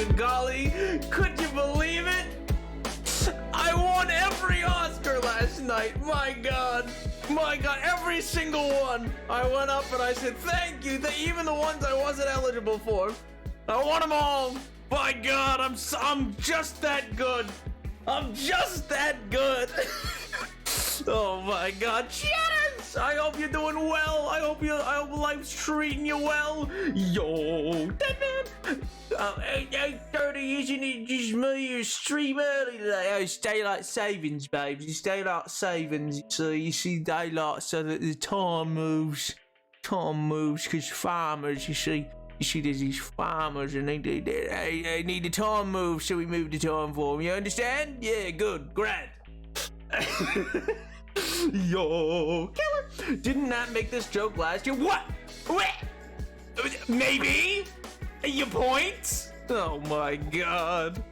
good golly, could you believe it? I won every Oscar last night. My God, every single one. I went up and I said thank you. Even the ones I wasn't eligible for, I won them all. My God, I'm just that good. I'm just that good. Oh my God, Janice! I hope you're doing well. I hope life's treating you well. Yo, that man. 8:30, isn't it just me? You stream early today. Oh, it's daylight savings, babes. It's daylight savings. So you see daylight so that the time moves. Time moves because farmers, you see, there's these farmers and they need the time moved, so we move the time for them. You understand? Yeah, good, great. Yo, killer! Didn't that make this joke last year? What? Maybe? Your point? Oh my God.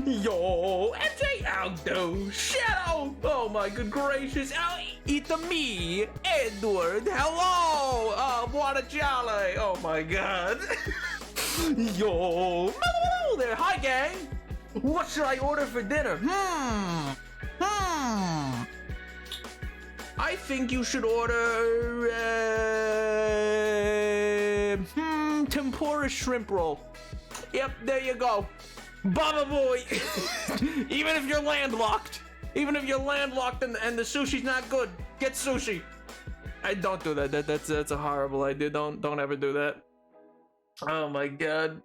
Yo, MJ Aldo, Shadow. Oh my good gracious. It's me, Edward. Hello. What a jolly. Oh my God. Yo, hello there. Hi, gang. What should I order for dinner? I think you should order tempura shrimp roll. Yep, there you go. Baba boy. Even if you're landlocked and the sushi's not good, get sushi. I don't do that. That's a horrible idea. Don't ever do that. Oh my God.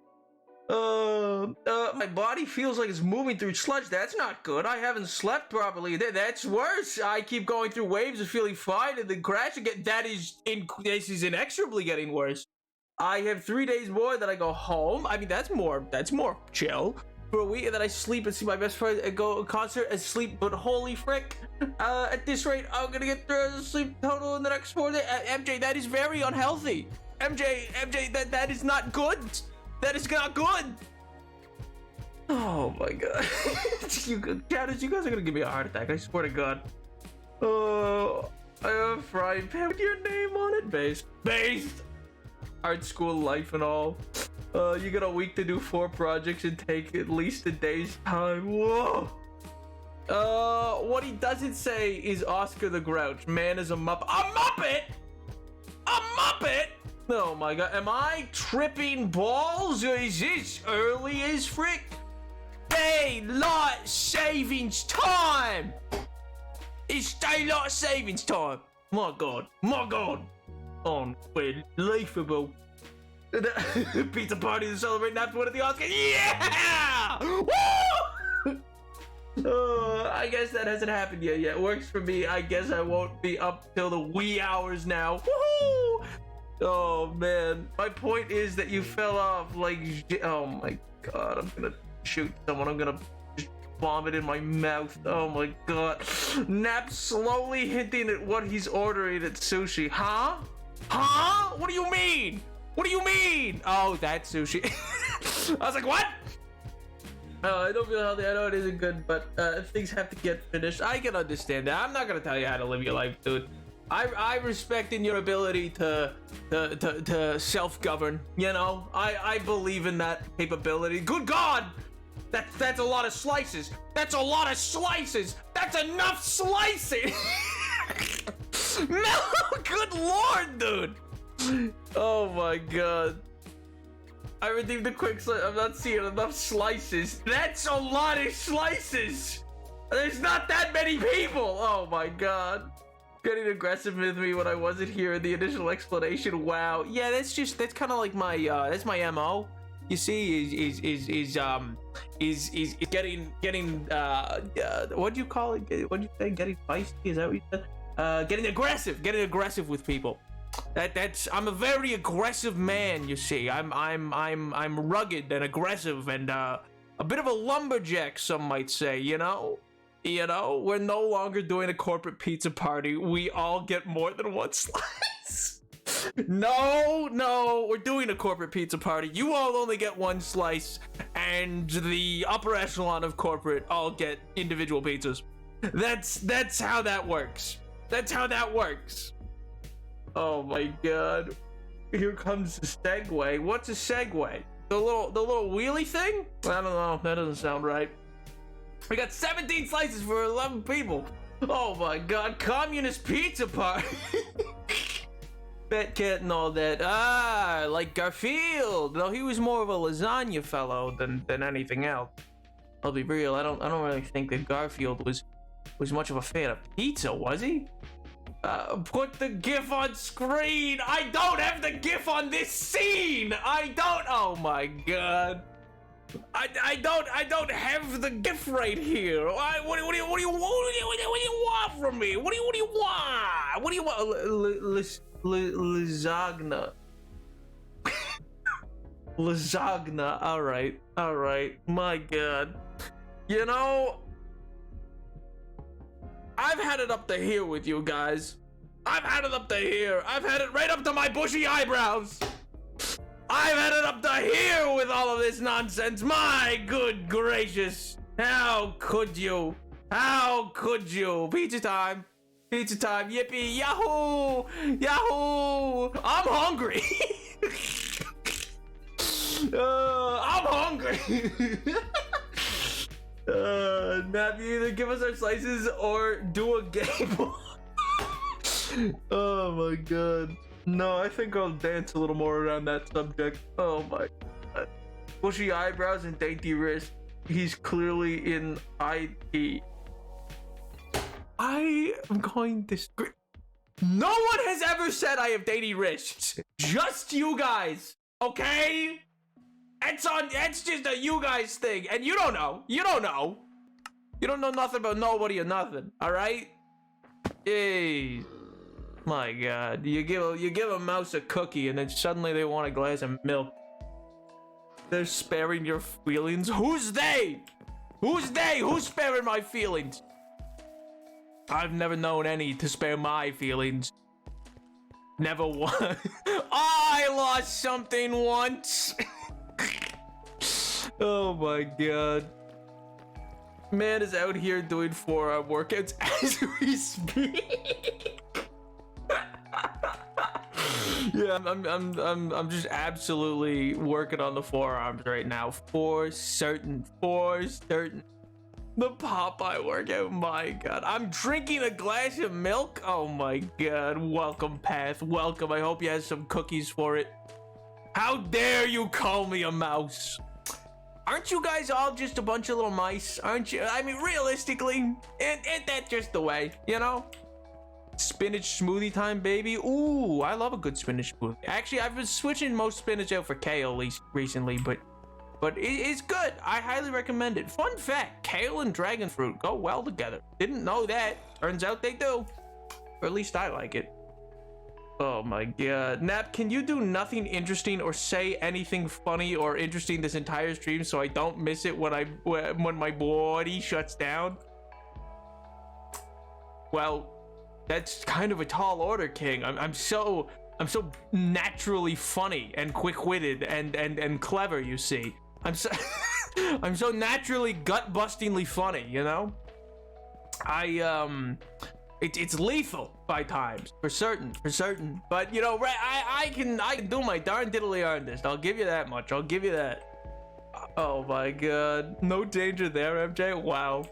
My body feels like it's moving through sludge. That's not good. I haven't slept properly. That's worse. I keep going through waves of feeling fine and then crash again. This is inexorably getting worse. I have 3 days more that I go home. I mean, that's more chill. For a week, and then I sleep and see my best friend and go to a concert and sleep. But holy frick, at this rate, I'm gonna get sleep total in the next 4 days. MJ, that is very unhealthy. MJ, that is not good. That is not good. Oh my God. Janice, you guys are gonna give me a heart attack. I swear to God. Oh, I have a frying pan with your name on it. Based. Art school life and all. You got a week to do 4 projects and take at least a day's time. Whoa. What he doesn't say is Oscar the Grouch. Man is a Muppet. A Muppet? A Muppet? Oh my God. Am I tripping balls or is this early as frick? Daylight savings time! It's daylight savings time. My God. Unbelievable. Pizza party to celebrate after one of the Oscars. Yeah! Woo! I guess that hasn't happened yet. It works for me. I guess I won't be up till the wee hours now. Woohoo! Oh man. My point is that you fell off like. Oh my God. I'm gonna shoot someone. I'm gonna just vomit in my mouth. Oh my God. Nap slowly hinting at what he's ordering at sushi. Huh? What do you mean? Oh, that's sushi. I was like, what? I don't feel healthy. I know it isn't good, but things have to get finished. I can understand that. I'm not gonna tell you how to live your life, dude. I respect in your ability to self-govern. You know, I believe in that capability. Good God, that's a lot of slices. That's enough slicing. No, good Lord, dude. Oh my God. I redeemed the quick slice. I'm not seeing enough slices. That's a lot of slices. There's not that many people. Oh my God. Getting aggressive with me when I wasn't here in the initial explanation. Wow. Yeah, that's kind of like my that's my MO. You see, is getting what do you call it? What do you say? Getting feisty? Is that what you said? Getting aggressive with people. I'm a very aggressive man, you see. I'm rugged and aggressive and a bit of a lumberjack, some might say, you know? We're no longer doing a corporate pizza party. We all get more than one slice. No, we're doing a corporate pizza party. You all only get one slice, and the upper echelon of corporate all get individual pizzas. That's how that works. Oh my God. Here comes the segue. What's a segue? The little wheelie thing? I don't know. That doesn't sound right. We got 17 slices for 11 people. Oh my god, communist pizza party. Fat cat and all that. Ah, like Garfield. Though he was more of a lasagna fellow than anything else. I'll be real. I don't really think that Garfield was much of a fan of pizza, was he? Put the GIF on screen. I don't have the GIF on this scene. I don't. Oh my god. I don't have the GIF right here. What do you want from me? What do you want? What do you want? Lasagna. Lasagna. All right. My god. You know, I've had it up to here with you guys. I've had it up to here. I've had it right up to my bushy eyebrows. I've had it up to here with all of this nonsense. My good gracious. How could you? How could you? Pizza time. Pizza time. Yippee. Yahoo. Yahoo. I'm hungry. I'm hungry. Nap, you either give us our slices or do a game. Oh my god. No, I think I'll dance a little more around that subject. Oh my god. Bushy eyebrows and dainty wrist. He's clearly in IT. I am going to scream. No one has ever said I have dainty wrists. Just you guys. Okay? It's just a you guys thing. And you don't know. You don't know. You don't know nothing about nobody or nothing. Alright? Jeez. My god. You give a mouse a cookie and then suddenly they want a glass of milk. They're sparing your feelings. Who's they? Who's they? Who's sparing my feelings? I've never known any to spare my feelings. Never one. I lost something once. Oh my god. Man is out here doing forearm workouts as we speak. Yeah, I'm just absolutely working on the forearms right now. For certain. The Popeye workout, my god. I'm drinking a glass of milk. Oh my god. Welcome, Path. Welcome. I hope you have some cookies for it. How dare you call me a mouse? Aren't you guys all just a bunch of little mice? Aren't you? I mean, realistically, ain't that just the way, you know? Spinach smoothie time, baby. Ooh, I love a good spinach smoothie. Actually, I've been switching most spinach out for kale recently, but it's good. I highly recommend it. Fun fact, kale and dragon fruit go well together. Didn't know that. Turns out they do. Or at least I like it. Oh my god. Nap, can you do nothing interesting or say anything funny or interesting this entire stream so I don't miss it when my body shuts down? Well, that's kind of a tall order, King. I'm so naturally funny and quick-witted and clever, you see. I'm so naturally gut-bustingly funny, you know? It's lethal by times, for certain. But you know, I can do my darn diddly darndest. I'll give you that much. I'll give you that. Oh my god, no danger there, MJ. Wow.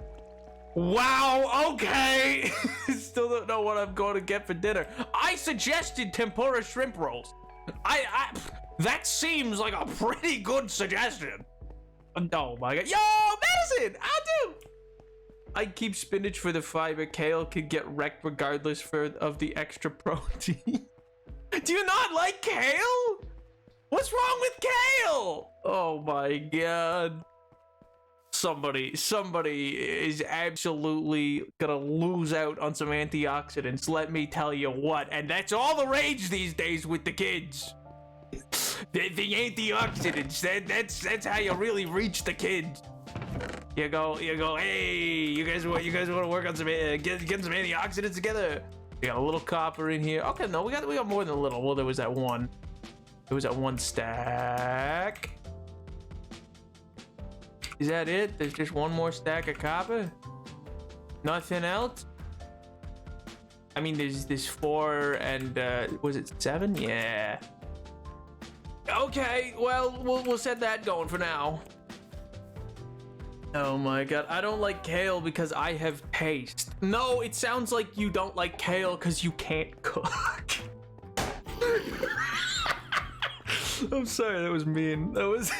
Okay. Still don't know what I'm going to get for dinner. I suggested tempura shrimp rolls. That seems like a pretty good suggestion. Oh my god. Yo, Madison, I do. I keep spinach for the fiber. Kale could get wrecked regardless of the extra protein. Do you not like kale? What's wrong with kale? Oh my god. Somebody is absolutely gonna lose out on some antioxidants. Let me tell you what. And that's all the rage these days with the kids. The antioxidants. That's how you really reach the kids. You go, hey, you guys want to work on some get some antioxidants together? We got a little copper in here. Okay, no, we got more than a little. Well, there was that one stack. Is that it? There's just one more stack of copper? Nothing else? I mean, there's 4 and was it 7? Yeah. Okay, well, we'll set that going for now. Oh my god, I don't like kale because I have taste. No, it sounds like you don't like kale because you can't cook. I'm sorry, that was mean. That was...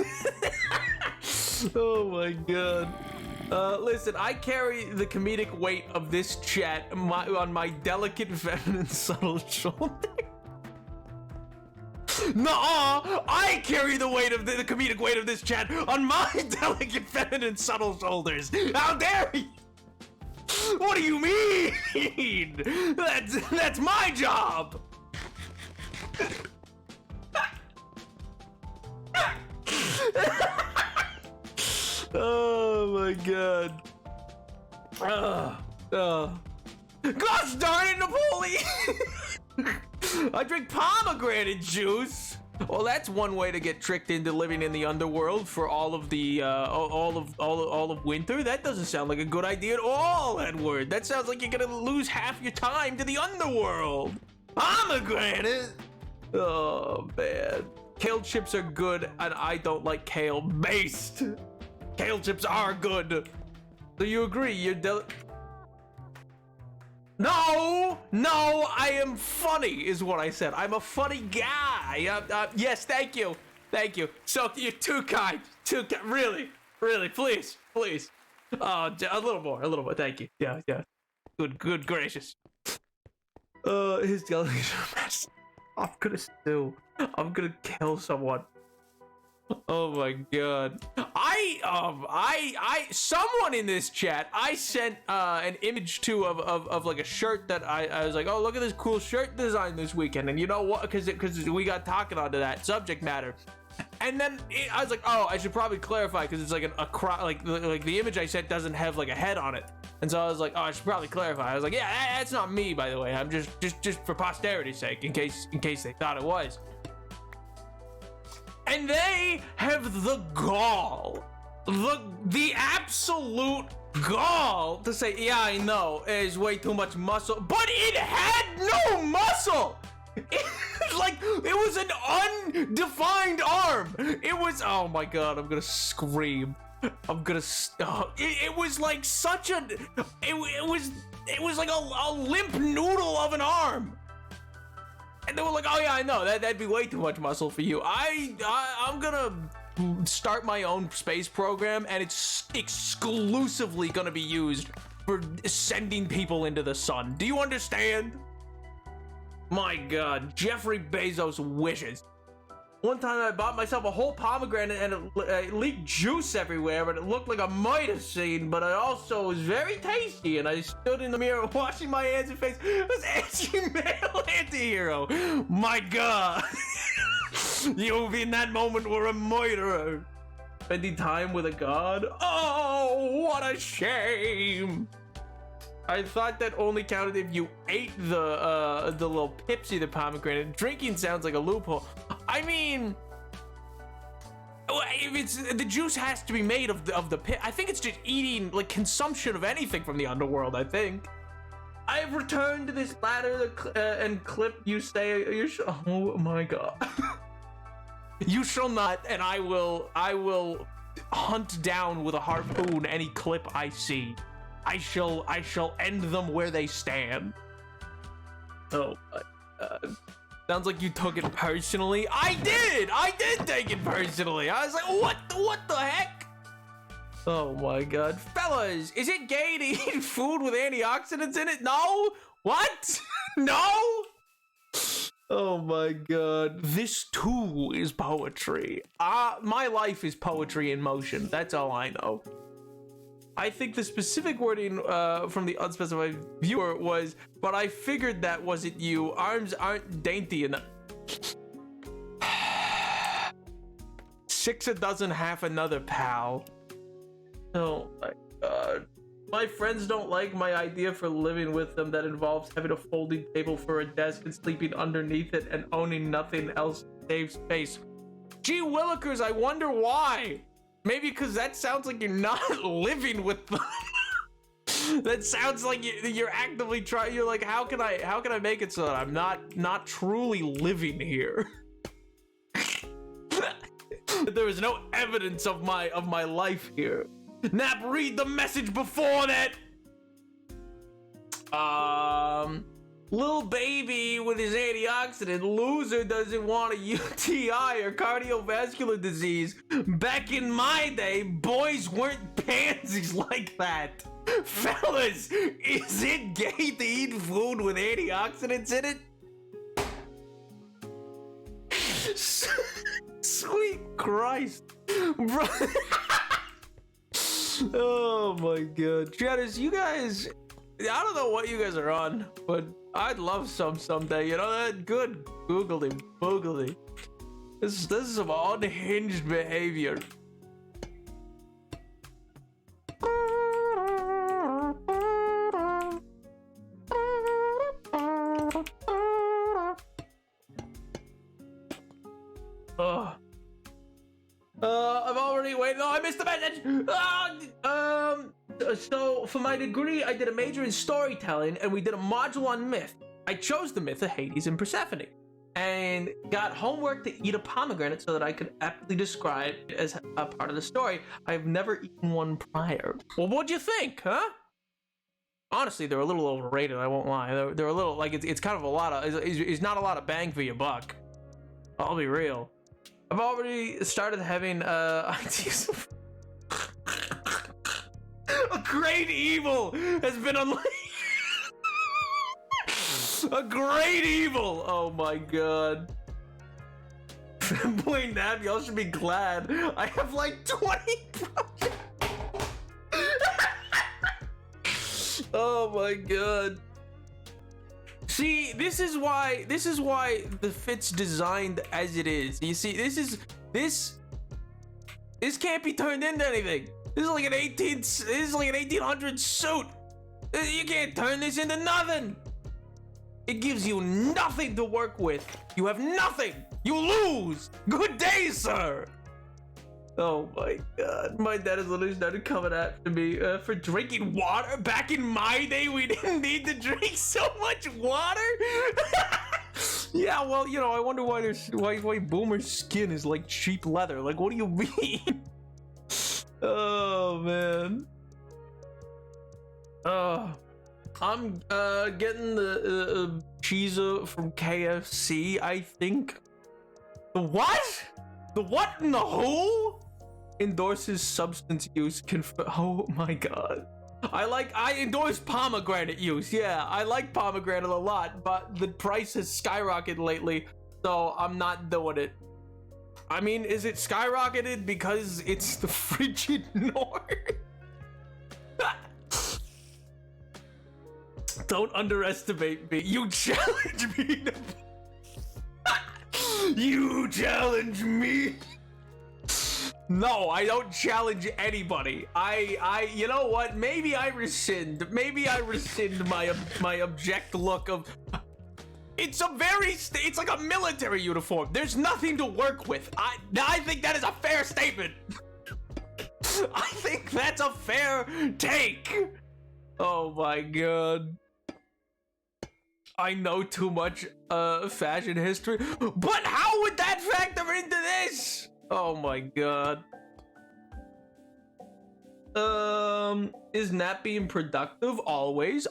Oh my god. Listen, I carry the comedic weight of this chat on my delicate, feminine, subtle shoulder. Nuh-uh! I carry the weight of the comedic weight of this chat on my delicate, feminine, subtle shoulders. How dare you? What do you mean? That's my job. Oh my god. Gosh darn it, Napoleon! I drink pomegranate juice. Well, that's one way to get tricked into living in the underworld for all of the all of winter. That doesn't sound like a good idea at all, Edward. That sounds like you're gonna lose half your time to the underworld. Pomegranate. Oh man, kale chips are good, and I don't like kale based. Kale chips are good. So you agree? You're No, I am funny, is what I said. I'm a funny guy. Yes, thank you. So you're too kind. Really, please. A little more. Thank you. Yeah. Good gracious. His delegation mess. I'm gonna sue. I'm gonna kill someone. Oh my god. Someone in this chat, I sent an image to of like a shirt that I was like, oh, look at this cool shirt design this weekend. And you know what? Because we got talking onto that subject matter. And then I was like, oh, I should probably clarify because it's like like the image I sent doesn't have like a head on it. And so I was like, oh, I should probably clarify. I was like, yeah, that's not me, by the way. I'm just for posterity's sake, in case they thought it was. And they have the gall, the absolute gall to say, yeah, I know, it's way too much muscle, but it had no muscle. It was an undefined arm. It was, oh my god, I'm gonna scream. It was like such a, it was like a limp noodle of an arm. And they were like, oh yeah, I know, that'd be way too much muscle for you. I'm gonna start my own space program, and it's exclusively gonna be used for sending people into the sun. Do you understand? My god, Jeffrey Bezos wishes. One time I bought myself a whole pomegranate and it leaked juice everywhere, but it looked like a murder scene, but it also was very tasty. And I stood in the mirror washing my hands and face. It was anti-male anti-hero. My god. You in that moment were a murderer. Spending time with a god? Oh, what a shame. I thought that only counted if you ate the little pips of the pomegranate. Drinking sounds like a loophole. I mean, if it's the juice has to be made of the pip. I think it's just eating, like, consumption of anything from the underworld. I think. I've returned to this ladder and clip. You say you shall. Oh my god. You shall not, and I will hunt down with a harpoon any clip I see. I shall end them where they stand. Oh my god. Sounds like you took it personally. I did take it personally. I was like, what the heck? Oh my god. Fellas, is it gay to eat food with antioxidants in it? No? What? No? Oh my god. This too is poetry. My life is poetry in motion. That's all I know. I think the specific wording from the unspecified viewer was, but I figured that wasn't you. Arms aren't dainty enough. 6 a dozen, half another, pal. Oh my god. My friends don't like my idea for living with them that involves having a folding table for a desk and sleeping underneath it and owning nothing else to save space. Gee willikers, I wonder why. Maybe because that sounds like you're not living with them. That sounds like you're actively trying. You're like, how can I make it so that I'm not truly living here? There is no evidence of my life here. Nap, read the message before that. Little baby with his antioxidant. Loser doesn't want a UTI or cardiovascular disease. Back in my day, boys weren't pansies like that. Fellas, is it gay to eat food with antioxidants in it? Sweet Christ. Bro. Oh my god. Travis, you guys, I don't know what you guys are on, but I'd love some someday. You know that? Good googly boogly. This is some unhinged behavior. I've already waited. No, I missed the message. So for my degree, I did a major in storytelling, and we did a module on myth. I chose the myth of Hades and Persephone, and got homework to eat a pomegranate so that I could aptly describe it as a part of the story. I've never eaten one prior. Well, what'd you think, huh? Honestly, they're a little overrated. I won't lie. They're a little like it's kind of a lot of it's not a lot of bang for your buck. I'll be real. I've already started having ideas of a great evil has been unleashed. A great evil. Oh my god. Boy, Nab, y'all should be glad. I have like 20 projects. Oh my god. See, this is why the fit's designed as it is. You see, this can't be turned into anything. This is like an 1800 suit. You can't turn this into nothing. It gives you nothing to work with. You have nothing. You lose. Good day, sir. Oh my god. My dad has literally started coming after me for drinking water. Back in my day, we didn't need to drink so much water. Yeah, well, you know, I wonder why boomer skin is like cheap leather. Like, what do you mean? Oh man. I'm getting the cheese from KFC, I think. The what? The what and the who? Endorses substance use. Oh my god. I endorse pomegranate use. Yeah, I like pomegranate a lot, but the price has skyrocketed lately, so I'm not doing it. I mean, is it skyrocketed because it's the frigid north? Don't underestimate me. You challenge me to... You challenge me. No, I don't challenge anybody. You know what? Maybe I rescind my object look of... It's like a military uniform. There's nothing to work with. I think that is a fair statement. I think that's a fair take. Oh my god. I know too much fashion history, but how would that factor into this? Oh my god. Is Nap being productive? Always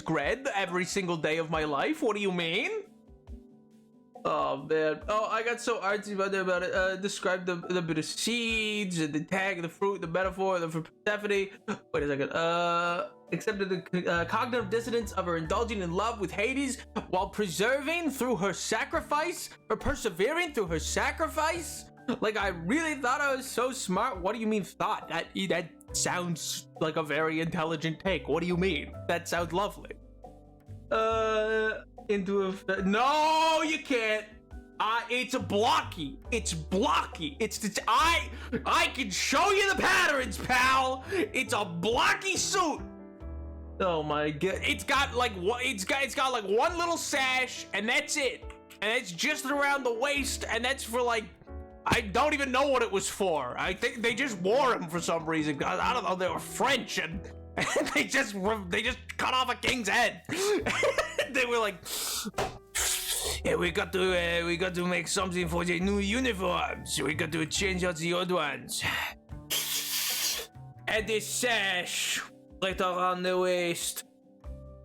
Gred, every single day of my life. What do you mean? Oh man. Oh, I got so artsy about it. Describe the bit of seeds, the tag, the fruit, the metaphor, the Persephone. Wait a second. Accepted the cognitive dissonance of her indulging in love with Hades while persevering through her sacrifice. Like, I really thought I was so smart. What do you mean thought? That sounds like a very intelligent take. What do you mean? That sounds lovely. No, you can't. It's blocky. I can show you the patterns, pal. It's a blocky suit. Oh my god. It's got like one little sash, and that's it. And it's just around the waist, and that's for like, I don't even know what it was for. I think they just wore them for some reason. I don't know, they were French, and they just cut off a king's head. They were like, Yeah, we got to make something for the new uniforms. We got to change out the old ones. And this sash right around the waist.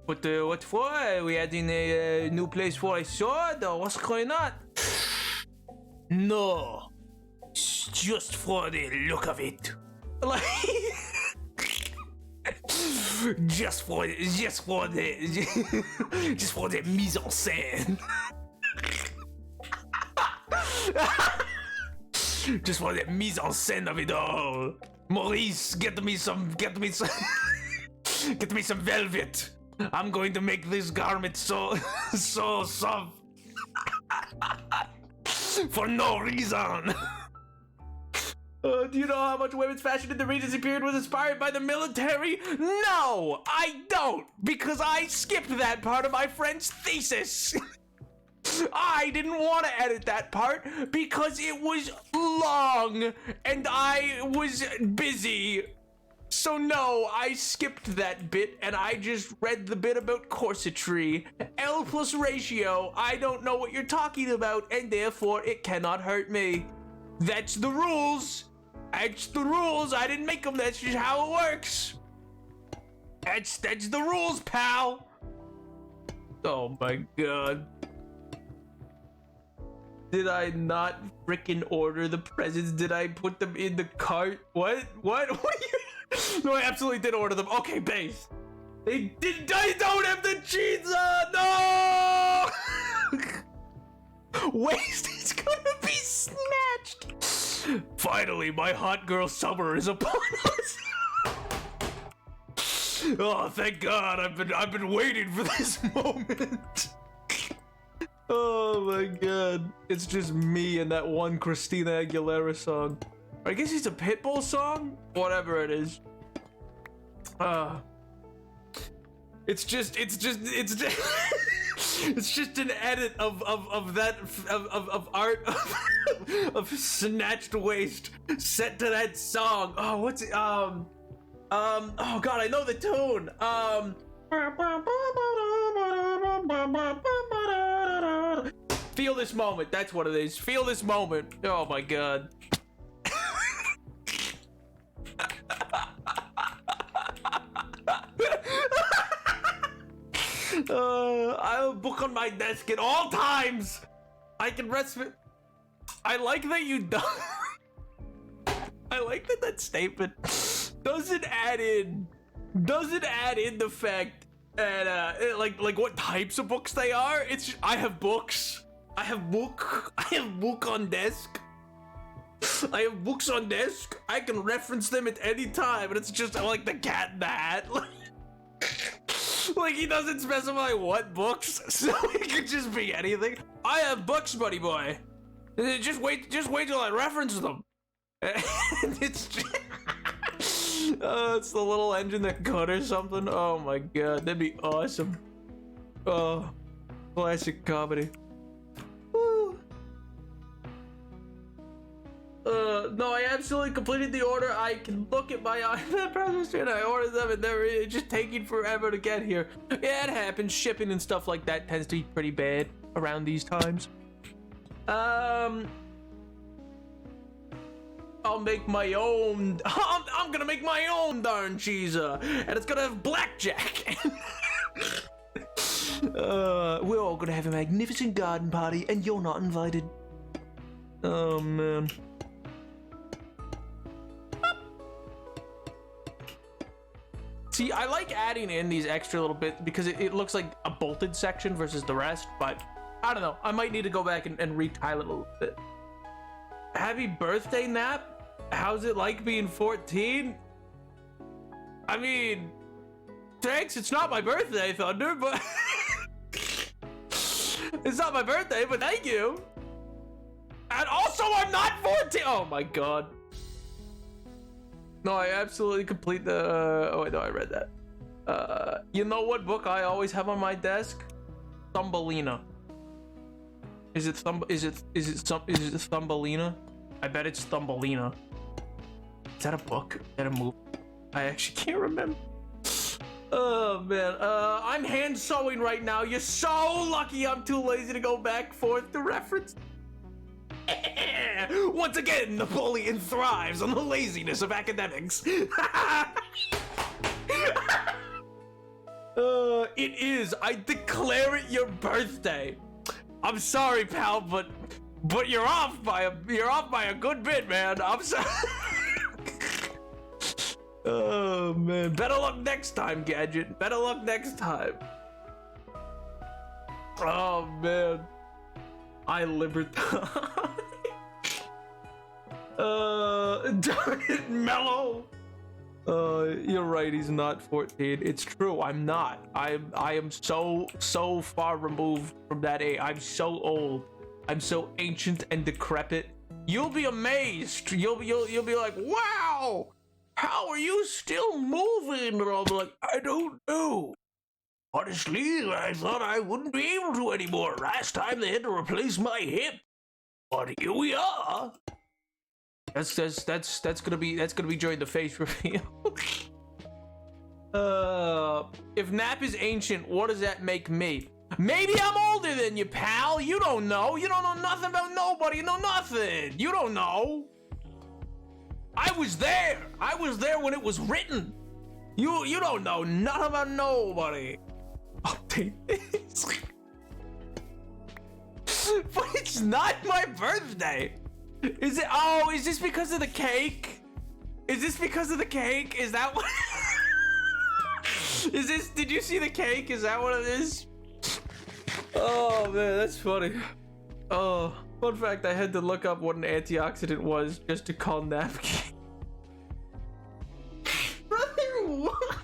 But what for? Are we adding a new place for a sword, or what's going on? No, it's just for the look of it. Like, just for the mise en scène. Just for the mise en scène of it all. Maurice, get me some velvet. I'm going to make this garment so soft. For no reason. Do you know how much women's fashion in the Regency period was inspired by the military? No, I don't, because I skipped that part of my friend's thesis. I didn't want to edit that part because it was long and I was busy. So no, I skipped that bit and I just read the bit about corsetry. L plus ratio, I don't know what you're talking about and therefore it cannot hurt me. That's the rules. That's the rules. I didn't make them. That's just how it works. That's the rules, pal. Oh my god. Did I not frickin' order the presents? Did I put them in the cart? What? What are you? No, I absolutely did order them. Okay, base. I don't have the cheese on! No! Waste is gonna be snatched! Finally, my hot girl summer is upon us! Oh, thank God, I've been waiting for this moment! Oh my god. It's just me and that one Christina Aguilera song. I guess it's a Pitbull song? Whatever it is. It's just it's just an edit of art of snatched waist set to that song. Oh, what's it? Oh god, I know the tune. Feel this moment. That's what it is. Feel this moment. Oh my god. I have a book on my desk at all times. I can rest. I like that you don't. I like that statement doesn't add in the fact that like what types of books they are. It's I have books. I have book on desk. I have books on desk. I can reference them at any time, and it's just like the Cat in the Hat. Like he doesn't specify what books, so it could just be anything. I have books, buddy boy. Just wait till I reference them. It's it's the little engine that could or something. Oh my god, that'd be awesome. Oh, classic comedy. Woo. No, I absolutely completed the order. I can look at my iPad presents and I ordered them and they're just taking forever to get here. Yeah, it happens. Shipping and stuff like that tends to be pretty bad around these times. I'll make my own. I'm gonna make my own darn cheese, and it's gonna have blackjack. We're all gonna have a magnificent garden party, and you're not invited. Oh man. See, I like adding in these extra little bits because it looks like a bolted section versus the rest, but I don't know. I might need to go back and retile it a little bit. Happy birthday, Nap. How's it like being 14? I mean, thanks. It's not my birthday, Thunder, but it's not my birthday, but thank you. And also, I'm not 14. Oh my god. No, I absolutely complete the. Oh wait, no, I read that. You know what book I always have on my desk? Thumbelina. Is it Thumbelina? I bet it's Thumbelina. Is that a book? Is that a movie? I actually can't remember. Oh man, I'm hand sewing right now. You're so lucky I'm too lazy to go back forth to reference. Once again, Napoleon thrives on the laziness of academics. It is. I declare it your birthday. I'm sorry, pal, but you're off by a good bit, man. I'm sorry. Oh man, better luck next time, Gadget. Better luck next time. Oh man, I Libertad. Darn it, Mellow. You're right. He's not 14. It's true. I'm not. I am so far removed from that age. I'm so old. I'm so ancient and decrepit. You'll be amazed. You'll be like, wow. How are you still moving? And I'll be like, I don't know. Honestly, I thought I wouldn't be able to anymore. Last time they had to replace my hip. But here we are. That's gonna be during the face reveal. If Nap is ancient, what does that make me? Maybe I'm older than you, pal. You don't know. You don't know nothing about nobody. You know nothing. You don't know. I was there. I was there when it was written. You don't know nothing about nobody. Update this. But it's not my birthday. Is it? Oh, is this because of the cake? Is this because of the cake? Is that what? Is this? Did you see the cake? Is that what it is? Oh man, that's funny. Oh, fun fact: I had to look up what an antioxidant was just to call napkin. Brother, what?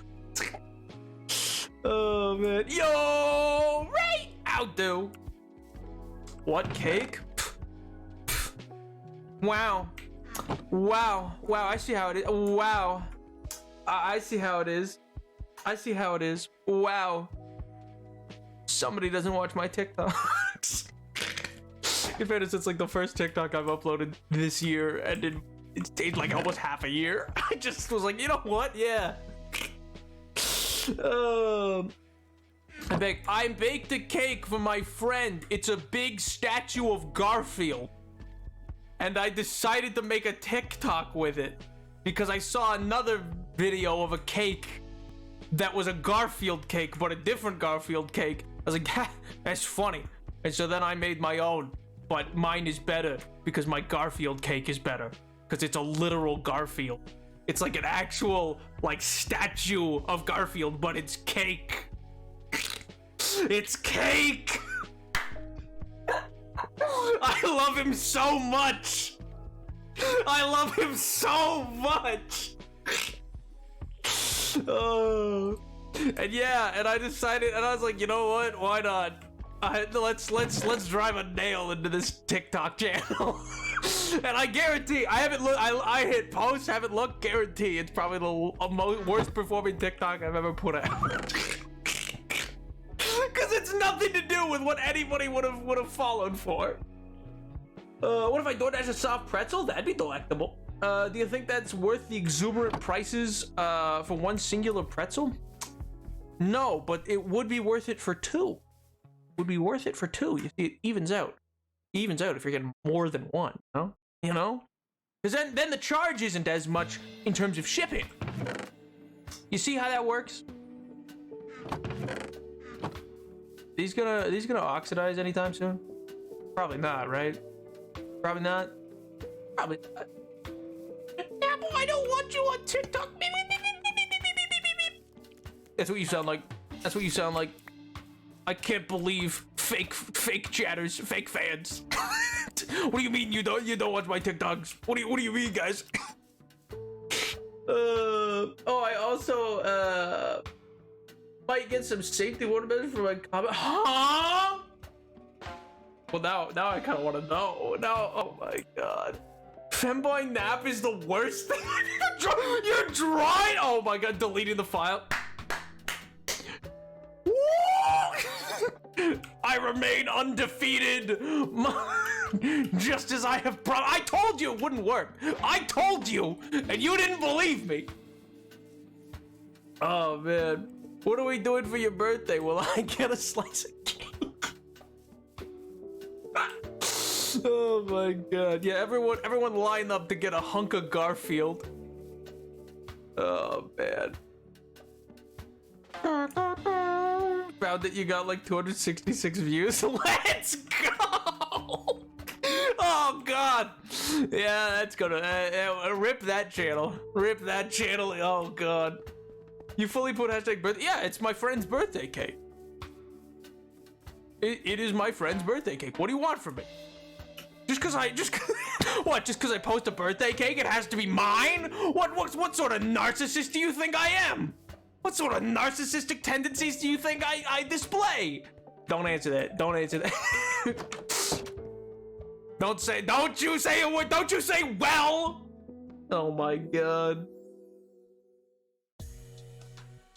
Oh man, yo, right? Outdo. What cake? Wow. Wow. Wow, I see how it is. Wow. I see how it is. I see how it is. Wow. Somebody doesn't watch my TikToks. In fairness, it's like the first TikTok I've uploaded this year, and it stayed like almost half a year. I just was like, you know what? Yeah. I baked a cake for my friend. It's a big statue of Garfield. And I decided to make a TikTok with it because I saw another video of a cake that was a Garfield cake, but a different Garfield cake. I was like, that's funny. And so then I made my own, but mine is better because my Garfield cake is better because it's a literal Garfield. It's like an actual like statue of Garfield, but it's cake. It's cake. I love him so much. I love him so much. Oh, and yeah, and I decided, and I was like, you know what? Why not? Let's drive a nail into this TikTok channel. And I guarantee, I haven't looked. I hit post, haven't looked. Guarantee it's probably the worst performing TikTok I've ever put out. Because it's nothing to do with what anybody would have followed for. What if I DoorDash a soft pretzel? That'd be delectable. Do you think that's worth the exuberant prices for one singular pretzel? No, but it would be worth it for two. Would be worth it for two. You see, it evens out. It evens out if you're getting more than one. You know? Because then the charge isn't as much in terms of shipping. You see how that works? These gonna oxidize anytime soon? Probably not, right? Probably not. Probably not. Apple, I don't want you on TikTok. That's what you sound like. That's what you sound like. I can't believe fake chatters, fake fans. What do you mean you don't watch my TikToks? What do you mean, guys? I also might get some safety watermelon for my comment. Huh? Well, now I kind of want to know. Now, oh my god. Femboy Nap is the worst thing. You're dry. Oh my god, deleting the file. I remain undefeated. Just as I have I told you it wouldn't work. I told you, and you didn't believe me. Oh man. What are we doing for your birthday? Will I get a slice of cake? Oh my god. Yeah, everyone line up to get a hunk of Garfield. Oh man. Found that you got like 266 views. Let's go! Oh god. Yeah, that's gonna rip that channel. Rip that channel. Oh god. You fully put hashtag birthday. Yeah, it's my friend's birthday cake. It is my friend's birthday cake. What do you want from me? Just cause what? Just cause I post a birthday cake, it has to be mine? What sort of narcissist do you think I am? What sort of narcissistic tendencies do you think I display? Don't answer that. Don't answer that. Don't you say a word. Don't you say well. Oh my god.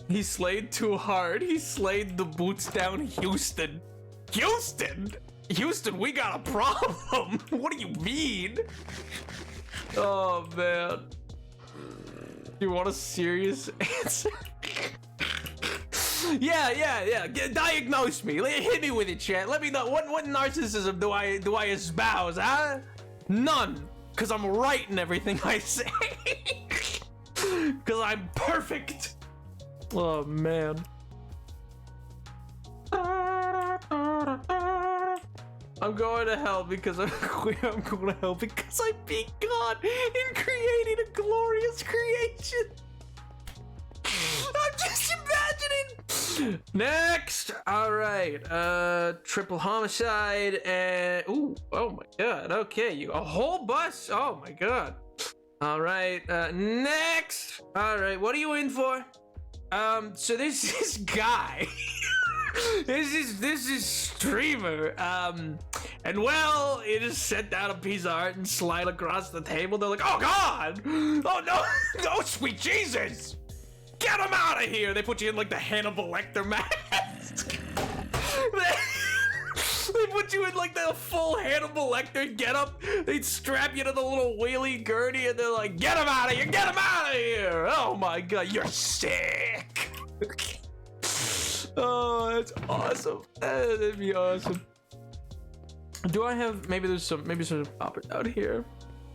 He slayed too hard. He slayed the boots down Houston. Houston, we got a problem. What do you mean? Oh man. You want a serious answer? Yeah. Diagnose me. Hit me with it, chat. Let me know what narcissism do I espouse, huh? None. Cause I'm right in everything I say. Cause I'm perfect. Oh man. I'm going to hell because I'm going to hell because I beat God in creating a glorious creation. I'm just imagining. Next. All right. Triple homicide and oh my god. Okay, a whole bus. Oh my god. All right. Next. All right. What are you in for? So there's this guy. this is streamer. And well, he just set down a piece of art and slide across the table. They're like, oh god! Oh no! No, sweet Jesus! Get him out of here! They put you in like the Hannibal Lecter mask. They put you in like the full Hannibal Lecter getup. They'd strap you to the little wheelie gurney and they're like, get him out of here! Get him out of here! Oh my god, you're sick! Oh, that's awesome. That'd be awesome. Do I have maybe some poppers out here?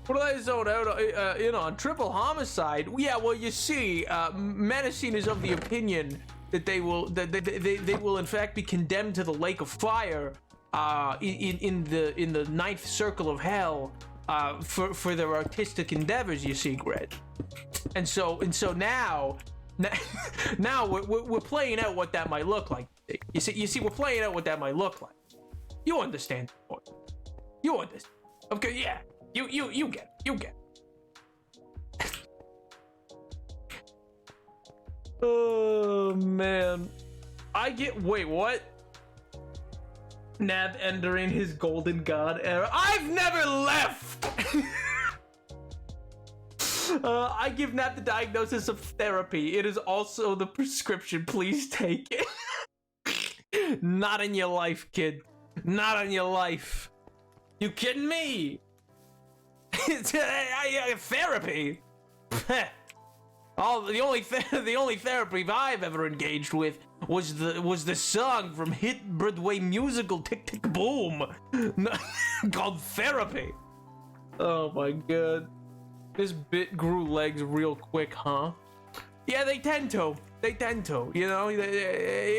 What did I zone out in on? Triple homicide. Yeah, well you see, Menacing is of the opinion that they will in fact be condemned to the lake of fire in the ninth circle of hell for their artistic endeavors, you see, Greg. And so now we're playing out what that might look like. You see, we're playing out what that might look like. You understand? You understand? Okay, yeah. You get it. You get it. Oh man. Wait, what? Nab entering his golden god era. I've never left! I give Nab the diagnosis of therapy. It is also the prescription. Please take it. Not in your life, kid. Not in your life. You kidding me? Therapy? The only therapy I've ever engaged with was the song from hit Broadway musical Tick Tick Boom called Therapy. Oh my god. This bit grew legs real quick, huh? Yeah, they tend to. You know, you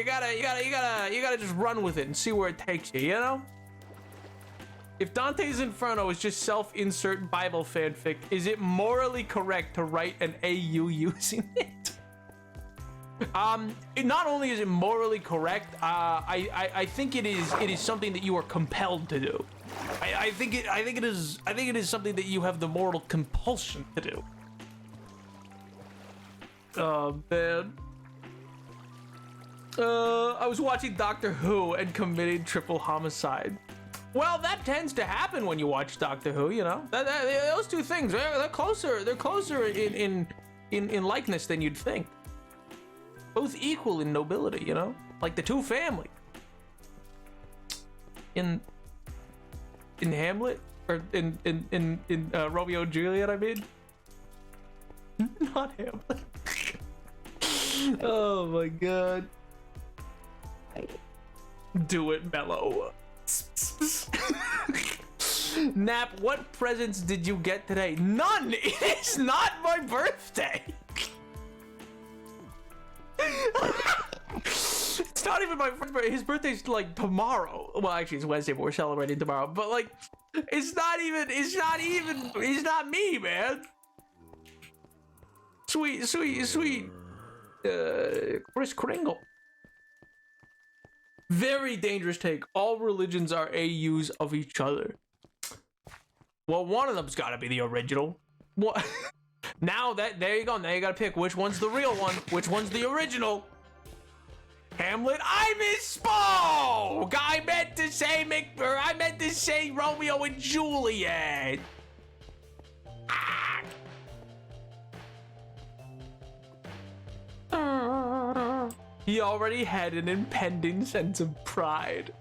gotta just run with it and see where it takes you. You know. If Dante's Inferno is just self-insert Bible fanfic, is it morally correct to write an AU using it? Not only is it morally correct, I think it is something that you are compelled to do. I think it is something that you have the moral compulsion to do. Oh man. I was watching Doctor Who and committing triple homicide. Well, that tends to happen when you watch Doctor Who, you know. Those two things, they're closer in likeness than you'd think. Both equal in nobility, you know, like the two families. In Hamlet, or in Romeo and Juliet, I mean. Not Hamlet. Oh my god. Do it, Mellow. Nap, what presents did you get today? None! It's not my birthday! It's not even my birthday. His birthday's like tomorrow. Well, actually, it's Wednesday, but we're celebrating tomorrow. But like, it's not me, man. Sweet. Chris Kringle. Very dangerous take. All religions are AUs of each other. Well, one of them's gotta be the original. What? There you go. Now you gotta pick which one's the real one, which one's the original. Hamlet, I misspoke! I meant to say Romeo and Juliet. He already had an impending sense of pride.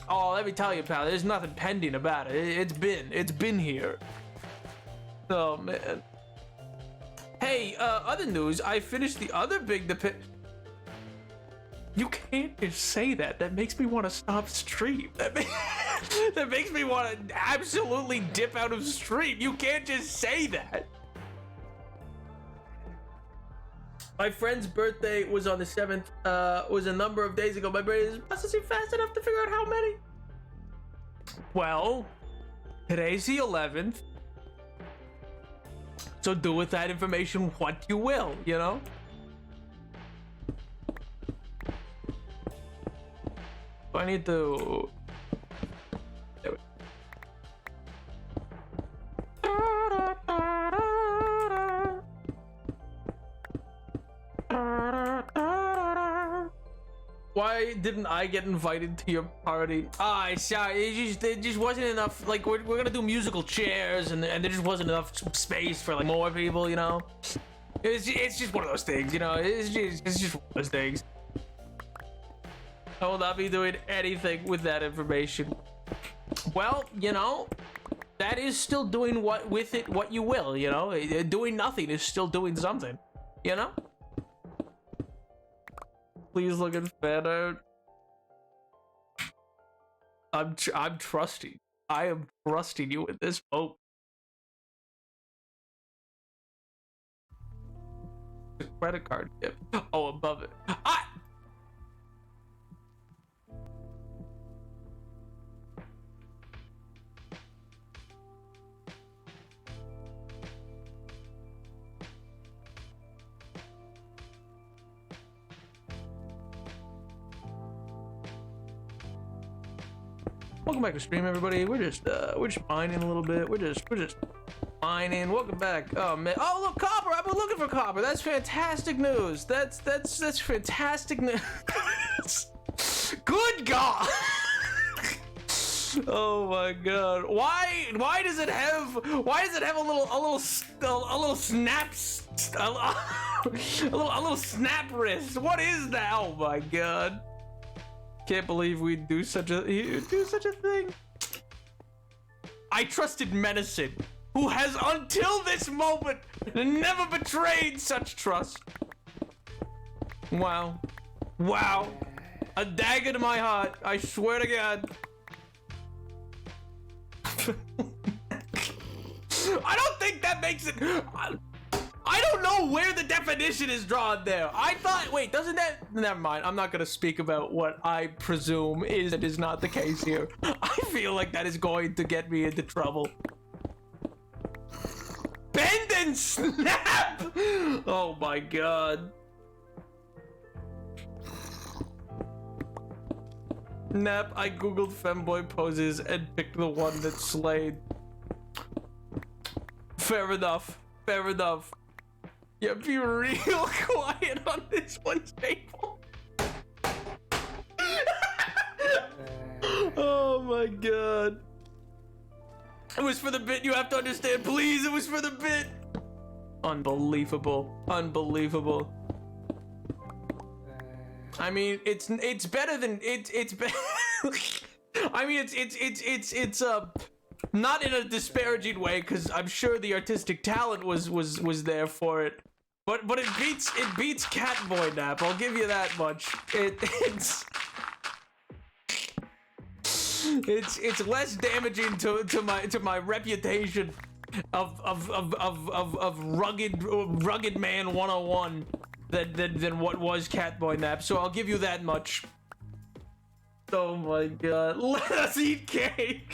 Oh, let me tell you, pal, there's nothing pending about it. It's been here. Oh, man. Hey, other news, I finished the other big You can't just say that. That makes me want to stop stream. That makes me want to absolutely dip out of stream. You can't just say that. My friend's birthday was on the 7th, was a number of days ago. My brain is processing fast enough to figure out how many. Well, today's the 11th. So do with that information what you will, you know? I need to... Why didn't I get invited to your party? Sorry, it just wasn't enough. Like, we're gonna do musical chairs, and there just wasn't enough space for like more people, you know? It's just one of those things, you know? It's just one of those things. I will not be doing anything with that information. Well, you know, that is still doing what you will, you know? Doing nothing is still doing something, you know? Please look at fan art. I'm trusting. I am trusting you with this vote. The credit card gift. Oh, above it. Welcome back to stream, everybody. We're just mining a little bit. We're just mining. Welcome back. Oh man. Oh look, copper. I've been looking for copper. That's fantastic news. That's fantastic news. Good God. Oh my God. Why does it have a little snap a little snap wrist? What is that? Oh my God. Can't believe we'd do such a thing. I trusted Menacin, who has until this moment never betrayed such trust. Wow. A dagger to my heart, I swear to God. I don't think that makes it... I don't know where the definition is drawn there. I thought, wait, doesn't that... Never mind, I'm not gonna speak about what I presume is and is not the case here. I feel like that is going to get me into trouble. Bend and snap! Oh my God. Nap, I googled femboy poses and picked the one that slayed. Fair enough. Yeah, be real quiet on this one, table. Oh my God. It was for the bit, you have to understand. Please, it was for the bit. Unbelievable. I mean, it's better than it's I mean, it's not in a disparaging way, because I'm sure the artistic talent was there for it. But it beats Catboy Nap. I'll give you that much. It's less damaging to my reputation of rugged man 101 than what was Catboy Nap. So I'll give you that much. Oh my god. Let us eat cake.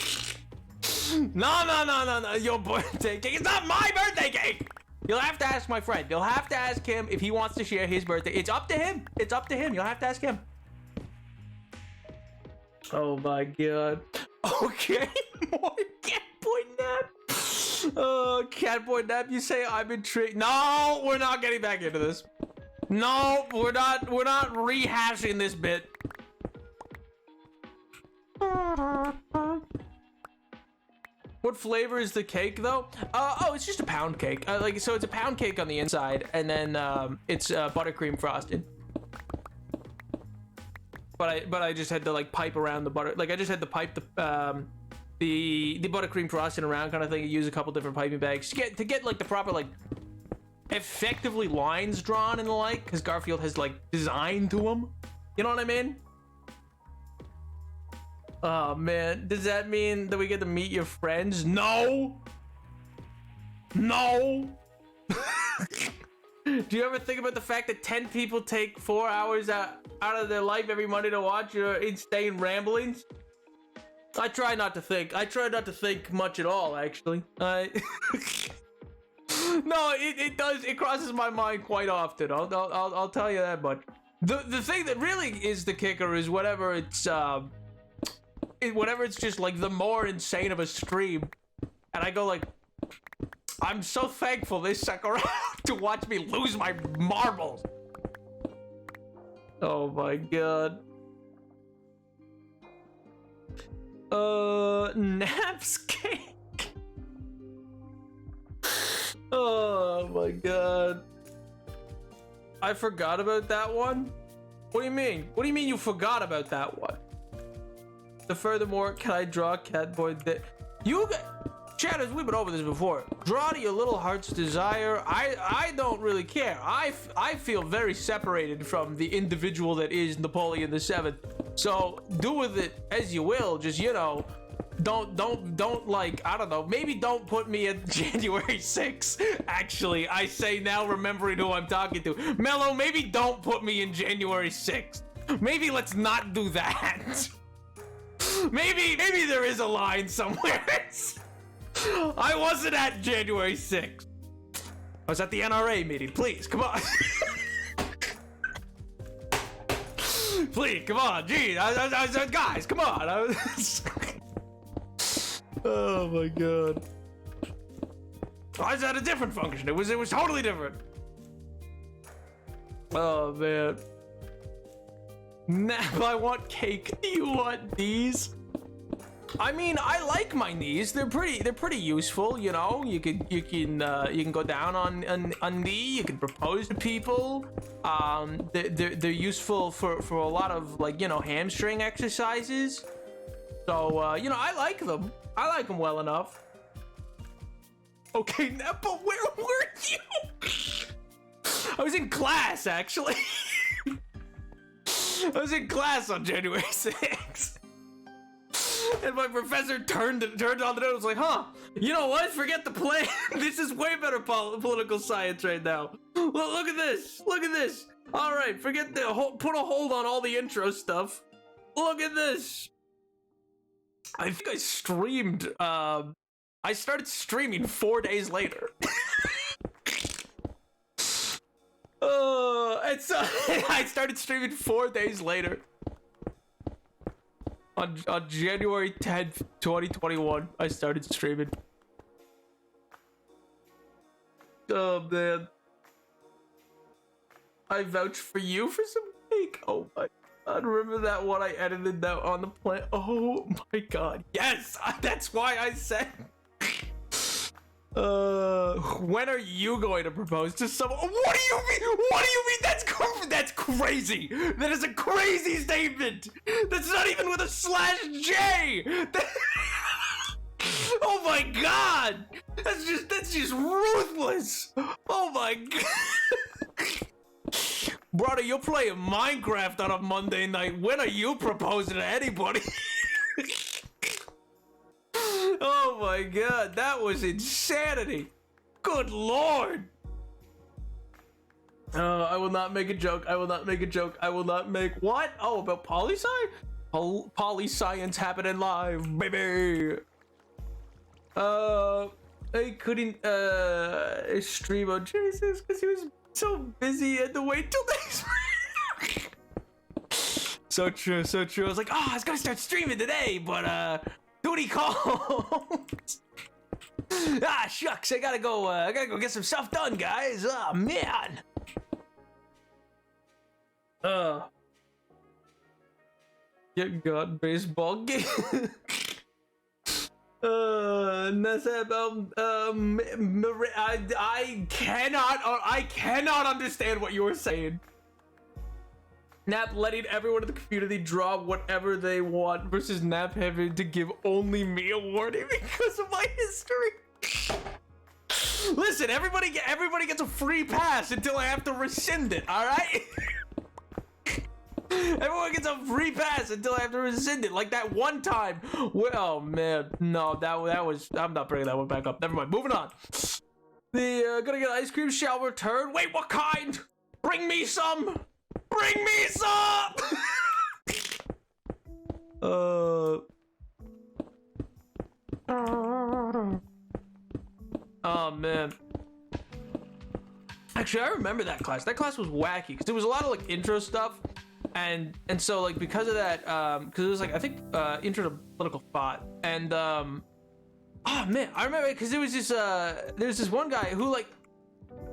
No. Your birthday cake. It's not my birthday cake. You'll have to ask my friend. You'll have to ask him if he wants to share his birthday. It's up to him. It's up to him. You'll have to ask him. Oh my god. Okay. More Catboy Nap. Oh, Catboy Nap, you say I'm intrigued. No, we're not getting back into this. No, we're not rehashing this bit. What flavor is the cake though? Oh, it's just a pound cake. So it's a pound cake on the inside, and then it's buttercream frosted. But I just had to like pipe around the butter. Like I just had to pipe the buttercream frosting around kind of thing. Use a couple different piping bags to get like the proper like effectively lines drawn and the like, because Garfield has like design to them. You know what I mean? Oh man, does that mean that we get to meet your friends? No. No. Do you ever think about the fact that 10 people take 4 hours out of their life every Monday to watch your insane ramblings? I try not to think. I try not to think much at all, actually. No, it does. It crosses my mind quite often. I'll tell you that much. The thing that really is the kicker is whatever it's just like the more insane of a stream, and I go like, I'm so thankful they stuck around to watch me lose my marbles. Oh my god. Naps cake. Oh my god. I forgot about that one? What do you mean? What do you mean you forgot about that one? Furthermore, can I draw Catboy? Shadows, we've been over this before. Draw to your little heart's desire. I don't really care. I feel very separated from the individual that is Napoleon VII. So do with it as you will. Just, you know, don't like, I don't know, maybe don't put me at January 6th. Actually, I say now, remembering who I'm talking to. Mello, maybe don't put me in January 6th. Maybe let's not do that. Maybe there is a line somewhere. I wasn't at January 6th. I was at the NRA meeting. Please, come on. Please, come on. Gee, guys, come on. Oh my god. I was at a different function. It was totally different. Oh man. Nap, I want cake. Do you want these? I mean, I like my knees. They're pretty useful, you know. You can go down on knee. You can propose to people. They're useful for a lot of, like, you know, hamstring exercises. So you know, I like them. I like them well enough. Okay, but where were you? I was in class, actually. I was in class on January 6th. And my professor turned on the note and was like, huh, you know what? Forget the plan. This is way better political science right now. Look at this. Look at this. All right, forget put a hold on all the intro stuff. Look at this. I think I streamed, I started streaming 4 days later. And so I started streaming 4 days later. On January 10th, 2021, I started streaming. Oh man. I vouched for you for some cake. Oh my god, remember that one I edited that on the plane? Oh my god, yes! That's why I said... when are you going to propose to someone? What do you mean? What do you mean? That's crazy. That is a crazy statement. That's not even with a /J. Oh my god! That's just ruthless! Oh my god! Brother, you're playing Minecraft on a Monday night. When are you proposing to anybody? Oh my god, that was insanity! Good lord! I will not make a joke. I will not make a joke. I will not make what? Oh, about poli-sci? Poli-science happening live, baby. I couldn't stream on Jesus because he was so busy and to wait till next week. So true, so true. I was like, oh, I was gonna start streaming today, but duty called. Ah, shucks, I gotta go get some stuff done, guys. Oh man. Get God baseball game. I cannot understand what you were saying. Nap letting everyone in the community draw whatever they want versus Nap having to give only me a warning because of my history. Listen, everybody gets a free pass until I have to rescind it. All right. Everyone gets a free pass until I have to rescind it. Like that one time. Well, oh man, no, that was. I'm not bringing that one back up. Never mind. Moving on. The gonna get ice cream shall return. Wait, what kind? Bring me some. Bring me some. Oh man. Actually, I remember that class. That class was wacky because there was a lot of like intro stuff. And so like because of that, because it was like I think intro to political thought, and oh man, I remember because there's this one guy who like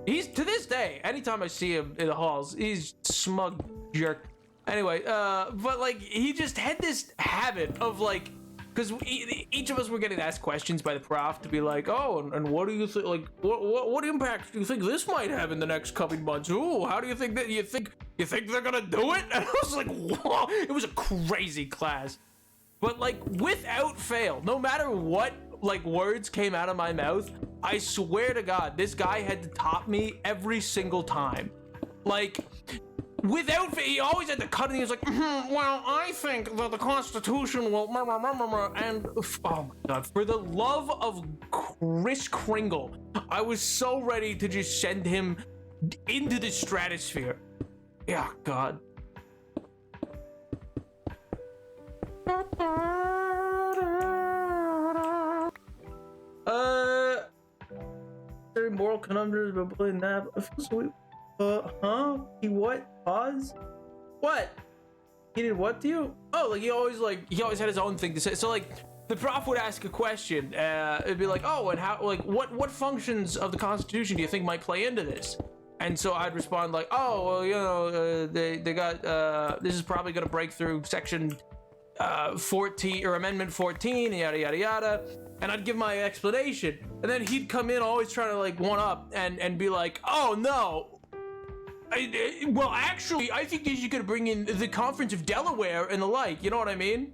he's to this day anytime I see him in the halls he's smug jerk. Anyway, but like he just had this habit of like because each of us were getting asked questions by the prof to be like, oh, and what do you think? Like, what impact do you think this might have in the next coming months? Ooh, how do you think that? You think they're gonna do it? And I was like, whoa! It was a crazy class, but like without fail, no matter what like words came out of my mouth, I swear to God, this guy had to top me every single time, like. Without, he always had to cut it. He was like, well, I think that the Constitution will, and oh my God, for the love of Kris Kringle, I was so ready to just send him into the stratosphere. Yeah, God. Very moral conundrums about playing that. I feel so weird. Huh? He what? Pause? What? He did what to you? Oh, like he always had his own thing to say. So like the prof would ask a question, it'd be like, oh, and how, like what functions of the Constitution do you think might play into this? And so I'd respond like, oh, well, you know, they got this is probably gonna break through section 14 or amendment 14, yada yada yada. And I'd give my explanation, and then he'd come in always trying to like one up and be like, oh no. Well, actually, I think you could bring in the Conference of Delaware and the like. You know what I mean?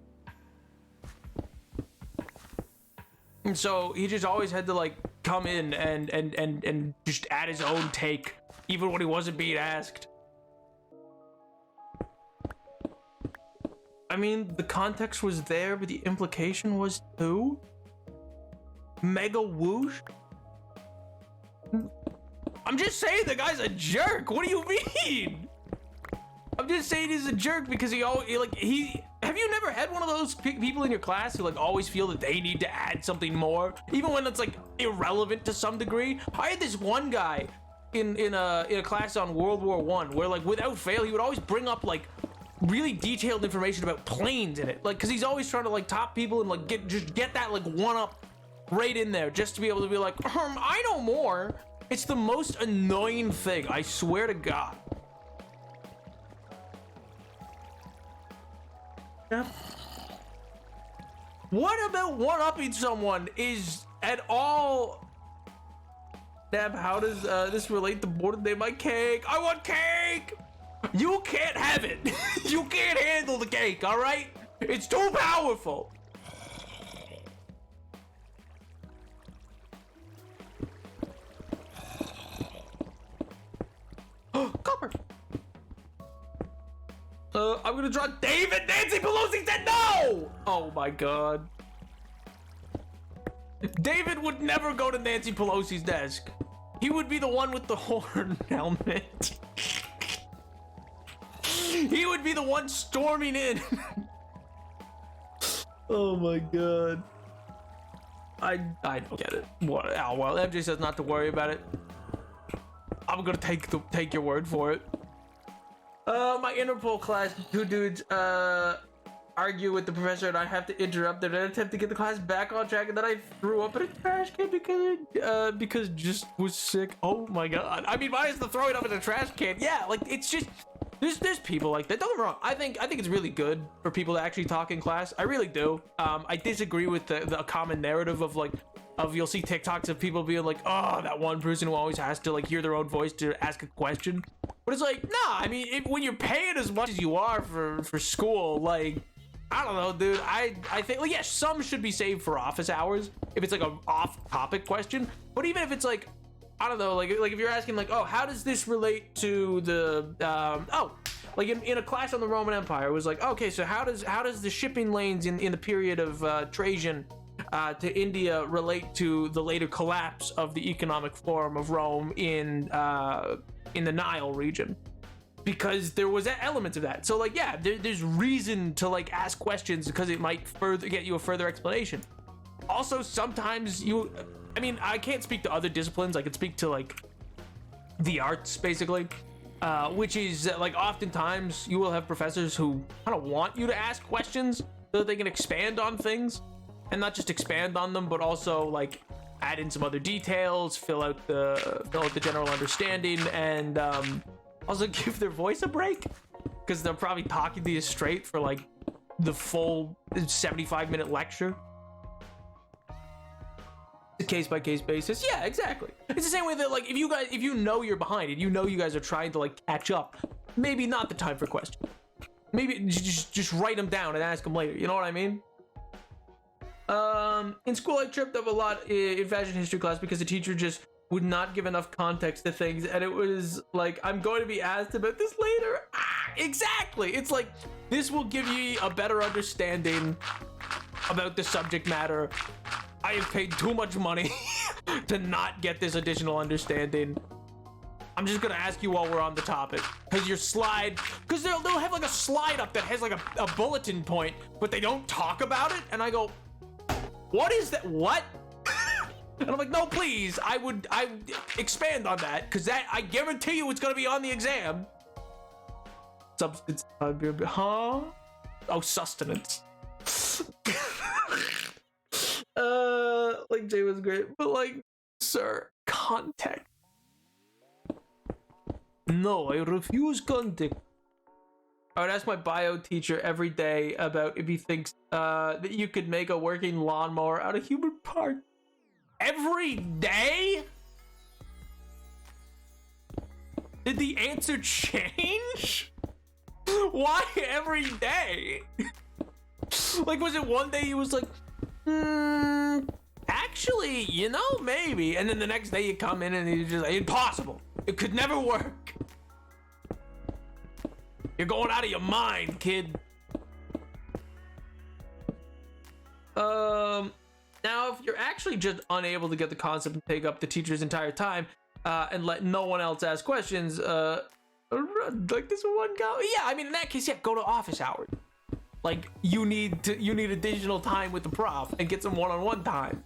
And so he just always had to like come in and just add his own take, even when he wasn't being asked. I mean, the context was there, but the implication was too. Mega whoosh. I'm just saying the guy's a jerk. What do you mean? I'm just saying he's a jerk because he have you never had one of those people in your class who like always feel that they need to add something more, even when it's like irrelevant to some degree? I had this one guy in a class on World War I where like without fail he would always bring up like really detailed information about planes in it, like because he's always trying to like top people and like get that like one up right in there just to be able to be like, I know more. It's the most annoying thing, I swear to God. Yeah. What about one-upping someone is at all? Dab, how does this relate to more than my cake? I want cake! You can't have it. You can't handle the cake, all right? It's too powerful. I'm gonna draw David. Nancy Pelosi said no! Oh my god. David would never go to Nancy Pelosi's desk. He would be the one with the horn helmet. He would be the one storming in. Oh my god. I don't get it. What? Oh, well, MJ says not to worry about it. I'm gonna take your word for it. My Interpol class, two dudes argue with the professor, and I have to interrupt them and attempt to get the class back on track, and then I threw up in a trash can because just was sick. Oh my god. I mean, minus the throwing up in a trash can. Yeah, like it's just there's people like that. Don't get me wrong. I think it's really good for people to actually talk in class. I really do. I disagree with the common narrative of you'll see TikToks of people being like, oh, that one person who always has to like hear their own voice to ask a question. But it's like, nah, I mean, when you're paying as much as you are for school, like, I don't know, dude. I think, like, yeah, some should be saved for office hours if it's like a off-topic question. But even if it's like, I don't know, like if you're asking like, oh, how does this relate to the like in a class on the Roman Empire, it was like, okay, so how does the shipping lanes in the period of Trajan to India relate to the later collapse of the economic forum of Rome in the Nile region? Because there was elements of that. So like, yeah, there's reason to like ask questions because it might further get you a further explanation. Also, sometimes I mean, I can't speak to other disciplines. I can speak to like the arts basically, which is like oftentimes you will have professors who kind of want you to ask questions so that they can expand on things, and not just expand on them, but also like add in some other details, fill out the general understanding, and also give their voice a break, because they're probably talking to you straight for like the full 75-minute lecture. A case-by-case basis. Yeah, exactly. It's the same way that like if you know you're behind and you know you guys are trying to like catch up, maybe not the time for questions. Maybe just write them down and ask them later. You know what I mean? In school, I tripped up a lot in fashion history class because the teacher just would not give enough context to things, and it was like, I'm going to be asked about this later. Exactly. It's like, this will give you a better understanding about the subject matter. I have paid too much money to not get this additional understanding. I'm just gonna ask you while we're on the topic, because your slide, because they'll have like a slide up that has like a bulletin point, but they don't talk about it, and I go, what is that? What? And I'm like, no, please, I expand on that, because that, I guarantee you it's gonna be on the exam. Substance, huh? Oh, sustenance. Like Jay was great, but like, sir, context. No, I refuse context. I would ask my bio teacher every day about if he thinks that you could make a working lawnmower out of human parts. Every day? Did the answer change? Why every day? Like, was it one day he was like, actually, you know, maybe. And then the next day you come in and he's just like, impossible. It could never work. You're going out of your mind, kid. Now, if you're actually just unable to get the concept and take up the teacher's entire time, and let no one else ask questions, like this one guy, yeah, I mean, in that case, yeah, go to office hours. Like, you need additional time with the prof and get some one-on-one time.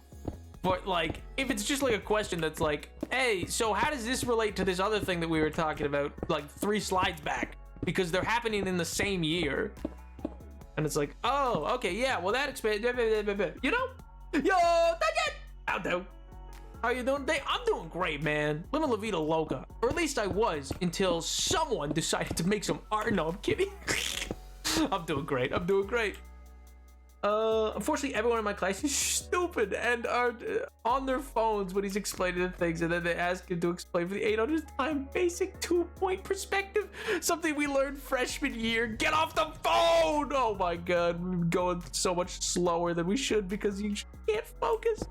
But like, if it's just like a question that's like, hey, so how does this relate to this other thing that we were talking about like 3 slides back? Because they're happening in the same year. And it's like, oh, okay, yeah, well that expands, you know? Yo, that's it! How do? How you doing today? I'm doing great, man. Living La Vida Loca. Or at least I was, until someone decided to make some art. No, I'm kidding. I'm doing great. I'm doing great. Unfortunately, everyone in my class is stupid and are on their phones when he's explaining the things, and then they ask him to explain for the 800th time basic 2-point perspective, something we learned freshman year. Get off the phone! Oh my god, we're going so much slower than we should because you can't focus.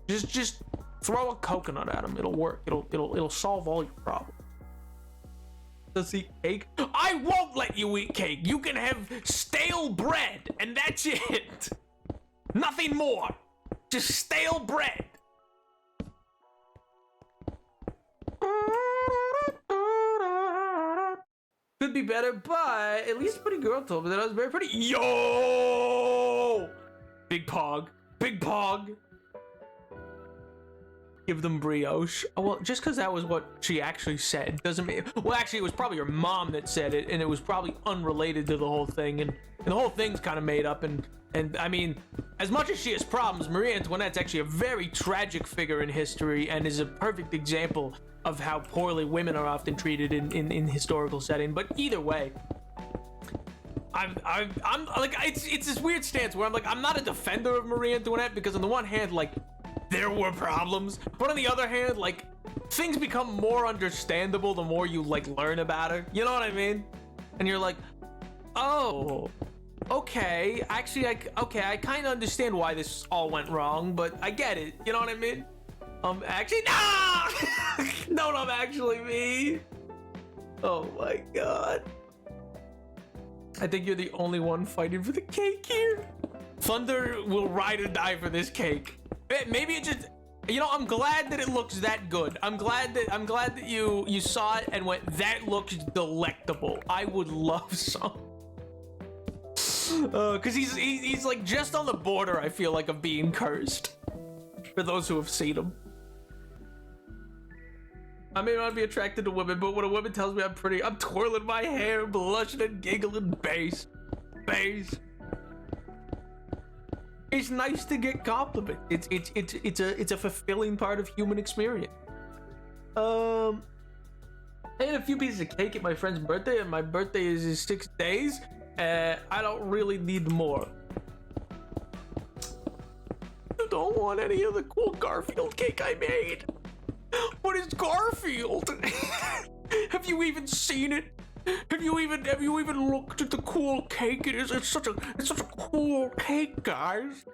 Just throw a coconut at him. It'll work. It'll solve all your problems. Let's eat cake. I won't let you eat cake. You can have stale bread, and that's it. Nothing more. Just stale bread. Could be better, but at least a pretty girl told me that I was very pretty. Yo! Big Pog. Big Pog. Give them brioche. Oh, well, just because that was what she actually said doesn't mean... Well, actually, it was probably her mom that said it, and it was probably unrelated to the whole thing, and the whole thing's kind of made up, and I mean, as much as she has problems, Marie Antoinette's actually a very tragic figure in history and is a perfect example of how poorly women are often treated in historical setting. But either way, I'm like, it's this weird stance where I'm like, I'm not a defender of Marie Antoinette, because on the one hand, like, there were problems, but on the other hand, like, things become more understandable the more you like learn about her, you know what I mean? And you're like, oh, okay, actually, I kind of understand why this all went wrong, but I get it, you know what I mean? Actually, no! Don't actually me. Oh my god. I think you're the only one fighting for the cake here. Thunder will ride or die for this cake. Maybe it just, you know, I'm glad that it looks that good. I'm glad that you saw it and went, that looks delectable. I would love some. Cause he's like just on the border, I feel like, of being cursed. For those who have seen him. I may not be attracted to women, but when a woman tells me I'm pretty, I'm twirling my hair, blushing and giggling. Bass. It's nice to get compliments. It's a fulfilling part of human experience. I had a few pieces of cake at my friend's birthday, and my birthday is in 6 days. I don't really need more. You don't want any of the cool Garfield cake I made? What is Garfield? Have you even seen it? Have you even looked at the cool cake it is? It's such a cool cake, guys.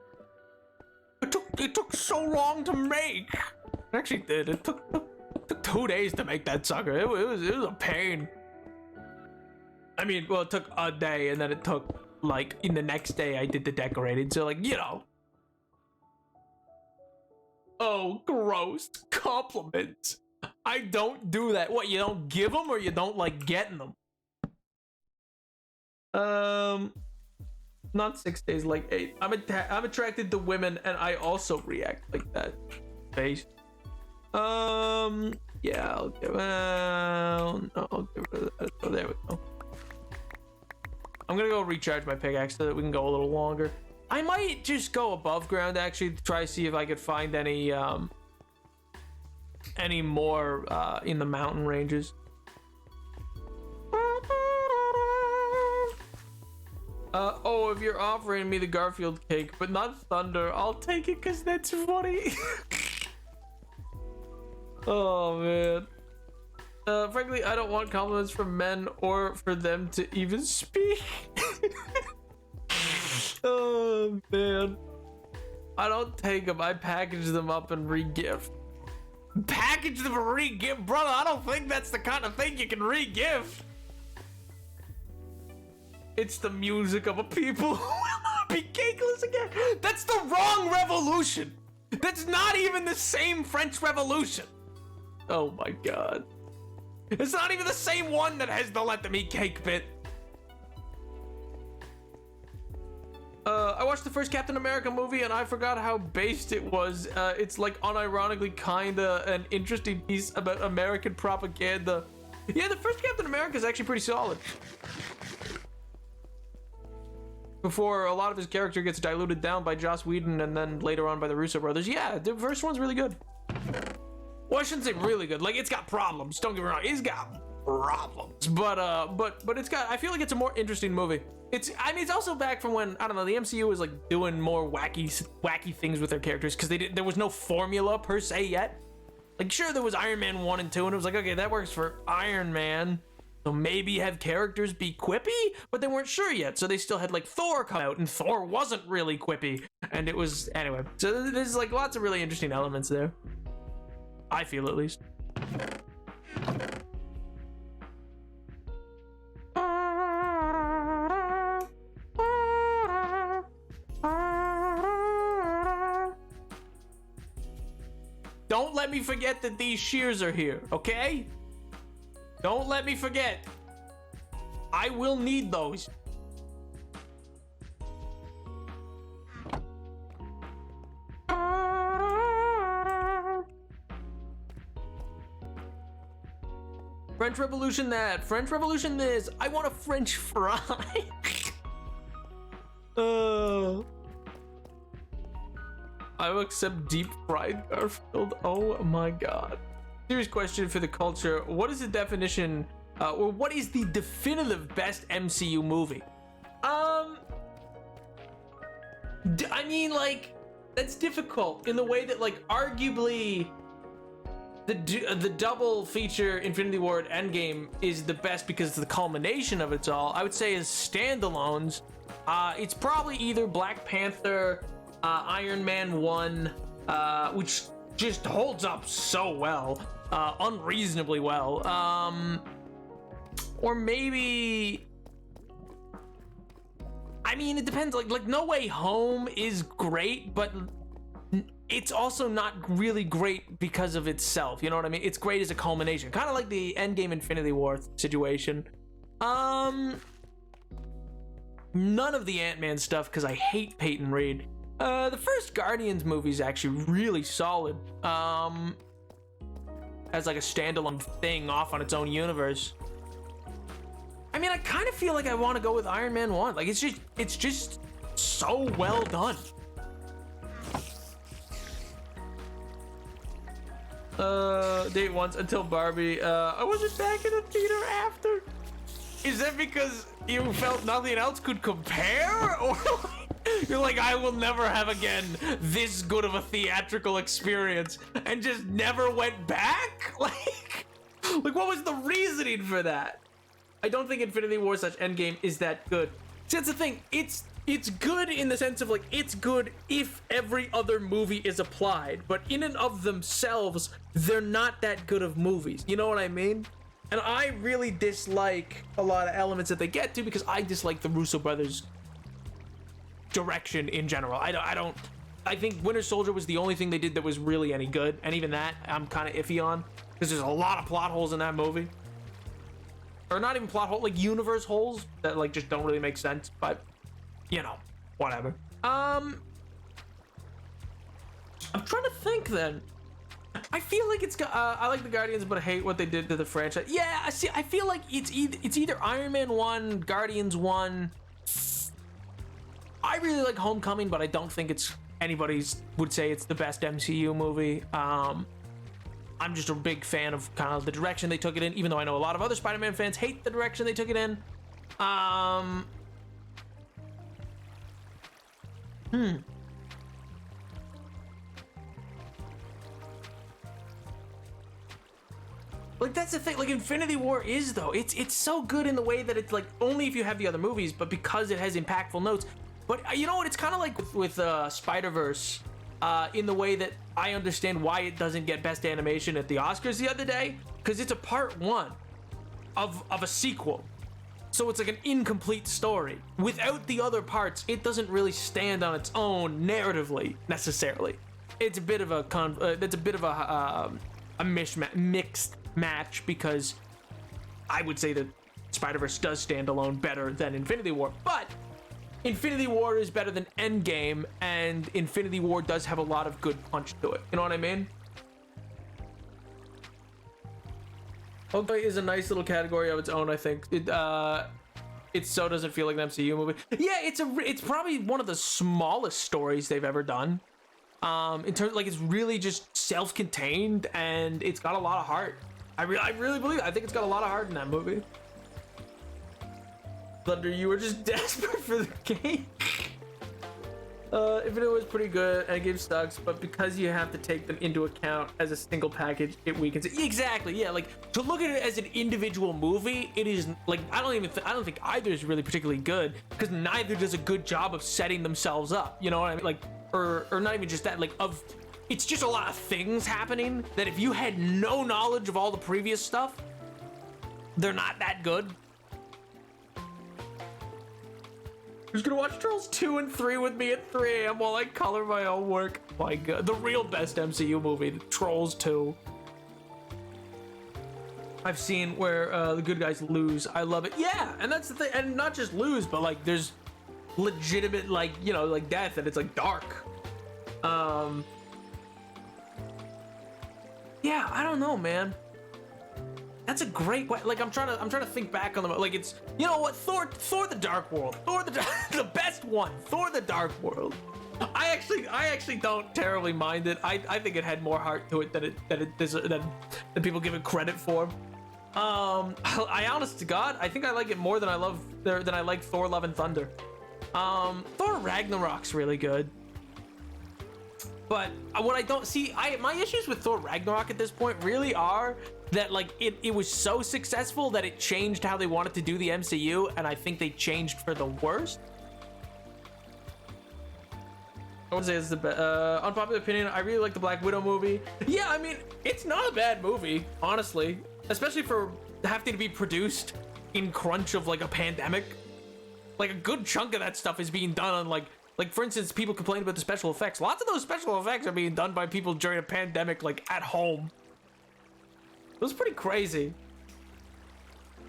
It took so long to make. It actually did. It took 2 days to make that sucker. It was a pain. I mean, well, it took a day, and then it took, like, in the next day I did the decorating. So, like, you know. Oh, gross. Compliments. I don't do that. What, you don't give them, or you don't like getting them? Not 6 days, like 8. I'm attracted to women, and I also react like that. Face. Yeah, I'll give it. No, I'll give it. Oh, there we go. I'm gonna go recharge my pickaxe so that we can go a little longer. I might just go above ground, actually, to try to see if I could find any more in the mountain ranges. Oh, if you're offering me the Garfield cake, but not Thunder, I'll take it because that's funny. Oh, man. Frankly, I don't want compliments from men or for them to even speak. Oh, man. I don't take them. I package them up and re-gift. Package them and re-gift? Brother, I don't think that's the kind of thing you can re-gift. It's the music of a people who will not be cakeless again. That's the wrong revolution. That's not even the same French Revolution. Oh my god. It's not even the same one that has the let them eat cake bit. I watched the first Captain America movie and I forgot how based it was. It's like unironically kinda an interesting piece about American propaganda. Yeah, the first Captain America is actually pretty solid. Before a lot of his character gets diluted down by Joss Whedon and then later on by the Russo brothers. Yeah, the first one's really good. Well, I shouldn't say really good. Like, it's got problems. Don't get me wrong. It's got problems. But it's got, I feel like it's a more interesting movie. I mean, it's also back from when, I don't know, the MCU was like doing more wacky things with their characters because there was no formula per se yet. Like, sure, there was Iron Man 1 and 2, and it was like, okay, that works for Iron Man. So maybe have characters be quippy, but they weren't sure yet. So they still had like Thor come out, and Thor wasn't really quippy. And it was, anyway. So there's like lots of really interesting elements there. I feel, at least. Don't let me forget that these shears are here, okay? Don't let me forget. I will need those. French Revolution that. French Revolution this. I want a French fry. I will accept deep fried Garfield. Oh my god. Serious question for the culture. What is the definition, or what is the definitive best MCU movie? I mean, like, that's difficult in the way that, like, arguably the double feature Infinity War and Endgame is the best because it's the culmination of it all. I would say as standalones, it's probably either Black Panther, Iron Man 1, which just holds up so well, unreasonably well, or maybe, I mean, it depends. Like No Way Home is great, but it's also not really great because of itself. You know what I mean? It's great as a culmination, kind of like the Endgame Infinity War situation. None of the Ant-Man stuff because I hate Peyton Reed. The first Guardians movie is actually really solid. As like a standalone thing off on its own universe. I mean, I kind of feel like I want to go with Iron Man 1. Like, it's just so well done. Date once until Barbie. I wasn't back in the theater after. Is that because you felt nothing else could compare? Or you're like, I will never have again this good of a theatrical experience and just never went back? Like what was the reasoning for that? I don't think Infinity War / Endgame is that good. See, that's the thing. It's good in the sense of, like, it's good if every other movie is applied, but in and of themselves, they're not that good of movies. You know what I mean? And I really dislike a lot of elements that they get to because I dislike the Russo brothers' direction in general. I think Winter Soldier was the only thing they did that was really any good, and even that I'm kind of iffy on because there's a lot of plot holes in that movie. Or not even plot holes, like universe holes that, like, just don't really make sense, but you know, whatever. I'm trying to think then. I feel like it's got, I like the Guardians, but I hate what they did to the franchise. Yeah, see, I feel like it's either Iron Man 1, Guardians 1. I really like Homecoming, but I don't think it's anybody's would say it's the best MCU movie. I'm just a big fan of kind of the direction they took it in, even though I know a lot of other Spider-Man fans hate the direction they took it in. Like, that's the thing. Like, Infinity War is, though, it's so good in the way that it's like only if you have the other movies, but because it has impactful notes. But you know what? It's kind of like with Spider-Verse, in the way that I understand why it doesn't get Best Animation at the Oscars the other day, because it's a part one of a sequel. So it's like an incomplete story. Without the other parts, it doesn't really stand on its own narratively necessarily. It's a bit of a mixed match, because I would say that Spider-Verse does stand alone better than Infinity War, but Infinity War is better than Endgame, and Infinity War does have a lot of good punch to it. You know what I mean? Hogplay is a nice little category of its own, I think. It so doesn't feel like an MCU movie. Yeah, it's probably one of the smallest stories they've ever done. In terms, like, it's really just self-contained, and it's got a lot of heart. I really believe it. I think it's got a lot of heart in that movie. Thunder, you were just desperate for the game. Infinity was pretty good, and Endgame sucks, but because you have to take them into account as a single package, it weakens it. Exactly, yeah. Like, to look at it as an individual movie, it is like I don't think either is really particularly good, because neither does a good job of setting themselves up. You know what I mean? Like, or not even just that. Like, it's just a lot of things happening that if you had no knowledge of all the previous stuff, they're not that good. Who's gonna watch Trolls 2 and 3 with me at 3 a.m. while I color my own work? My God, the real best MCU movie, Trolls 2. I've seen where the good guys lose. I love it. Yeah, and that's the thing. And not just lose, but like there's legitimate, like, you know, like death, and it's like dark. Yeah, I don't know, man. That's a great way. Like I'm trying to think back on the, like, it's, you know what, Thor the Dark World, the best one, Thor the Dark World. I actually don't terribly mind it. I think it had more heart to it than people give it credit for. I honest to God, I think I like it more than I like Thor: Love and Thunder. Thor Ragnarok's really good. But what I don't see, my issues with Thor Ragnarok at this point really are that, like, it was so successful that it changed how they wanted to do the MCU, and I think they changed for the worst. I would say it's the unpopular opinion. I really like the Black Widow movie. Yeah, I mean, it's not a bad movie, honestly, especially for having to be produced in crunch of like a pandemic. Like a good chunk of that stuff is being done on like for instance, people complain about the special effects. Lots of those special effects are being done by people during a pandemic, like at home. It was pretty crazy.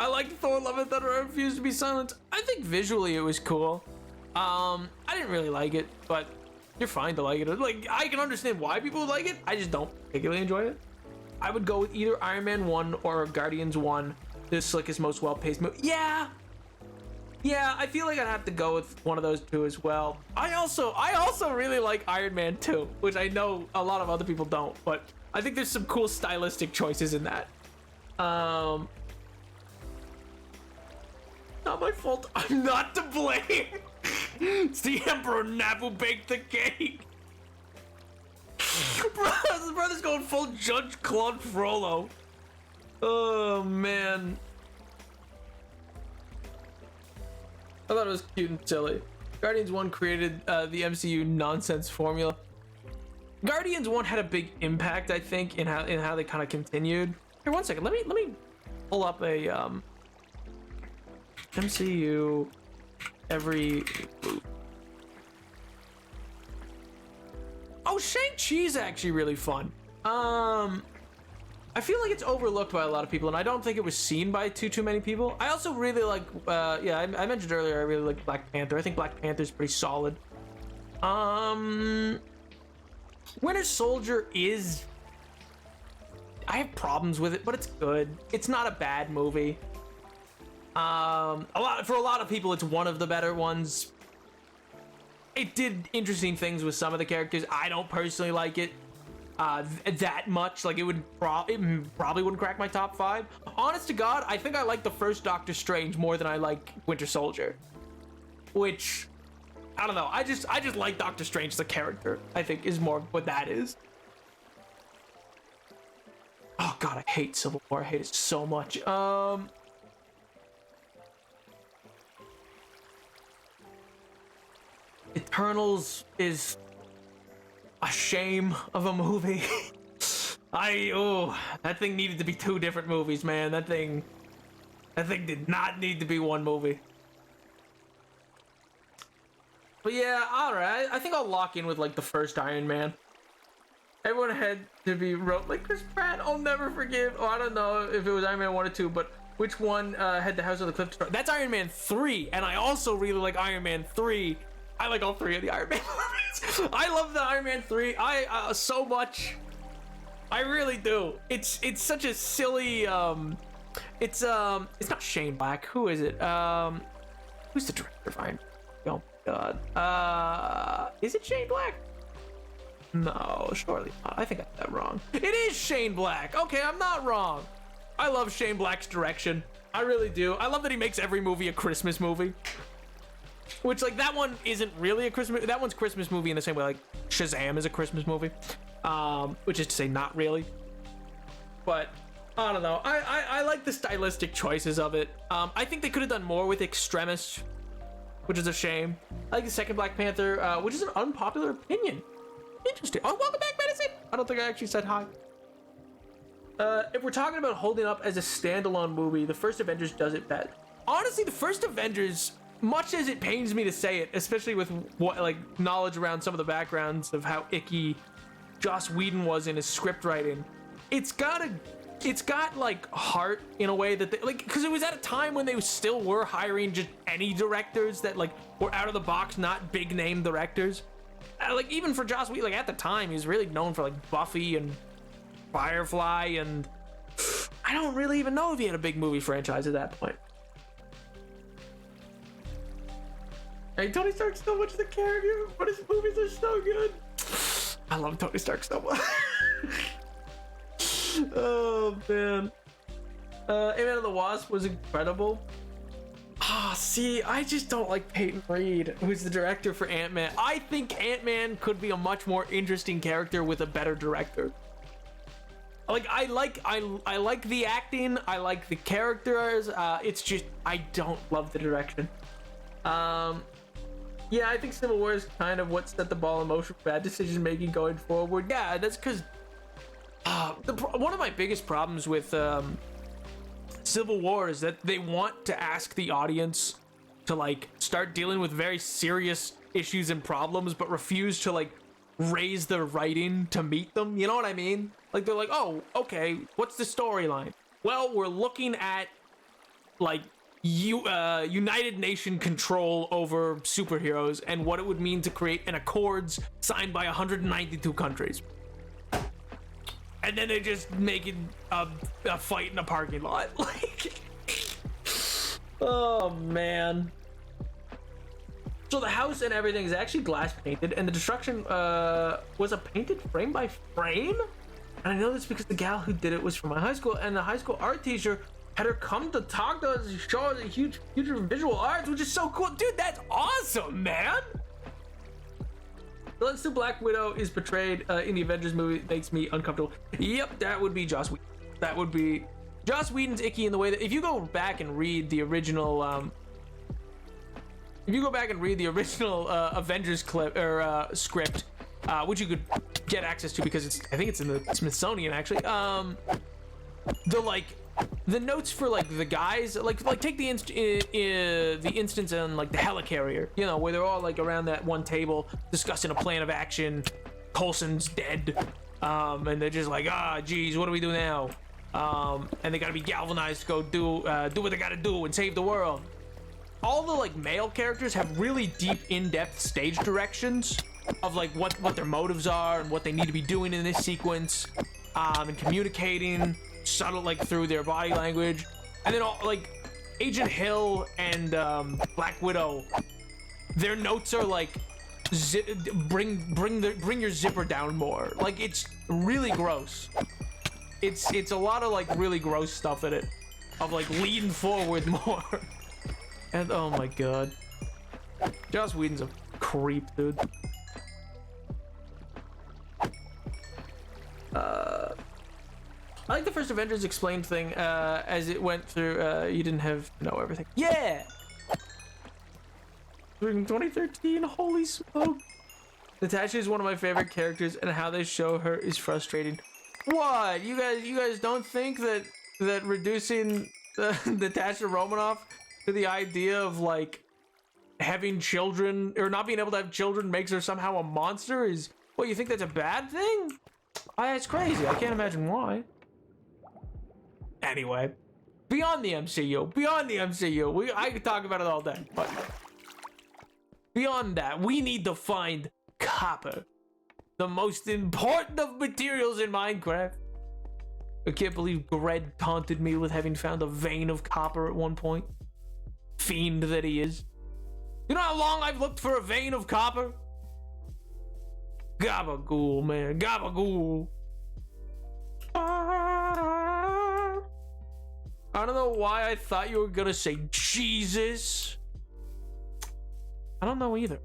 I liked Thor: Love and Thunder. I refuse to be silent. I think visually it was cool. I didn't really like it, but you're fine to like it. Like, I can understand why people would like it. I just don't particularly enjoy it. I would go with either Iron Man 1 or Guardians 1. The slickest, most well-paced movie. Yeah, I feel like I'd have to go with one of those two as well. I also really like Iron Man 2, which I know a lot of other people don't, but I think there's some cool stylistic choices in that. Not my fault. I'm not to blame. It's the Emperor Nap who baked the cake. Brother's going full Judge Claude Frollo. Oh man. I thought it was cute and silly. Guardians 1 created the MCU nonsense formula. Guardians 1 had a big impact, I think, in how they kind of continued. Here, one second. Let me pull up a MCU every. Oh, Shang-Chi's actually really fun. I feel like it's overlooked by a lot of people, and I don't think it was seen by too many people. I also really like, yeah, I mentioned earlier, I really like Black Panther. I think Black Panther's pretty solid. Winter Soldier is, I have problems with it, but it's good. It's not a bad movie. For a lot of people, it's one of the better ones. It did interesting things with some of the characters. I don't personally like it that much. Like, it probably wouldn't crack my top 5. Honest to God, I think I like the first Doctor Strange more than I like Winter Soldier, which I don't know. I just like Doctor Strange as a character, I think, is more what that is. Oh God, I hate Civil War. I hate it so much. Eternals is a shame of a movie. That thing needed to be 2 different movies, man. That thing did not need to be one movie. But yeah, alright. I think I'll lock in with like the first Iron Man. Everyone had to be wrote like Chris Pratt. I'll never forgive. Oh, I don't know if it was Iron Man 1 or 2, but which one had the House of the Cliff Destroyer? That's Iron Man 3, and I also really like Iron Man 3. I like all 3 of the Iron Man movies. I love the Iron Man 3. So much. I really do. It's such a silly. It's not Shane Black. Who is it? Who's the director of Iron Man? Oh my God. Is it Shane Black? No, surely not. I think I got that wrong. It is Shane Black. Okay, I'm not wrong. I love Shane Black's direction. I really do. I love that he makes every movie a Christmas movie. Which, like, that one isn't really a Christmas. That one's Christmas movie in the same way like Shazam is a Christmas movie, which is to say not really. But I don't know. I like the stylistic choices of it. I think they could have done more with Extremis, which is a shame. I like the second Black Panther, which is an unpopular opinion. Interesting. Oh, welcome back, Medicine. I don't think I actually said hi. If we're talking about holding up as a standalone movie, the first Avengers does it best. Honestly, the first Avengers much as it pains me to say it, especially with what like knowledge around some of the backgrounds of how icky Joss Whedon was in his script writing, it's got like heart in a way that they, like, because it was at a time when they still were hiring just any directors that like were out of the box, not big name directors. Like even for Joss Whedon, like at the time, he was really known for like Buffy and Firefly, and I don't really even know if he had a big movie franchise at that point. Hey, Tony Stark's so much the character, but his movies are so good. I love Tony Stark so much. Oh man. Ant-Man and the Wasp was incredible. See, I just don't like Peyton Reed, who's the director for Ant-Man. I think Ant-Man could be a much more interesting character with a better director. Like I like the acting, I like the characters. It's just I don't love the direction. Yeah, I think Civil War is kind of what set the ball in motion for bad decision making going forward. Yeah, that's because one of my biggest problems with Civil War is that they want to ask the audience to like start dealing with very serious issues and problems, but refuse to like raise their writing to meet them. You know what I mean? Like they're like, oh, okay, what's the storyline? Well, we're looking at like United Nation control over superheroes and what it would mean to create an accords signed by 192 countries. And then they just make it a fight in a parking lot. Like, oh man. So the house and everything is actually glass painted, and the destruction was a painted frame by frame. And I know this because the gal who did it was from my high school, and the high school art teacher had her come to talk to us and show us a huge future of visual arts, which is so cool. Dude, that's awesome, man. Let's do Black Widow is portrayed in the Avengers movie makes me uncomfortable. Yep, that would be Joss Whedon. That would be Joss Whedon's icky in the way that if you go back and read the original Avengers clip or script, which you could get access to because I think it's in the Smithsonian actually. The notes for like the guys, like take the instance on like the helicarrier, you know, where they're all like around that one table discussing a plan of action. Coulson's dead, and they're just like, geez, what do we do now? And they gotta be galvanized to go do what they gotta do and save the world. All the like male characters have really deep, in-depth stage directions of like what their motives are and what they need to be doing in this sequence, and communicating subtle like through their body language. And then all like Agent Hill and Black Widow, their notes are like bring your zipper down more. Like it's really gross. It's a lot of like really gross stuff in it, of like lean forward more. And oh my god, Joss Whedon's a creep, dude. I like the first Avengers explained thing as it went through. You didn't have to know everything. Yeah. In 2013, holy smoke. Natasha is one of my favorite characters, and how they show her is frustrating. What? You guys don't think that reducing Natasha Romanoff to the idea of like having children or not being able to have children makes her somehow a monster is? What, you think that's a bad thing? It's crazy. I can't imagine why. Anyway, beyond the MCU, I could talk about it all day, but beyond that, we need to find copper, the most important of materials in Minecraft. I can't believe Gred taunted me with having found a vein of copper at one point. Fiend that he is. You know how long I've looked for a vein of copper? Gabagool, man, gabagool. I don't know why I thought you were gonna say Jesus. I don't know either.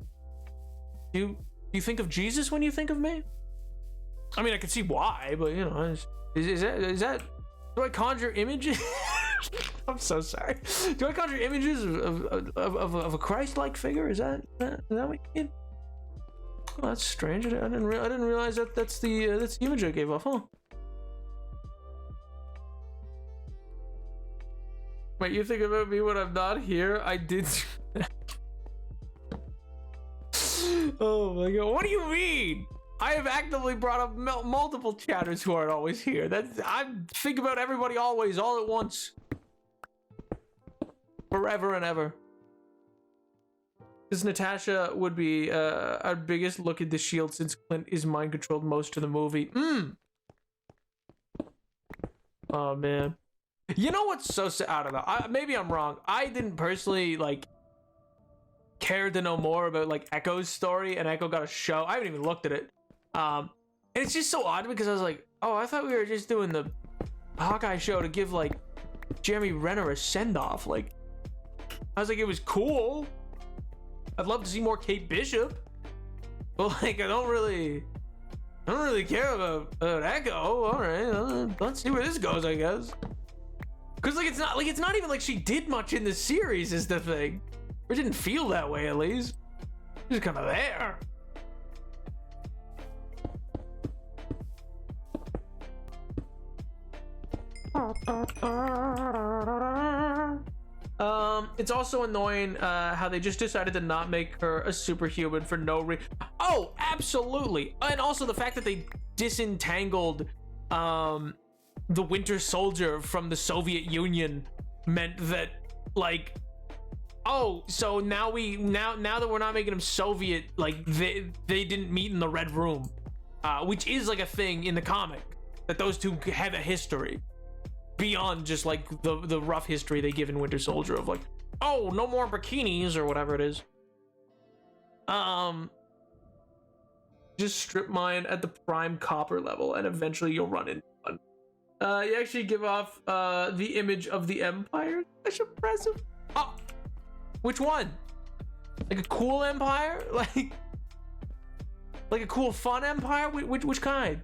Do you think of Jesus when you think of me? I mean, I can see why, but you know, is that? Do I conjure images? I'm so sorry. Do I conjure images of a Christ-like figure? Is that what you mean? Oh, that's strange. I didn't realize that's the image I gave off, huh? Wait, you think about me when I'm not here? I did. Oh my god, what do you mean? I have actively brought up multiple chatters who aren't always here. I think about everybody always, all at once. Forever and ever. Because Natasha would be our biggest look at the Shield since Clint is mind controlled most of the movie. Oh man. You know what's so sad? I don't know. Maybe I'm wrong. I didn't personally like care to know more about like Echo's story, and Echo got a show. I haven't even looked at it. And it's just so odd because I was like, oh, I thought we were just doing the Hawkeye show to give like Jeremy Renner a send off. Like, I was like, it was cool. I'd love to see more Kate Bishop, but like, I don't really care about Echo. All right, let's see where this goes, I guess. Cause like, it's not even like she did much in the series is the thing. Or didn't feel that way at least. She's kind of there. It's also annoying how they just decided to not make her a superhuman for no reason. Oh, absolutely. And also the fact that they disentangled the Winter Soldier from the Soviet Union meant that like, oh, so now that we're not making him Soviet, like they didn't meet in the Red Room, which is like a thing in the comic that those two have a history beyond just like the rough history they give in Winter Soldier of like, oh, no more bikinis or whatever it is. Just strip mine at the prime copper level and eventually you'll run into one. You actually give off the image of the Empire. That's impressive. Oh, which one? Like a cool Empire? Like a cool fun Empire? Which kind?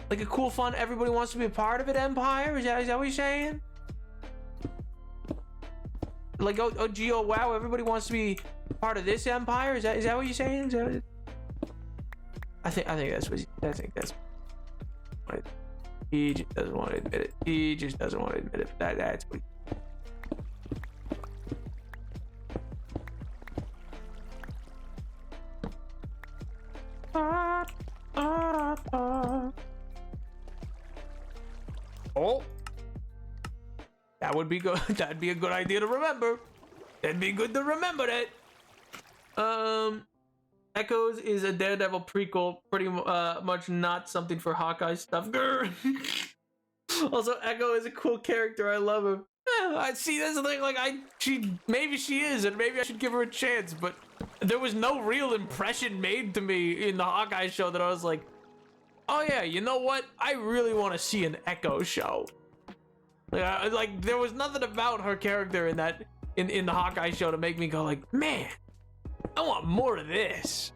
Like a cool fun everybody wants to be a part of it Empire? Is that what you're saying? Like oh gee, oh wow, everybody wants to be part of this Empire? Is that what you're saying? I think that's what he just doesn't want to admit it. He just doesn't want to admit it. That's what oh, that would be good. That'd be a good idea to remember. That'd be good to remember that. Echoes is a Daredevil prequel, pretty much not something for Hawkeye stuff. Also, Echo is a cool character. I love her. I see. That's the thing. Like, maybe she is, and maybe I should give her a chance. But there was no real impression made to me in the Hawkeye show that I was like, oh yeah, you know what? I really want to see an Echo show. Like there was nothing about her character in that in the Hawkeye show to make me go like, man, I want more of this.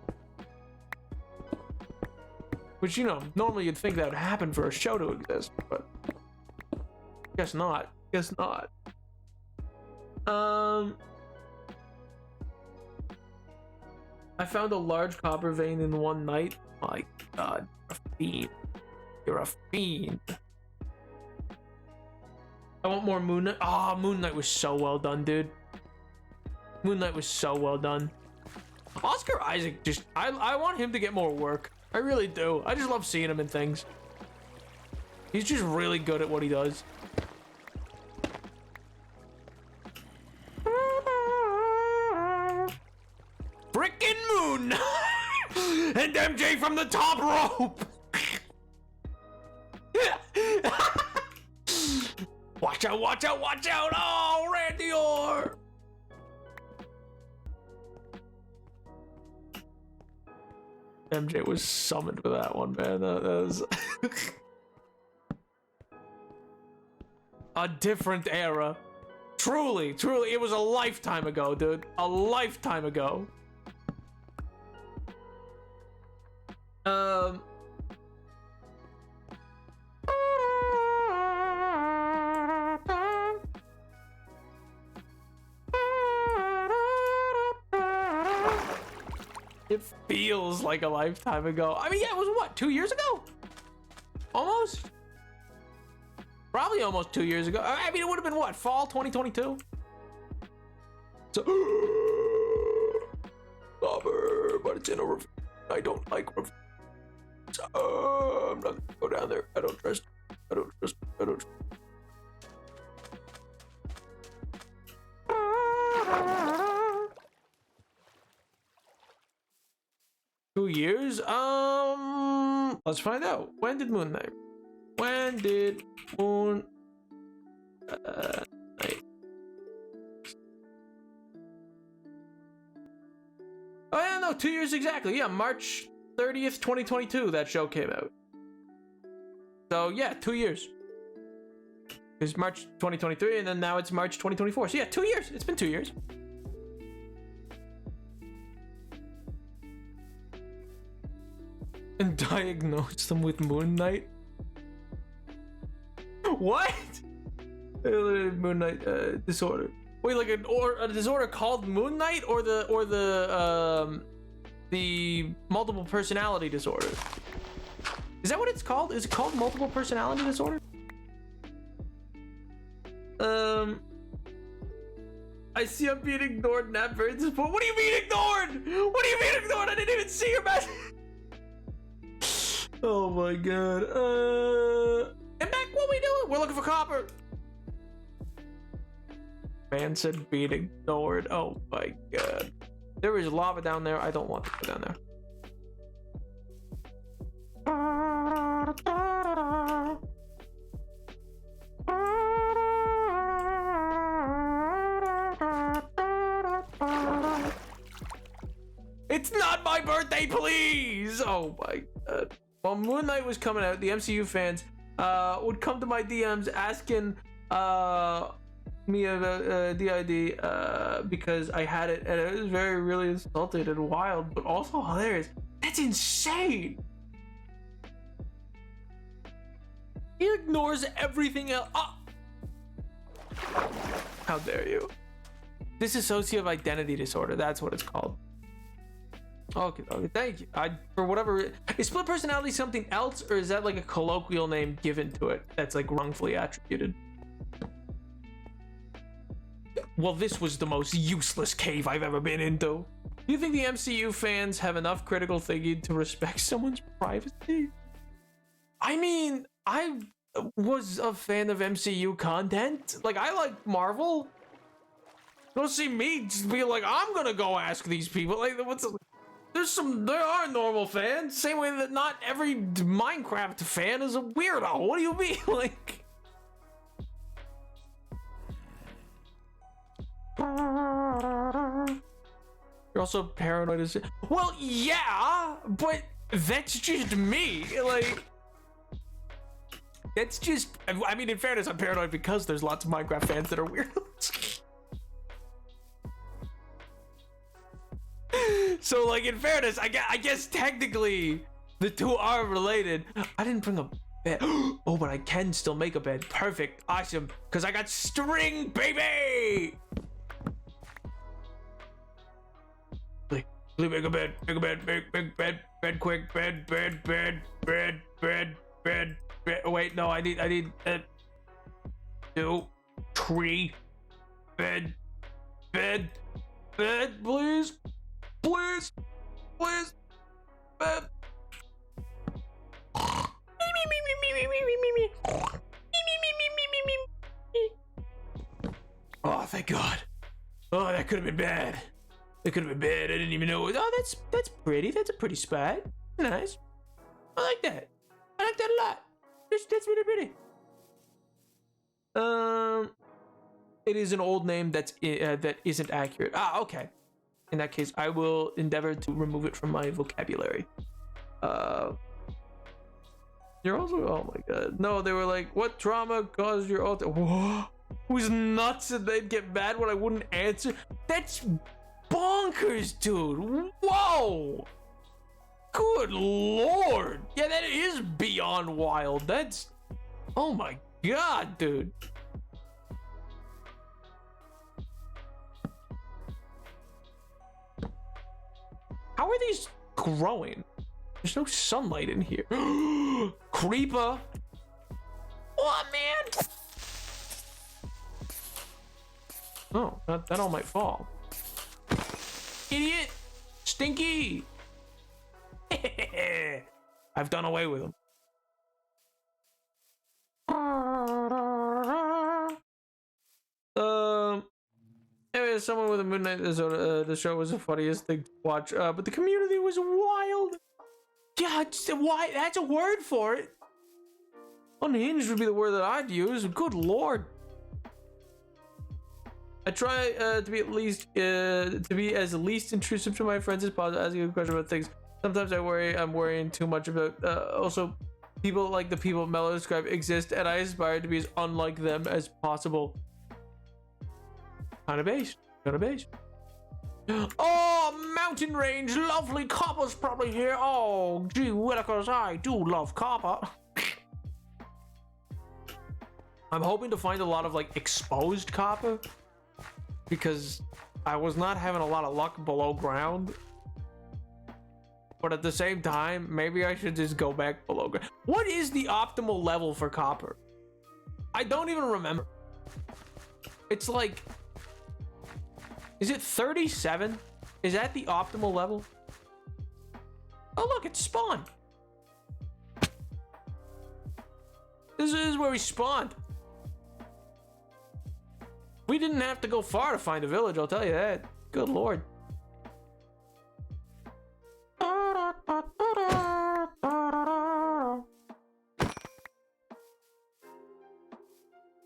Which, you know, normally you'd think that would happen for a show to exist, but guess not. Guess not. I found a large copper vein in one night. My God, you're a fiend. You're a fiend. I want more Moon Knight. Oh, Moon Knight was so well done, dude. Moon Knight was so well done. Oscar Isaac just, I want him to get more work. I really do. I just love seeing him in things. He's just really good at what he does. Frickin' Moon Knight! And MJ from the top rope! Watch out, watch out, watch out! Oh, Randy Orr! MJ was summoned for that one, man. That was a different era. Truly, truly, it was a lifetime ago, dude. A lifetime ago. It feels like a lifetime ago. I mean, yeah, it was what, 2 years ago? Almost? Probably almost 2 years ago. I mean, it would have been what, fall 2022? So, copper, but it's in a ravine. I don't like ravines. I'm not gonna go down there. I don't trust. I don't trust. I don't trust. 2 years? Let's find out. When did Moon Knight? When did Moon Knight? Oh yeah, no, 2 years exactly. Yeah, March 30th, 2022. That show came out. So yeah, 2 years. It's March 2023, and then now it's March 2024. So yeah, 2 years. It's been 2 years. And diagnose them with Moon Knight. What? Moon Knight disorder. Wait, like a disorder called Moon Knight, or the multiple personality disorder? Is that what it's called? Is it called multiple personality disorder? I see I'm being ignored and not very disappointed. What do you mean ignored? What do you mean ignored? I didn't even see your message. Oh my god. And back, what we doing? We're looking for copper. Man said being ignored. Oh my god. There is lava down there. I don't want to go down there. It's not my birthday, please! Oh my god. While Moon Knight was coming out, the MCU fans would come to my DMs asking me a DID because I had it, and it was really insulted and wild, but also hilarious. That's insane! He ignores everything else. Oh. How dare you? Dissociative identity disorder, that's what it's called. Okay, thank you. For whatever, is split personality something else, or is that like a colloquial name given to it that's like wrongfully attributed? Well, this was the most useless cave I've ever been into. Do you think the MCU fans have enough critical thinking to respect someone's privacy? I mean, I was a fan of MCU content. Like, I like Marvel. Don't see me just be like, I'm gonna go ask these people. Like, there are normal fans. Same way that not every Minecraft fan is a weirdo. What do you mean? Like, you're also paranoid as... Well, yeah, but that's just me. Like, that's just... I mean, in fairness, I'm paranoid because there's lots of Minecraft fans that are weirdos. So, like, in fairness, I guess technically the two are related. I didn't bring a bed. Oh, but I can still make a bed. Perfect. Awesome. Because I got string, baby! Please make a bed. Make a bed. Make bed. Bed quick. Bed. Oh, wait, no, I need 2, 3. Bed, please. Please, bed. Oh, thank God. Oh, that could have been bad. That could have been bad. I didn't even know. Oh, that's pretty. That's a pretty spot. Nice. I like that. I like that a lot. That's really pretty. It is an old name that isn't accurate. Ah, okay. In that case, I will endeavor to remove it from my vocabulary. You're also... Oh my god. No, they were like, what trauma caused your auto... Whoa. Who's nuts and they'd get mad when I wouldn't answer? That's bonkers, dude. Whoa. Good lord. Yeah, that is beyond wild. That's... Oh my god, dude. How are these growing? There's no sunlight in here. Creeper. Oh, man. Oh, that all might fall. Idiot. Stinky! I've done away with him. Anyway, someone with a midnight disorder, the show was the funniest thing to watch, but the community was wild. Yeah, why? That's a word for it. Unhinged would be the word that I'd use. Good lord. I try to be as least intrusive to my friends as possible, asking a question about things. Sometimes I'm worrying too much about. Also, people like the people Mello described exist, and I aspire to be as unlike them as possible. Kind of based. Oh, mountain range, lovely. Copper's probably here. Oh, gee willikers, I do love copper. I'm hoping to find a lot of like exposed copper, because I was not having a lot of luck below ground. But at the same time, maybe I should just go back below ground. What is the optimal level for copper? I don't even remember. It's like, is it 37? Is that the optimal level? Oh look, it's spawned. This is where we spawned. We didn't have to go far to find a village, I'll tell you that. Good lord.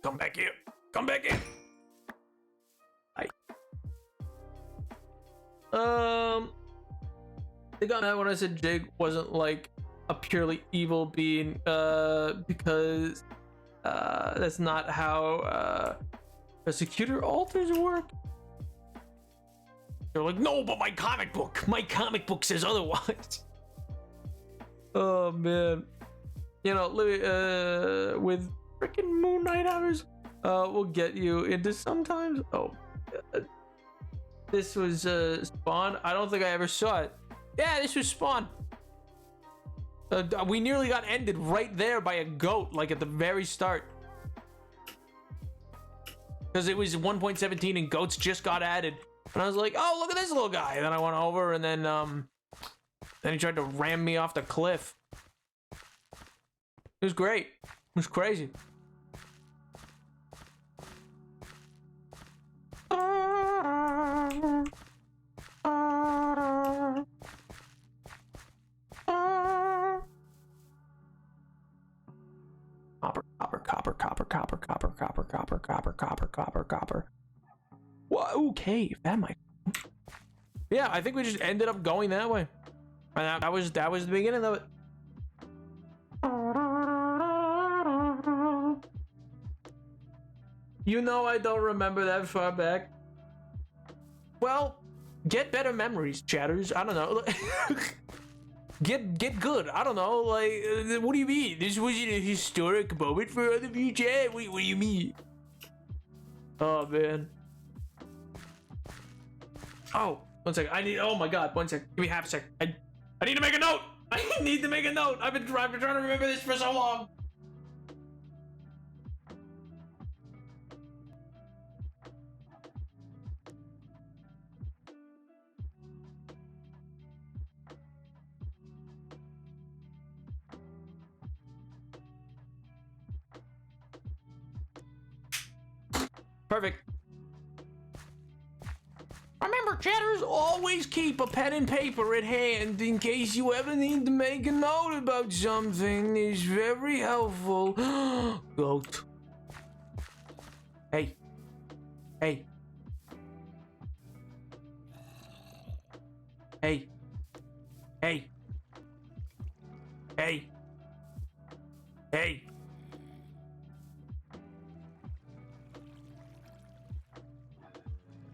Come back here. Come back here. Hi. They got mad when I said Jig wasn't like a purely evil being, because that's not how Persecutor altars work. They're like, no, but my comic book says otherwise. Oh man, you know, with freaking Moon Knight hours, we'll get you into sometimes. Oh, this was Spawn. I don't think I ever saw it. Yeah, this was Spawn. We nearly got ended right there by a goat, like at the very start. Because it was 1.17 and goats just got added. And I was like, oh, look at this little guy. And then I went over and then he tried to ram me off the cliff. It was great. It was crazy. Copper. Whoa, cave. That might. Yeah, I think we just ended up going that way. And that was the beginning of it. You know, I don't remember that far back. Well, get better memories, chatters. I don't know. Get good. I don't know. Like, what do you mean? This wasn't a historic moment for other people, chat? What do you mean? Oh man. Oh, 1 second. Oh my god, 1 second. Give me half a second. I need to make a note. I need to make a note. I've been trying to remember this for so long. Perfect. Remember, chatters, always keep a pen and paper at hand in case you ever need to make a note about something. It's very helpful. Goat. Hey. Hey. Hey. Hey. Hey. Hey.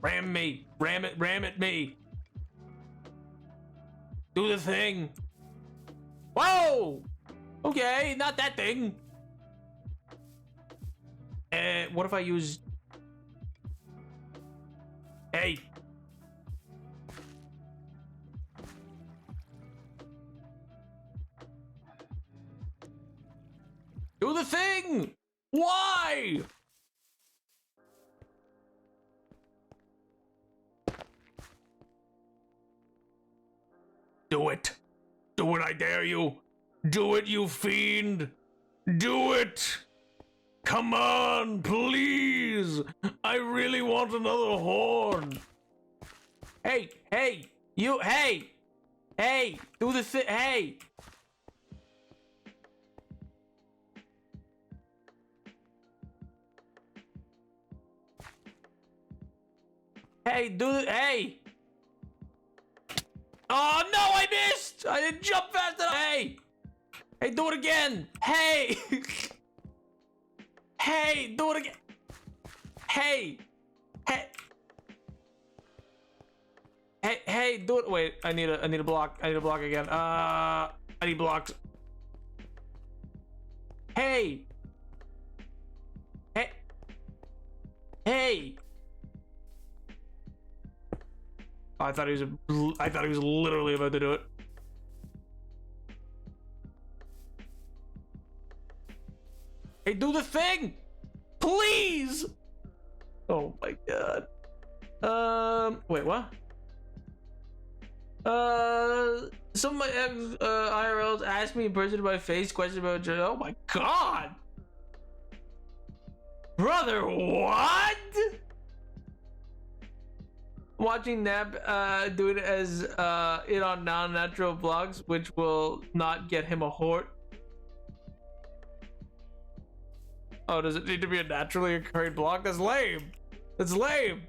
Ram me. Ram it me. Do the thing. Whoa! Okay, not that thing. What if I use... Hey. Do the thing! Why? Do it. Do it, I dare you. Do it, you fiend. Do it. Come on, please. I really want another horn. Hey, hey, you, hey. Hey, do the thing, hey. Hey, do the, hey. Oh, no, I missed. I didn't jump fast enough. Hey. Hey, do it again. Hey. Hey, do it again. Hey. Hey. Hey, do it. Wait, I need a block. I need a block again. I need blocks. Hey. Hey. Hey. Oh, I thought he was literally about to do it. Hey, do the thing! Please! Oh my god. Wait, what? Some of my IRLs asked me in person to my face questions about oh my god! Brother, what? Watching Nab do it as it on non-natural vlogs, which will not get him a hort. Oh, does it need to be a naturally occurring block? That's lame. That's lame.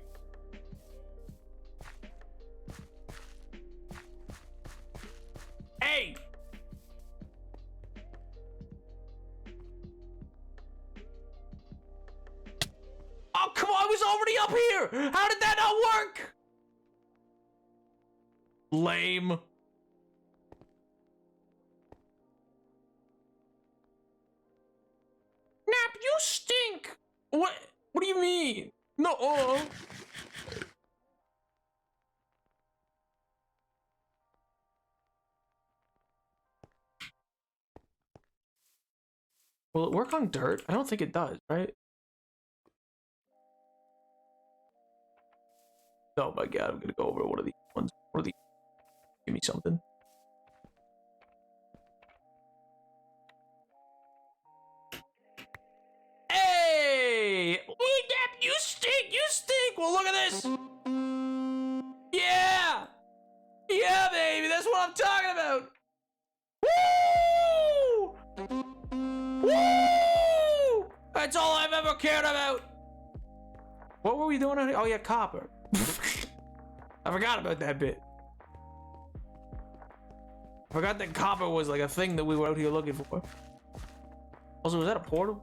Hey! Oh, come on, I was already up here! How did that not work? Lame. Nap, you stink! What do you mean? No, Will it work on dirt? I don't think it does, right? Oh my god, I'm gonna go over one of these ones. One of these. Give me something. Hey! Nap, you stink! You stink! Well, look at this! Yeah! Yeah, baby! That's what I'm talking about! Woo! Woo! That's all I've ever cared about! What were we doing on here? Oh, yeah, copper. I forgot about that bit. I forgot that copper was like a thing that we were out here looking for. Also, was that a portal?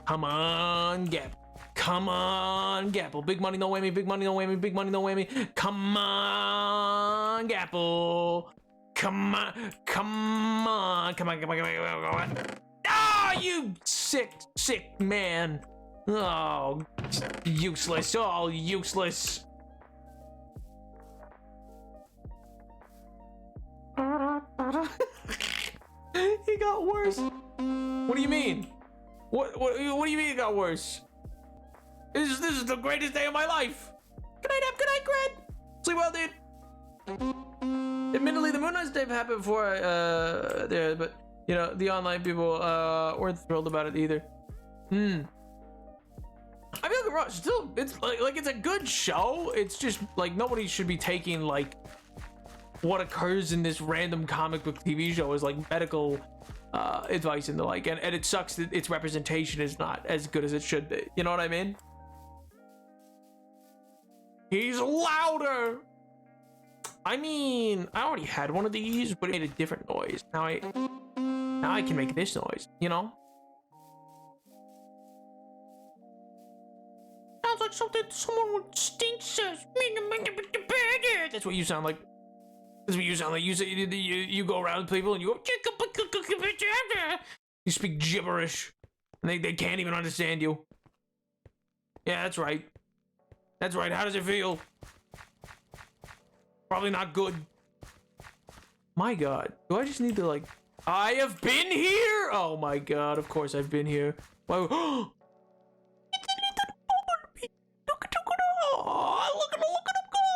Come on, Gap. Come on, Gapple. Big money, no whammy. Big money, no whammy. Big money, no whammy. Come on, Gapple. Come on. Come on. Come on. Come on. Come on. Come on. Ah, you sick man. Oh, useless. All useless. He got worse. What do you mean? What do you mean it got worse? This is the greatest day of my life. Good night, Up. Good night, Grant. Sleep well, dude. Admittedly, the Moon Knights Day happened before there, but you know the online people weren't thrilled about it either. I mean, look, Rush. Still, it's like it's a good show. It's just like nobody should be taking like what occurs in this random comic book TV show as like medical advice and the like, and it sucks that its representation is not as good as it should be. You know what I mean? He's louder. I mean, I already had one of these, but it made a different noise. Now I can make this noise. You know? Sounds like something someone would stink says. That's what you sound like. That's what you sound like. You go around people and you go. You speak gibberish, and they can't even understand you. Yeah, that's right. That's right. How does it feel? Probably not good. My God, do I just need to like? I have been here. Oh my God, of course I've been here. Why? Look at him go! Look at him go!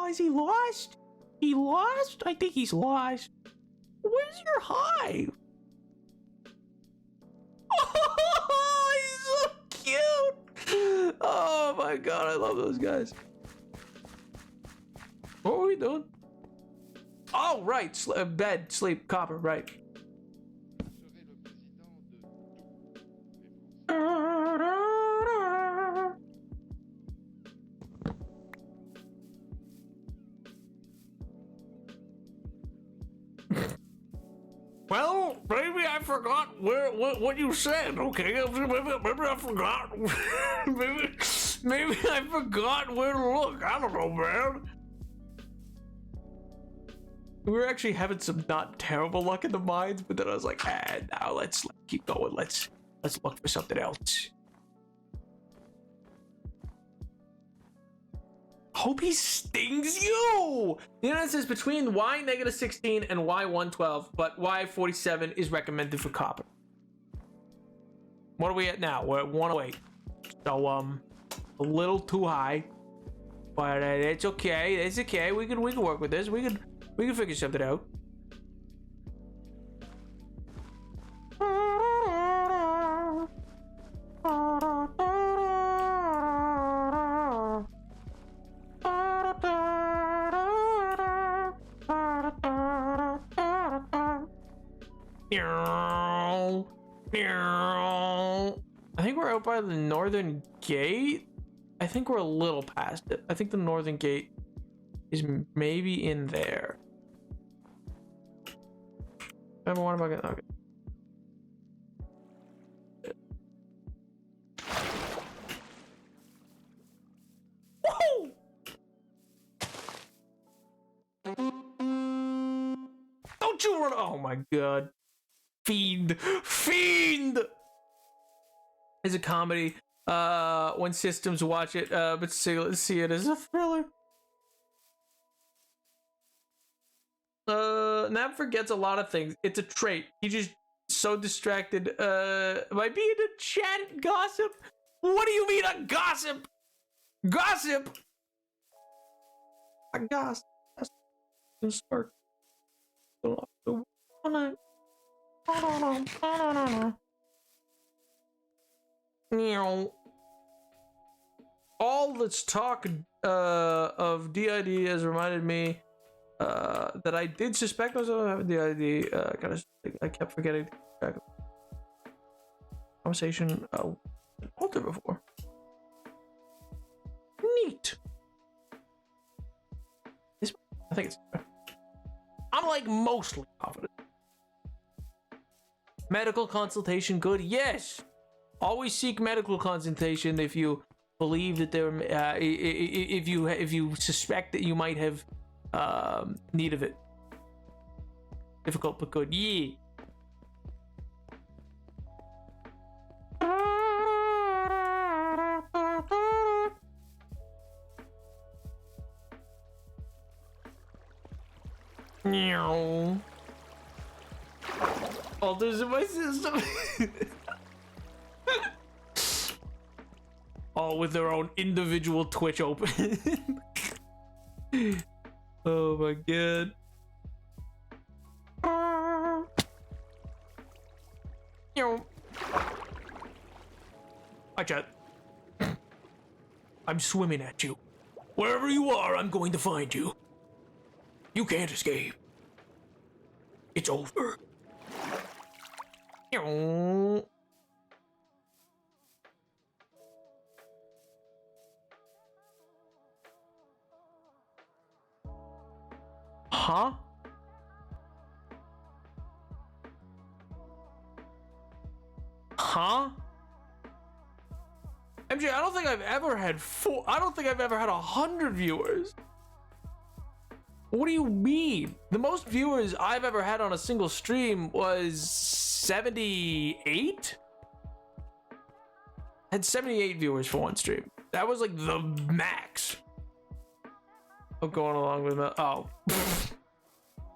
is he lost? He lost? I think he's lost. Where's your hive? Oh, he's so cute. Oh my god, I love those guys. What are we doing? Oh, right. Bed, sleep, copper, right. Well, maybe I forgot what you said. Okay, maybe I forgot. maybe I forgot where to look. I don't know, man. We were actually having some not terrible luck in the mines, but then I was like, now let's keep going. Let's look for something else. Hope he stings you! The internet says between Y -16 and Y 112, but Y 47 is recommended for copper. What are we at now? We're at 108. So, a little too high. But it's okay. It's okay. We can work with this. We can figure something out. I think we're out by the northern gate. I think we're a little past it. I think the northern gate is maybe in there. What am I gonna? Okay. Whoa! Don't you run! Oh my god! Fiend! It's a comedy. When systems watch it, but see it as a thriller. Nav forgets a lot of things. It's a trait. He's just so distracted. Am I being a chat gossip? What do you mean a gossip? Gossip! A gossip. That's start. All this talk of DID has reminded me that I did suspect myself of having DID. I kept forgetting to keep track of conversation Walter before. Neat. I think it's. I'm like mostly confident. Medical consultation, good. Yes. Always seek medical consultation if you believe that there, if you suspect that you might have need of it. Difficult but good. Yeah. Meow. Alters in my system. All with their own individual Twitch open. Oh my god. Watch out. I'm swimming at you. Wherever you are, I'm going to find you. You can't escape. It's over. Huh? Huh? MJ, I don't think I've ever had 100 viewers. What do you mean? The most viewers I've ever had on a single stream was 78? I had 78 viewers for one stream. That was like the max. I'm going along with that. Oh.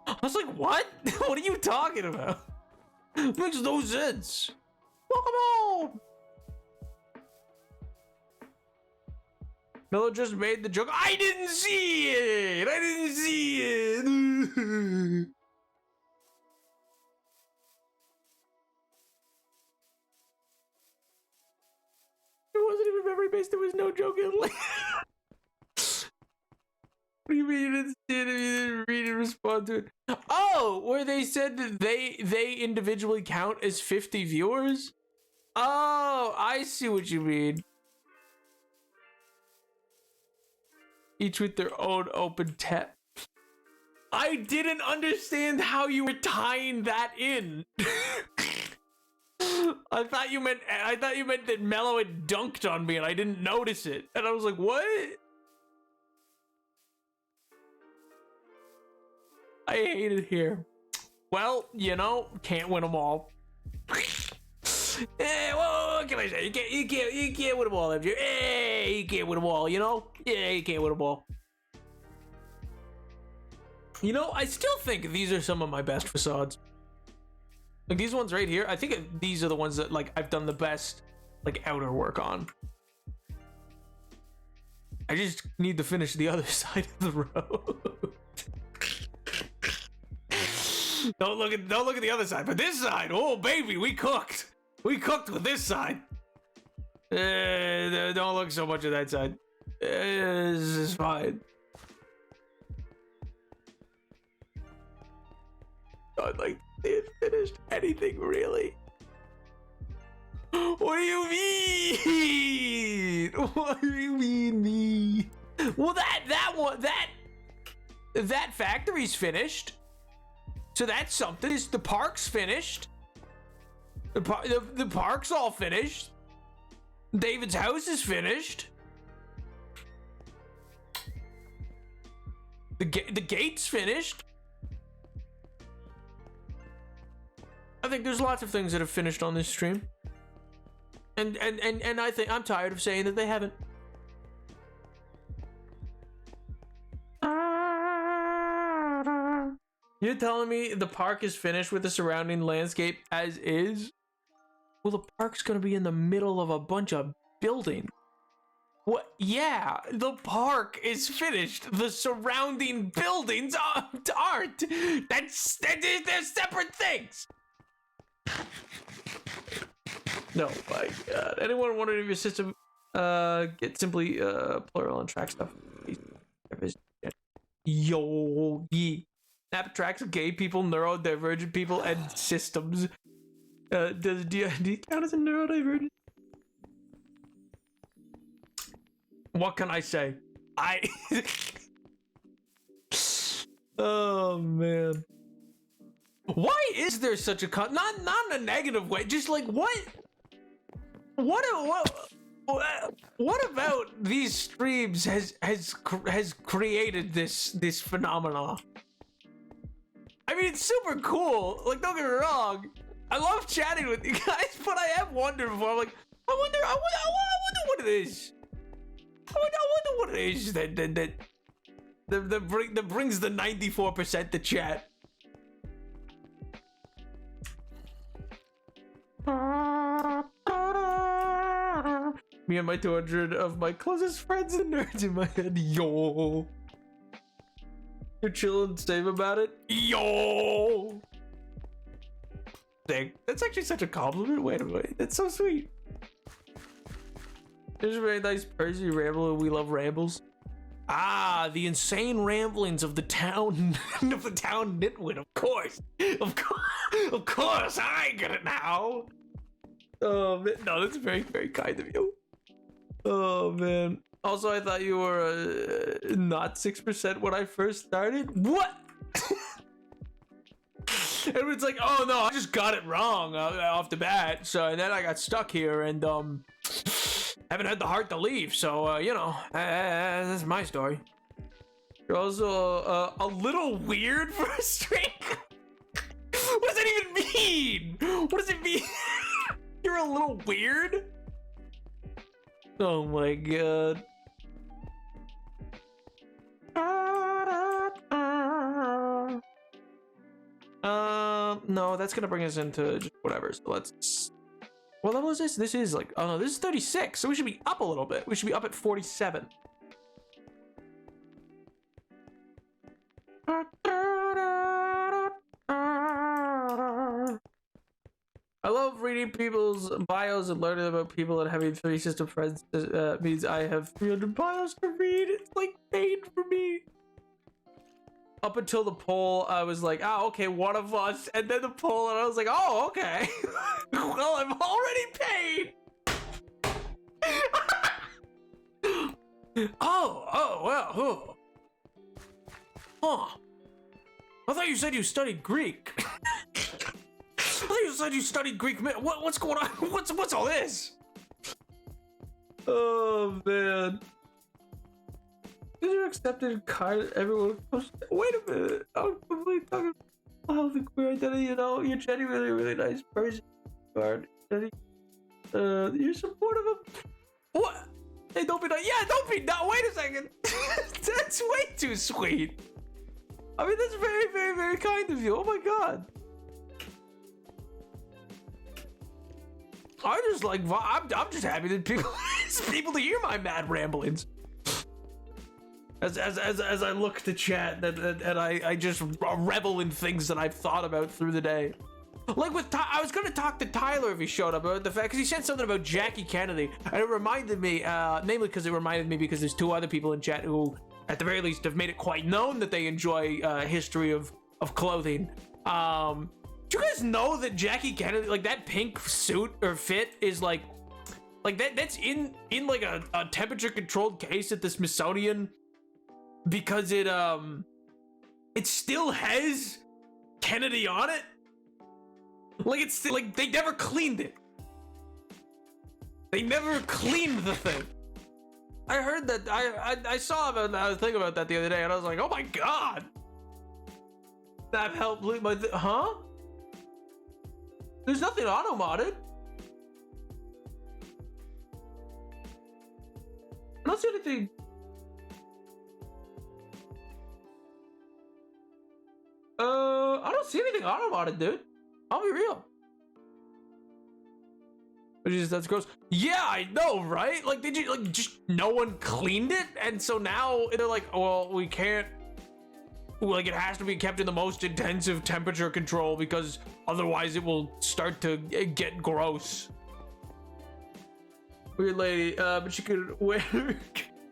I was like, what? What are you talking about? Makes no sense. Welcome on. Miller just made the joke. I didn't see it. I didn't see it. It wasn't even memory based. There was no joke in it. What do you mean you didn't see it if you didn't read and respond to it? Oh, where they said that they individually count as 50 viewers? Oh, I see what you mean. Each with their own open tab. I didn't understand how you were tying that in. I thought you meant that Mello had dunked on me and I didn't notice it. And I was like, what? I hate it here. Well, you know, can't win them all. What can I say? You can't win them all, MJ. You can't win them all, you know? Yeah, you can't win them all. You know, I still think these are some of my best facades. Like these ones right here, I think these are the ones that like I've done the best like outer work on. I just need to finish the other side of the road. Don't look at the other side, but this side, oh baby, we cooked. We cooked with this side. Don't look so much at that side. This is fine. Not like they had finished anything really. What do you mean? What do you mean me? Well, that factory's finished. So that's something. The park's finished. The park's all finished. David's house is finished. The gate's finished. I think there's lots of things that have finished on this stream. And I think I'm tired of saying that they haven't. You're telling me the park is finished with the surrounding landscape as is? Well, the park's gonna be in the middle of a bunch of buildings. What? Yeah, the park is finished. The surrounding buildings aren't. They're separate things. No, my God. Anyone wondering if your system get simply plural on track stuff? Yogi. Snap tracks gay people, neurodivergent people, and systems. Do you count as a neurodivergent? What can I say? Oh man. Why is there such a not in a negative way? Just like what about these streams has created this phenomena? I mean, it's super cool. Like, don't get me wrong. I love chatting with you guys, but I have wondered before. I'm like, I wonder what it is. I wonder what it is that brings the 94% to chat. Me and my 200 of my closest friends and nerds in my head. Yo. You're chill and safe about it? Yo! Dang, that's actually such a compliment. Wait a minute, that's so sweet. There's a very nice Percy ramble. We love rambles. Ah, the insane ramblings of the town, of the town nitwit. Of course, of course. I get it now. Oh man, no, that's very, very kind of you. Oh man. Also, I thought you were not 6% when I first started. What? Everyone's like, oh no, I just got it wrong off the bat. So and then I got stuck here and haven't had the heart to leave. So you know, that's my story. You're also a little weird for a stream. What does that even mean? What does it mean? You're a little weird? Oh my God. No, that's gonna bring us into just whatever. So let's. What level is this? This is like, oh no, this is 36. So we should be up a little bit. We should be up at 47. I love reading people's bios and learning about people and having 3 system friends means I have 300 bios to read. It's like pain for me. Up until the poll, I was like, oh, okay, one of us. And then the poll, and I was like, oh, okay. Well, I'm already paid. Oh, well, oh. Huh. I thought you said you studied Greek. I thought you said you studied Greek. Man, what's going on? What's all this? Oh, man. Did you accepted kind of everyone? Wait a minute. I'm completely talking about healthy queer identity. You know, you're genuinely a really nice person. You're supportive of. What? Hey, don't be nice. Yeah, don't be nice. Wait a second. That's way too sweet. I mean, that's very, very, very kind of you. Oh my god. I just like. I'm just happy that people to hear my mad ramblings. As I look to chat and I just revel in things that I've thought about through the day. Like with I was gonna talk to Tyler if he showed up about the fact because he said something about Jackie Kennedy and it reminded me, namely because there's 2 other people in chat who, at the very least, have made it quite known that they enjoy history of clothing. Do you guys know that Jackie Kennedy, like that pink suit or fit, is like that's in like a temperature controlled case at the Smithsonian? Because it still has Kennedy on it. Like it's still, like they never cleaned it. They never cleaned the thing. I heard that I saw a thing about that the other day, and I was like, oh my god, that helped leave my huh? There's nothing auto modded. I don't see anything. I don't see anything auto-modded, dude. I'll be real. That's gross. Yeah, I know, right? Like, did you, like, just no one cleaned it? And so now they're like, well, we can't, like, it has to be kept in the most intensive temperature control because otherwise it will start to get gross. Weird lady, but she could wear...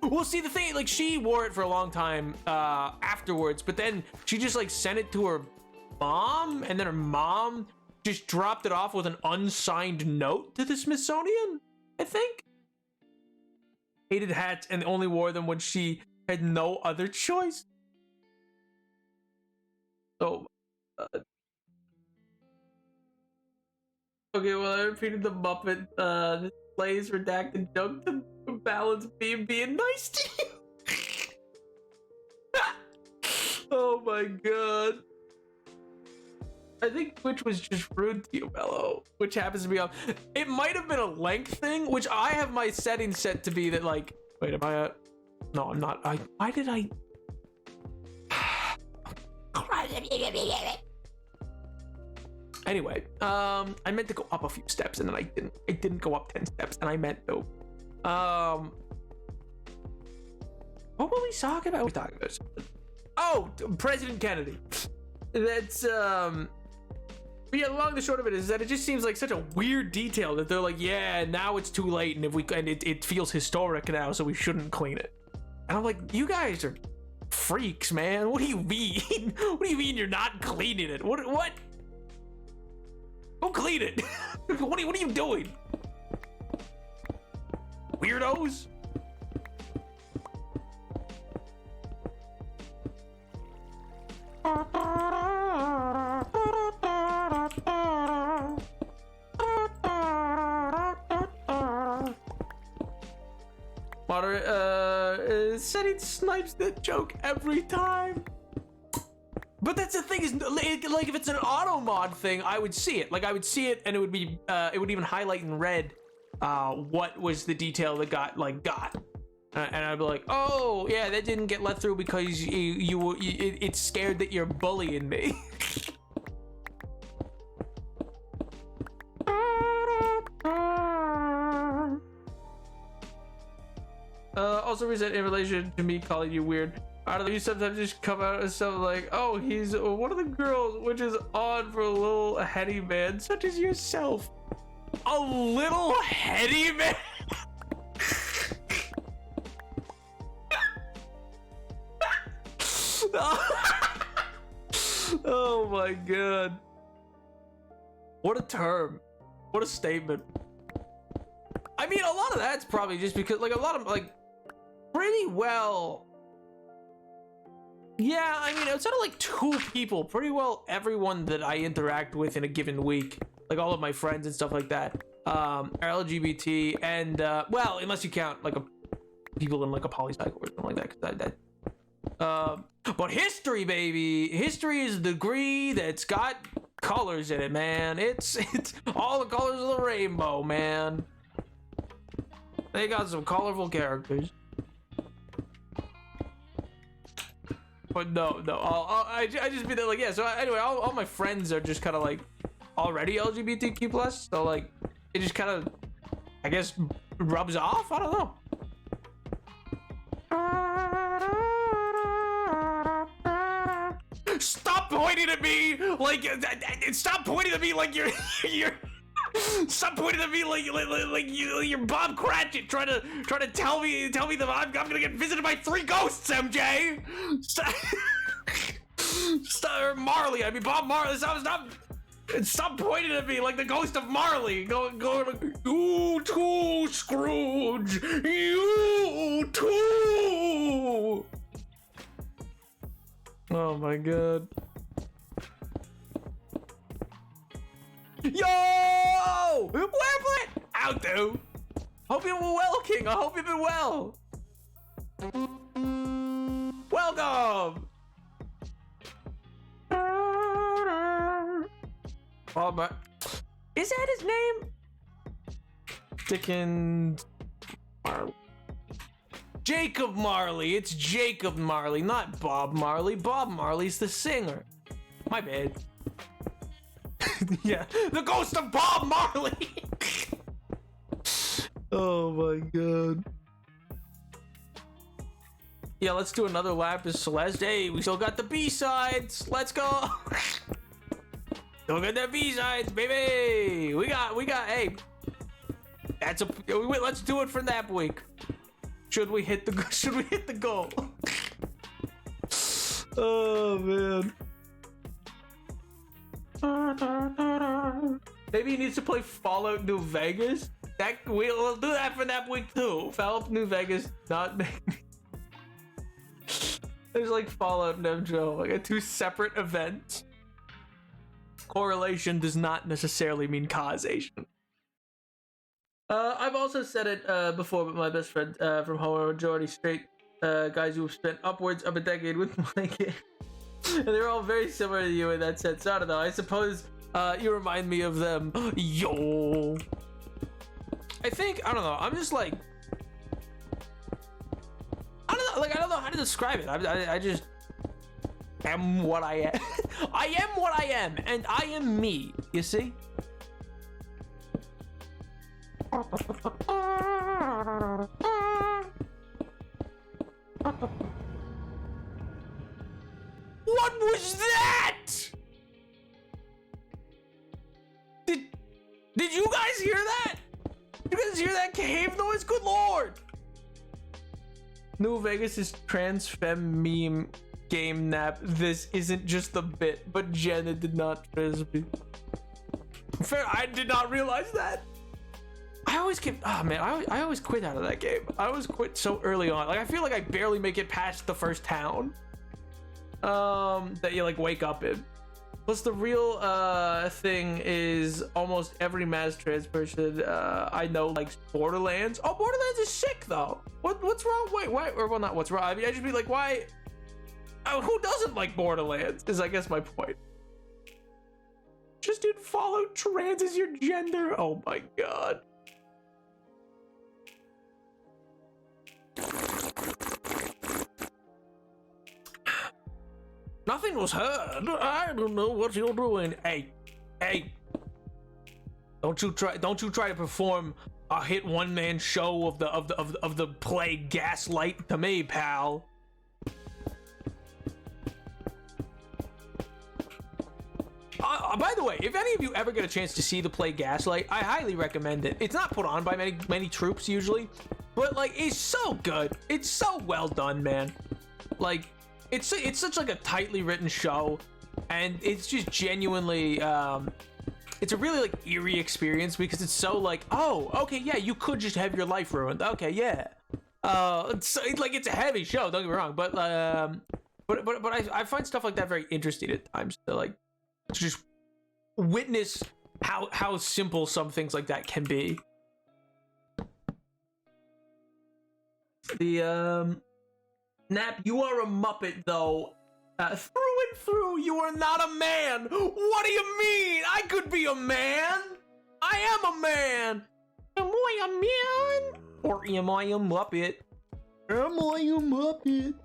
Well, see, the thing, like, she wore it for a long time afterwards, but then she just, like, sent it to her mom, and then her mom just dropped it off with an unsigned note to the Smithsonian, I think. Hated hats and only wore them when she had no other choice. So, okay, well, I repeated the Muppet, this plays redacted joke to balance being nice to you. Oh my god. I think Twitch was just rude to you, Mello, which happens to be on. It might have been a length thing, which I have my settings set to be that, like, wait, am I no, I'm not. Why did I anyway, I meant to go up a few steps and then I didn't go up 10 steps and I meant to. What were we talking about? Oh, President Kennedy. That's yeah, the long and the short of it is that it just seems like such a weird detail that they're like, yeah, now it's too late and it feels historic now, so we shouldn't clean it. And I'm like, you guys are freaks, man. What do you mean? What do you mean you're not cleaning it? What? Go clean it. What are you doing? Weirdos. Moderate, setting snipes that joke every time. But that's the thing is, like, if it's an auto mod thing, I would see it. Like, I would see it, and it would be, it would even highlight in red, what was the detail that got. And I'd be like, oh, yeah, that didn't get let through because it's scared that you're bullying me. Also resent in relation to me calling you weird. I don't know, you sometimes just come out as something like, oh, he's one of the girls, which is odd for a little heady man such as yourself. A little heady man? Oh my god. What a term. What a statement. I mean, a lot of that's probably just because, like, a lot of, like, pretty well... Yeah, I mean, outside of, like, 2 people, pretty well everyone that I interact with in a given week, like, all of my friends and stuff like that, are LGBT, and, well, unless you count, like, people in, like, a poly-psych or something like that, but history, baby! History is a degree that's got colors in it, man. It's all the colors of the rainbow, man. They got some colorful characters. But no, I just mean that, like, yeah, so anyway, all my friends are just kind of, like, already LGBTQ+, so, like, it just kind of, I guess, rubs off? I don't know. Stop pointing at me like, stop pointing at me like you're stop pointing at me like you're Bob Cratchit trying to tell me that I'm gonna get visited by 3 ghosts, MJ. Stop, Marley. I mean Bob Marley. Stop pointing at me like the ghost of Marley. Go. You too, Scrooge. You too. Oh my god. Yo! Weblet! Out dude! Hope you've been well, King. I hope you've been well. Welcome! Oh my. Is that his name? Dickens. Marley. Jacob Marley. It's Jacob Marley, not Bob Marley. Bob Marley's the singer. My bad. Yeah, the ghost of Bob Marley. Oh my god. Yeah, let's do another Lapis Celeste. Hey, we still got the B-sides. Let's go. Still got the B-sides, baby. We got. Hey, let's do it for that week. Should we hit the goal? Oh man. Maybe he needs to play Fallout New Vegas. We'll do that for that week too. Fallout New Vegas, not. There's like Fallout and MJO, like 2 separate events. Correlation does not necessarily mean causation. I've also said it before, but my best friend from Homo Majority Straight, guys who have spent upwards of a decade with my game. And they're all very similar to you in that sense. I don't know, I suppose you remind me of them. Yo! I think, I don't know, I'm just like... I don't know how to describe it. I just am what I am. I am what I am, and I am me, you see? What was that? Did you guys hear that? You guys hear that cave noise? Good lord! New Vegas is trans femme meme game nap. This isn't just a bit, but Jenna did not trans me. Fair, I did not realize that. I always keep, oh man, I always quit out of that game. I always quit so early on. Like I feel like I barely make it past the first town that you like wake up in. Plus the real thing is almost every mass trans person I know likes Borderlands. Oh, Borderlands is sick though. What's wrong? Wait, why? Or well, not what's wrong. I mean, I just be like, why? Oh, who doesn't like Borderlands? Is I guess my point. Just didn't follow trans as your gender. Oh my god. Nothing was heard. I don't know what you're doing. Hey. Don't you try to perform a hit one-man show of the play Gaslight to me, pal. By the way, if any of you ever get a chance to see the play Gaslight, I highly recommend it. It's not put on by many troops usually, but like it's so good. It's so well done, man. Like it's such like a tightly written show, and it's just genuinely it's a really like eerie experience because it's so like, oh, okay, yeah, you could just have your life ruined. Okay, yeah. It's like it's a heavy show, don't get me wrong, but I find stuff like that very interesting at times to like just witness how simple some things like that can be. The Nap, you are a Muppet though. Through and through, you are not a man. What do you mean? I could be a man. I am a man. Am I a man? Or am I a Muppet? Am I a Muppet?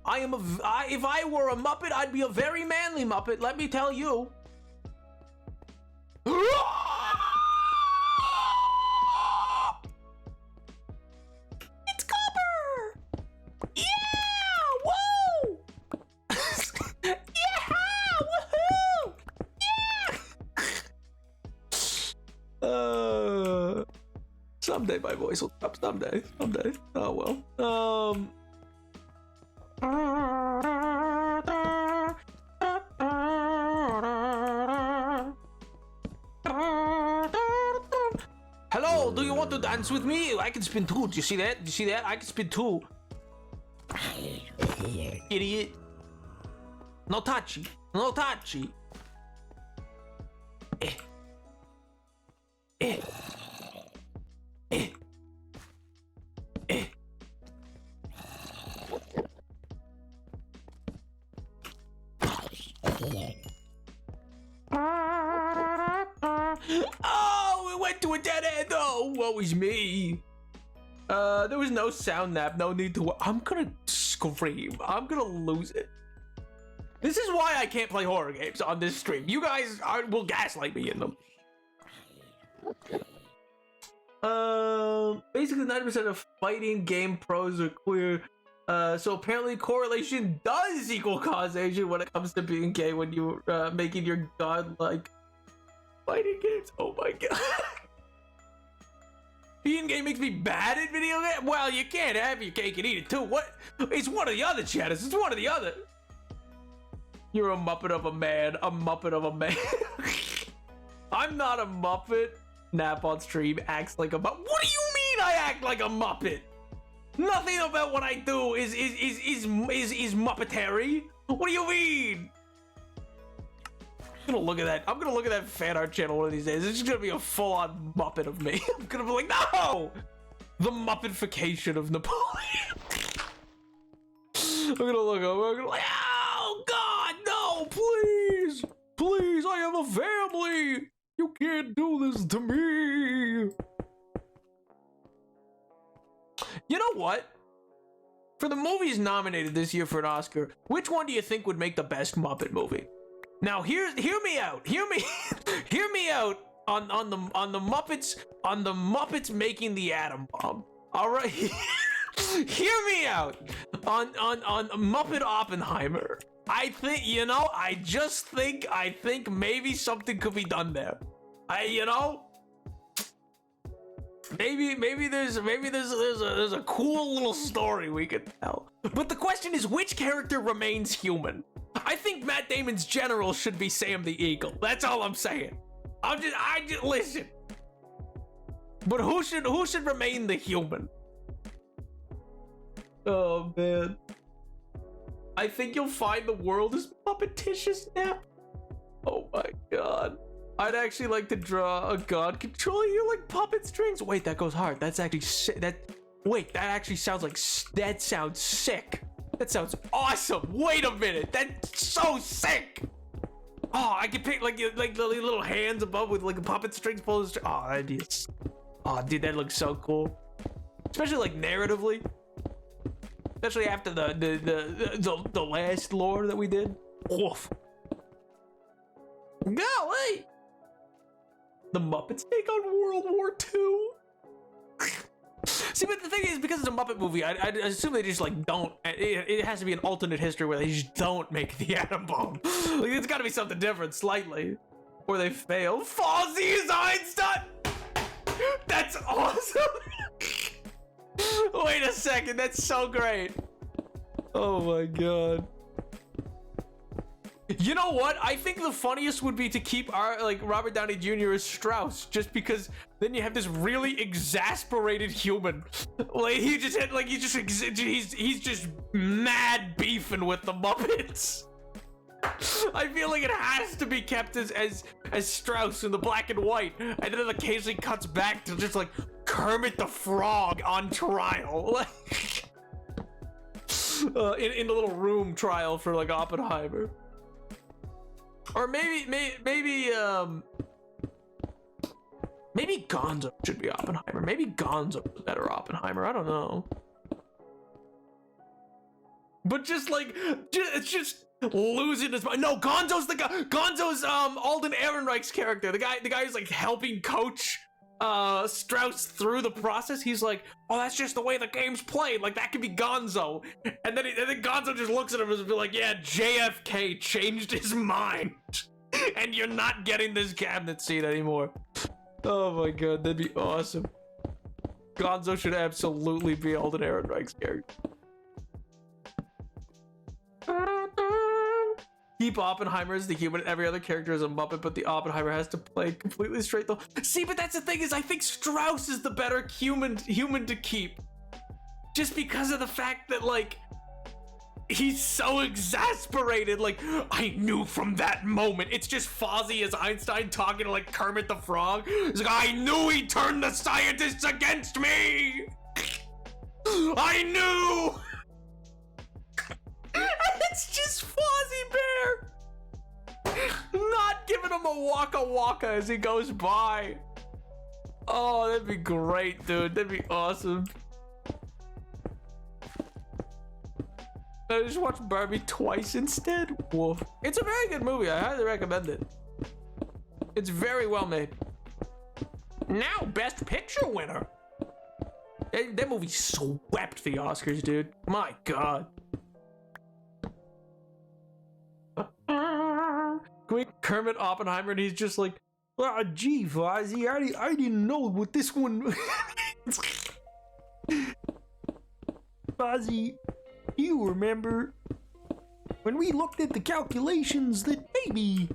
I am if I were a Muppet, I'd be a very manly Muppet, let me tell you. It's Copper! Yeah! Woo! Yeah! Woohoo! Yeah! Someday my voice will stop. Someday. Oh well. Hello, do you want to dance with me? I can spin too. Do you see that? I can spin too. Idiot. No touchy. No touchy. Eh. Eh. Eh. Eh. Oh, it went to a dead end. Oh, woe is me. There was no sound Nap. No need to. I'm gonna scream. I'm gonna lose it. This is why I can't play horror games on this stream. You guys will gaslight me in them. Basically 90% of fighting game pros are queer. So apparently correlation does equal causation when it comes to being gay when you making your godlike fighting games. Oh my god. Being gay makes me bad at video games? Well, you can't have your cake and eat it too. What? It's one or the other, Chatters. It's one or the other. You're a Muppet of a man. A Muppet of a man. I'm not a Muppet. Nap on stream acts like a Muppet. What do you mean I act like a Muppet? Nothing about what I do is Muppetary. What do you mean? I'm gonna look at that. I'm gonna look at that fan art channel one of these days. It's just gonna be a full-on Muppet of me. I'm gonna be like, no! The Muppetification of Napoleon. I'm gonna look up. I'm gonna like, oh God, no! Please, please! I have a family. You can't do this to me. You know what? For the movies nominated this year for an Oscar, which one do you think would make the best Muppet movie? Now hear me out. Hear me out on the Muppets making the atom bomb. All right. Hear me out on Muppet Oppenheimer. I think, you know, I think maybe something could be done there. Maybe there's a cool little story we could tell. But the question is, which character remains human? I think Matt Damon's general should be Sam the Eagle. That's all I'm saying. I just listen. But who should remain the human? Oh man. I think you'll find the world is Muppeticious now. Oh my god. I'd actually like to draw a god controlling you like puppet strings. Wait, that goes hard. That's actually sick. Wait, that actually sounds like, that sounds sick. That sounds awesome. Wait a minute. That's so sick. Oh, I can pick like the little hands above with like a puppet strings pulling. Oh, that'd be. Oh, dude, that looks so cool. Especially like narratively. Especially after the last lore that we did. Woof. Golly. The Muppets take on World War II. See, but the thing is, because it's a Muppet movie, I assume they just like don't. It has to be an alternate history where they just don't make the atom bomb. Like, it's got to be something different, slightly, or they fail. Fozzie is Einstein. That's awesome. Wait a second, that's so great. Oh my god. You know what? I think the funniest would be to keep our Robert Downey Jr. as Strauss, just because then you have this really exasperated human. Like he's just mad beefing with the Muppets. I feel like it has to be kept as Strauss in the black and white, and then it occasionally cuts back to just like Kermit the Frog on trial, like in the little room trial for like Oppenheimer. Or maybe Gonzo should be Oppenheimer. Maybe Gonzo was better Oppenheimer. I don't know. But just like, it's just losing his mind. No, Gonzo's the guy. Gonzo's Alden Ehrenreich's character. The guy who's like helping coach Strauss through the process. He's like, oh, that's just the way the game's played. Like that could be Gonzo. And then Gonzo just looks at him and be like, yeah, JFK changed his mind, and you're not getting this cabinet seat anymore. Oh my god, that'd be awesome. Gonzo should absolutely be Alden Ehrenreich's character. Keep Oppenheimer as the human, every other character is a Muppet, but the Oppenheimer has to play completely straight though. See, but that's the thing, is I think Strauss is the better human to keep. Just because of the fact that, like, he's so exasperated, like, I knew from that moment. It's just Fozzie as Einstein talking to, like, Kermit the Frog. He's like, I knew he turned the scientists against me! I knew! It's just Fozzie Bear not giving him a waka waka as he goes by. Oh, that'd be great, dude. That'd be awesome. I just watched Barbie twice instead. Woof. It's a very good movie. I highly recommend it. It's very well made. Now, Best Picture winner. That movie swept the Oscars, dude. My god. Kermit Oppenheimer, and he's just like, ah, gee, Fozzie, I didn't know what this one. Fozzie, you remember when we looked at the calculations that maybe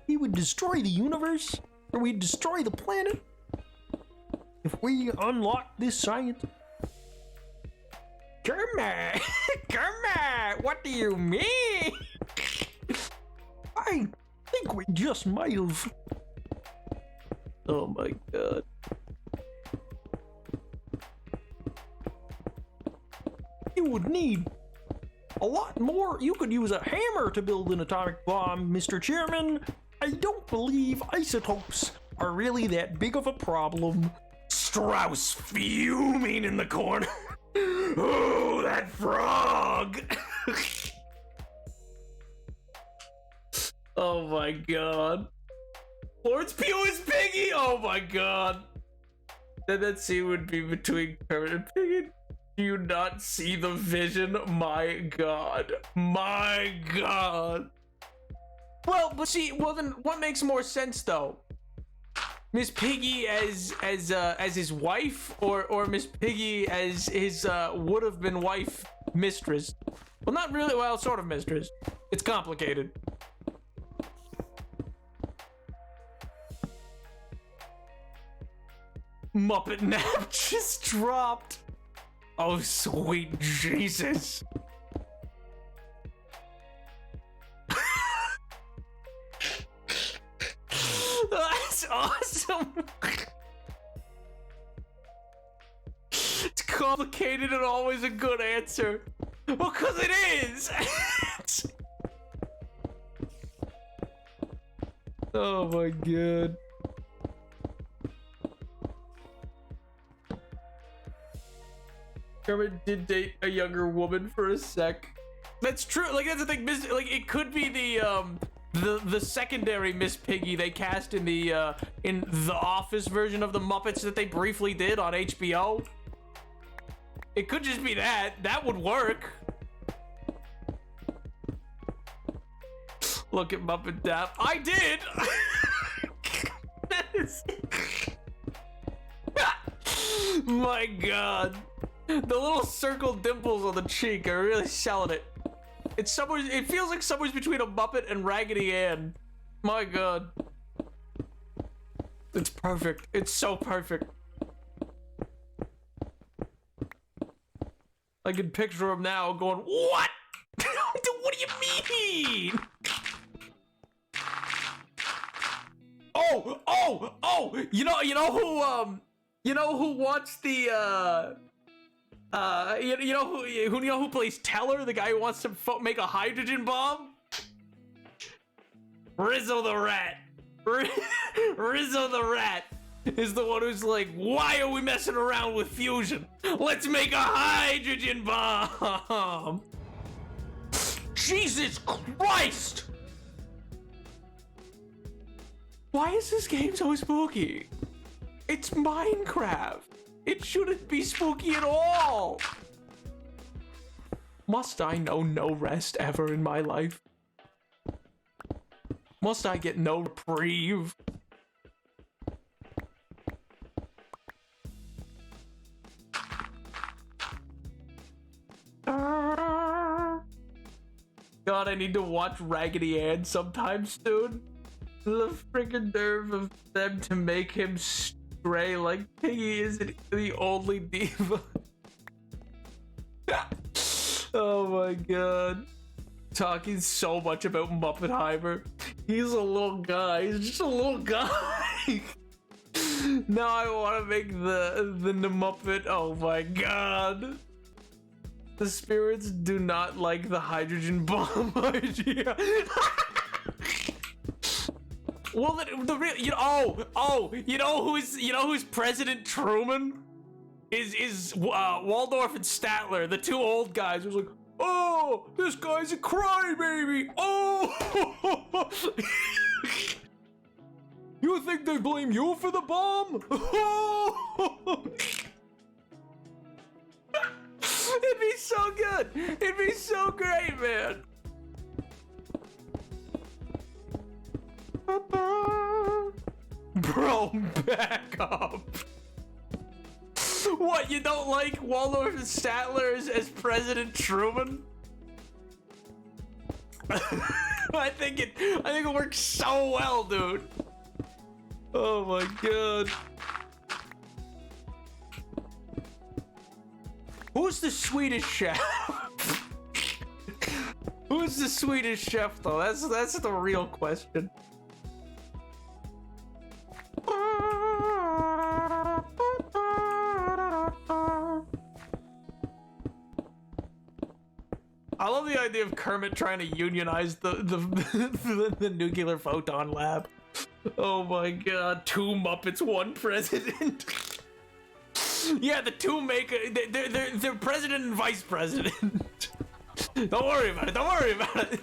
we would destroy the universe, or we'd destroy the planet if we unlocked this science? Kermit, Kermit, what do you mean? I think we just might have. Oh my god. You would need a lot more. You could use a hammer to build an atomic bomb, Mr. Chairman. I don't believe isotopes are really that big of a problem. Strauss fuming in the corner. Oh, that frog. Oh my god. Florence Pugh is Piggy! Oh my god. Then that scene would be between Kermit and Piggy. Do you not see the vision? My god. My god. Well, but see, well then what makes more sense though? Miss Piggy as his wife, or Miss Piggy as his would have been wife mistress? Well, not really, well, sort of mistress. It's complicated. Muppet nap just dropped. Oh, sweet Jesus. That's awesome. It's complicated and always a good answer. Well, because it is. Oh my god. Kermit did date a younger woman for a sec. That's true. Like, that's the thing. Like, it could be the the secondary Miss Piggy they cast in the Office version of the Muppets that they briefly did on HBO. It could just be that. That would work. Look at Muppet Dap. I did! That is... My god. The little circle dimples on the cheek are really selling it. It's somewhere. It feels like somewhere between a Muppet and Raggedy Ann. My god. It's perfect. It's so perfect. I can picture him now going, what? What do you mean? Oh! You know who wants the you know who plays Teller, the guy who wants to make a hydrogen bomb? Rizzo the Rat. Rizzo the Rat is the one who's like, why are we messing around with fusion? Let's make a hydrogen bomb. Jesus Christ! Why is this game so spooky? It's Minecraft. It shouldn't be spooky at all. Must I know no rest ever in my life? Must I get no reprieve? God, I need to watch Raggedy Ann sometime soon. The freaking nerve of them to make him stray like Piggy isn't the only diva. Oh my god. Talking so much about Muppetheimer. He's a little guy. He's just a little guy. Now I want to make the Muppet. Oh my god. The spirits do not like the hydrogen bomb idea. Well, the real, you know who's President Truman? Is Waldorf and Statler, the two old guys who's like, oh, this guy's a crybaby. Oh, you think they blame you for the bomb? It'd be so good. It'd be so great, man. Bro, back up. What, you don't like Waldorf and Statler as President Truman? I think it works so well, dude. Oh my god. Who's the Swedish chef? Who's the Swedish chef, though? That's the real question. I love the idea of Kermit trying to unionize the nuclear photon lab. Oh my god, 2 Muppets, 1 president. Yeah, the 2 make they're president and vice president. Don't worry about it. Don't worry about it.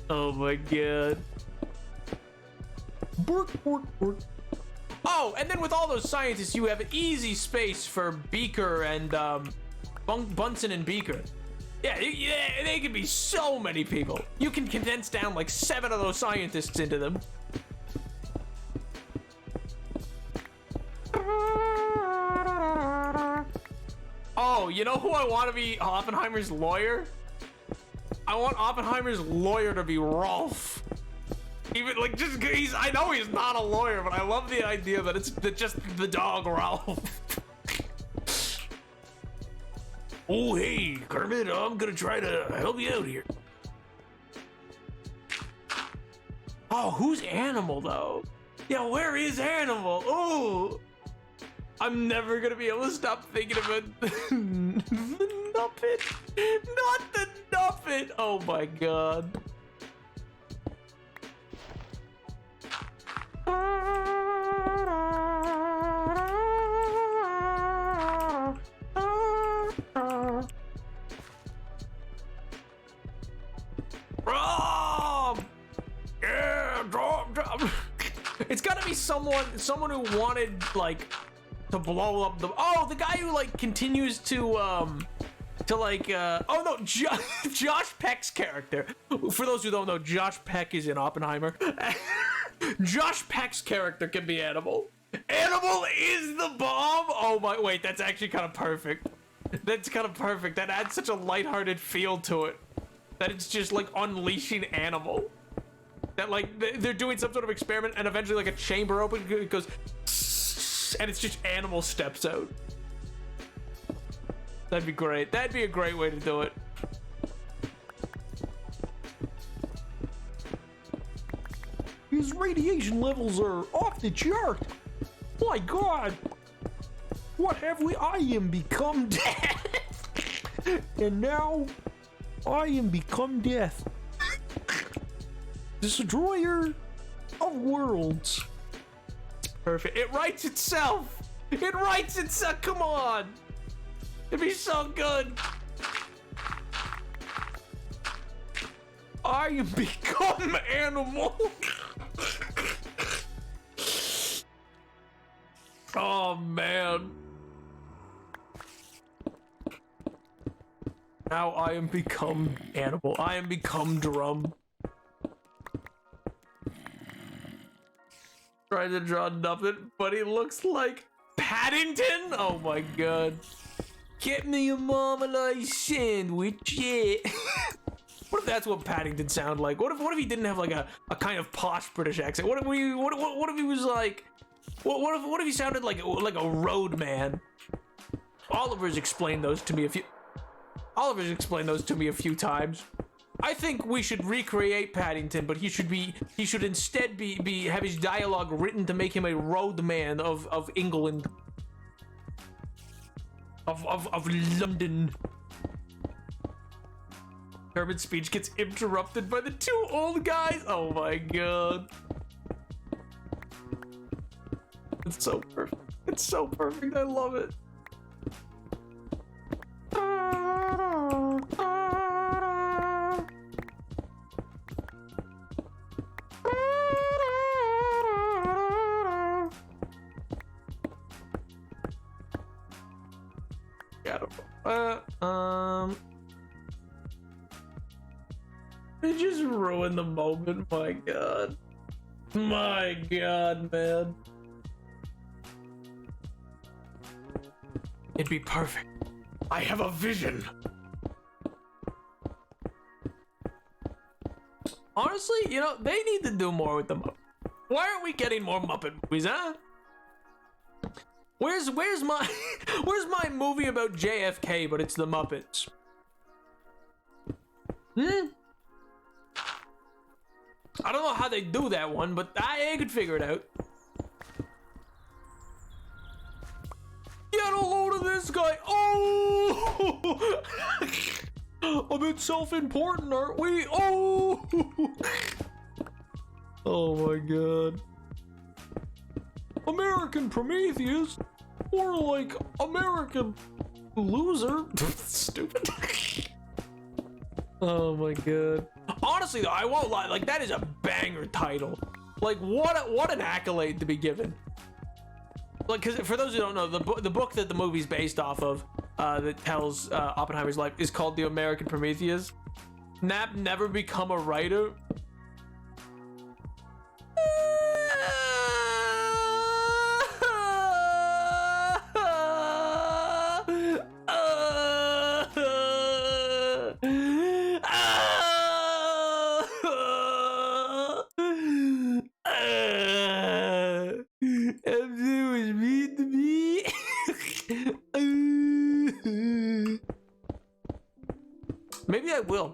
Oh my god. Bork, bork, bork. Oh, and then with all those scientists, you have easy space for Beaker and Bunsen and Beaker. Yeah, they could be so many people. You can condense down like 7 of those scientists into them. Oh, you know who I want to be Oppenheimer's lawyer? I want Oppenheimer's lawyer to be Rolf. Even like just I know he's not a lawyer, but I love the idea that it's just the dog Rolf. Oh hey, Kermit, I'm gonna try to help you out here. Oh, who's Animal though? Yeah, where is Animal? Oh, I'm never gonna be able to stop thinking about the Muppet. Not the Muppet. Oh my god. Oh! Yeah, drop. It's gotta be someone who wanted like to blow up the guy who like continues to Josh Peck's character. For those who don't know, Josh Peck is in Oppenheimer. Josh Peck's character can be Animal. Animal is the bomb. Oh my, wait, that's actually kind of perfect. That's kind of perfect. That adds such a lighthearted feel to it. That it's just like unleashing Animal. That like they're doing some sort of experiment and eventually like a chamber opens, it goes and it's just Animal steps out. That'd be great. That'd be a great way to do it. His radiation levels are off the chart. My God. What have we? I am become death. And now I am become death. Destroyer of worlds. Perfect. It writes itself. It writes itself. Come on. It'd be so good. I become Animal. Oh man. Now I am become Animal. I am become Drum. Trying to draw nothing, but he looks like Paddington. Oh my God. Get me a marmalade sandwich, yeah. What if that's what Paddington sounded like? What if he didn't have like a kind of posh British accent? What if he was like, what if he sounded like a road man? Oliver's explained those to me a few times. I think we should recreate Paddington, but he should instead have his dialogue written to make him a roadman of England. Of London. Herman's speech gets interrupted by the two old guys. Oh my God. It's so perfect. It's so perfect. I love it. They just ruined the moment. My God. My God, man. It'd be perfect. I have a vision. Honestly, you know, they need to do more with the Muppets. Why aren't we getting more Muppet movies, huh? Where's my where's my movie about JFK, but it's the Muppets? I don't know how they do that one, but I could figure it out. Get a load of this guy. Oh! A bit self-important, aren't we? Oh! Oh my God. American Prometheus? Or like American Loser? Stupid. Oh my God. Honestly though, I won't lie, like that is a banger title. Like what an accolade to be given. Like, cause for those who don't know, the book that the movie's based off of, that tells Oppenheimer's life is called The American Prometheus. Knapp never become a writer.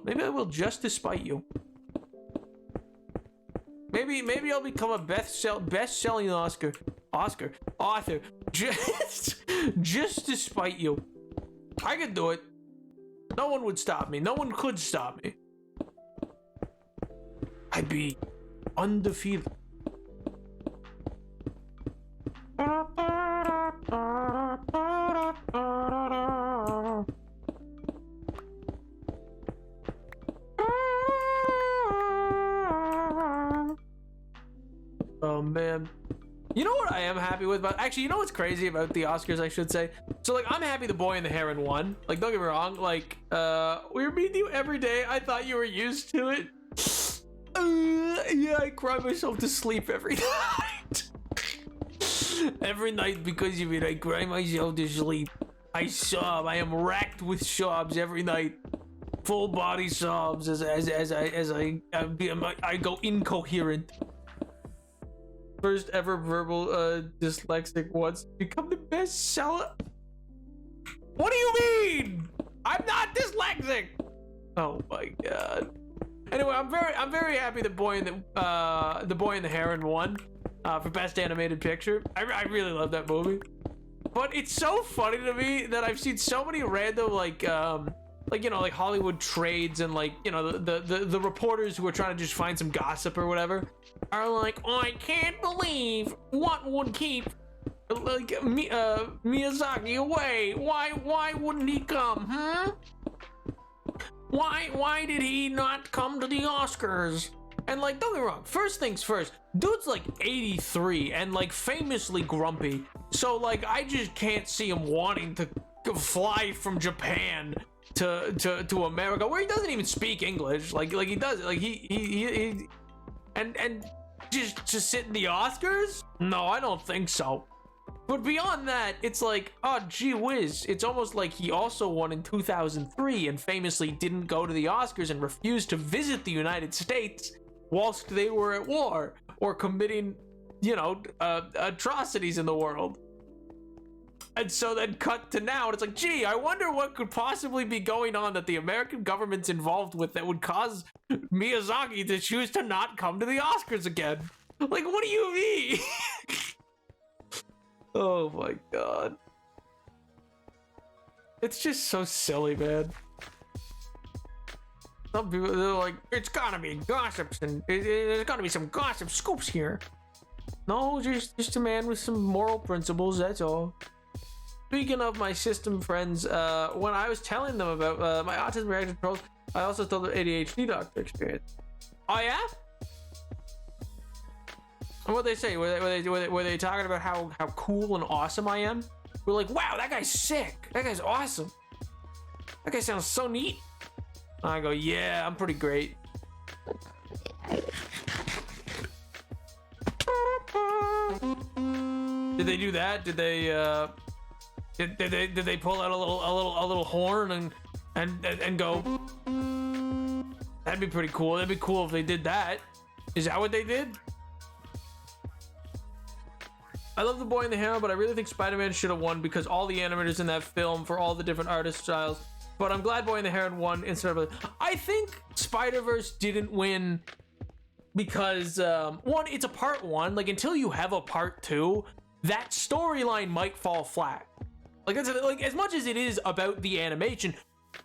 Maybe I will just to spite you. Maybe I'll become a best-selling author just to spite you. I could do it. No one would stop me. No one could stop me. I'd be undefeated. You know what I am happy with? But actually, you know what's crazy about the Oscars, I should say? So, like, I'm happy The Boy and the Heron won. Like, don't get me wrong. Like, we were meeting you every day. I thought you were used to it. Yeah, I cry myself to sleep every night. Every night because of it, I cry myself to sleep. I sob. I am racked with sobs every night. Full body sobs as I go incoherent. First ever verbal dyslexic once become the best seller. What do you mean? I'm not dyslexic. Oh my god. Anyway, I'm very happy the Boy and the Heron won for best animated picture. I really love that movie. But it's so funny to me that I've seen so many random like you know, like Hollywood trades and like, you know, the reporters who are trying to just find some gossip or whatever are like, oh, I can't believe what would keep like Miyazaki away. Why wouldn't he come? Why did he not come to the Oscars? And like, don't get me wrong, first things first, dude's like 83 and like famously grumpy. So like, I just can't see him wanting to fly from Japan to America, where he doesn't even speak English. Like he does, like he and just to sit in the Oscars? No, I don't think so. But beyond that, it's like, oh gee whiz, it's almost like he also won in 2003 and famously didn't go to the Oscars and refused to visit the United States whilst they were at war or committing, you know, atrocities in the world. And so then cut to now, and it's like, gee, I wonder what could possibly be going on that the American government's involved with that would cause Miyazaki to choose to not come to the Oscars again. Like, what do you mean? Oh my god. It's just so silly, man. Some people, they're like, it's gotta be gossips, and there's gotta be some gossip scoops here. No, just a man with some moral principles, that's all. Speaking of my system friends, when I was telling them about my autism reaction controls, I also told them ADHD doctor experience. Oh yeah? And what they say? Were they talking about how cool and awesome I am? We're like, wow, that guy's sick. That guy's awesome. That guy sounds so neat. And I go, yeah, I'm pretty great. Did they do that? Did they did they pull out a little horn and go? That'd be pretty cool. That'd be cool if they did that. Is that what they did? I love The Boy and the Heron, but I really think Spider-Man should have won because all the animators in that film for all the different artist styles. But I'm glad Boy and the Heron won instead of. I think Spider-Verse didn't win because one, it's a part one. Like until you have a part two, that storyline might fall flat. Like that's like as much as it is about the animation,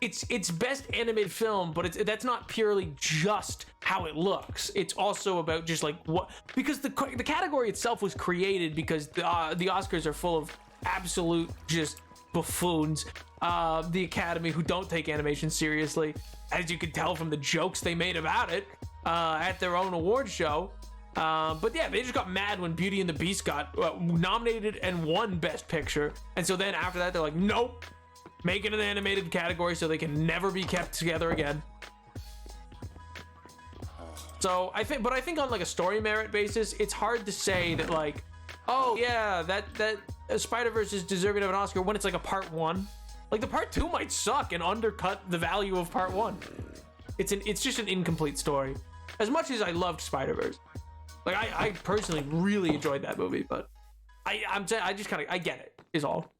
it's best animated film, but that's not purely just how it looks. It's also about just like what, because the category itself was created because the Oscars are full of absolute just buffoons. The Academy who don't take animation seriously, as you can tell from the jokes they made about it at their own award show. But yeah, they just got mad when Beauty and the Beast got nominated and won Best Picture. And so then after that, they're like, nope, make it an animated category so they can never be kept together again. So I think on like a story merit basis, it's hard to say that like, oh yeah, that Spider-Verse is deserving of an Oscar when it's like a part one. Like the part two might suck and undercut the value of part one. It's just an incomplete story. As much as I loved Spider-Verse. Like I personally really enjoyed that movie, but I just kind of I get it is all.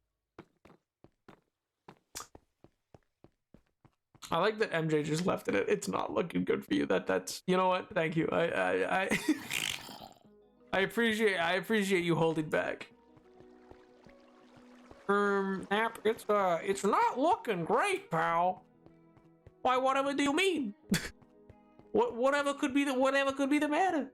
I like that MJ just left it. It's not looking good for you. That's you know what? Thank you. I I appreciate you holding back. Nap, it's not looking great, pal. Why? Whatever do you mean? Whatever could be the matter.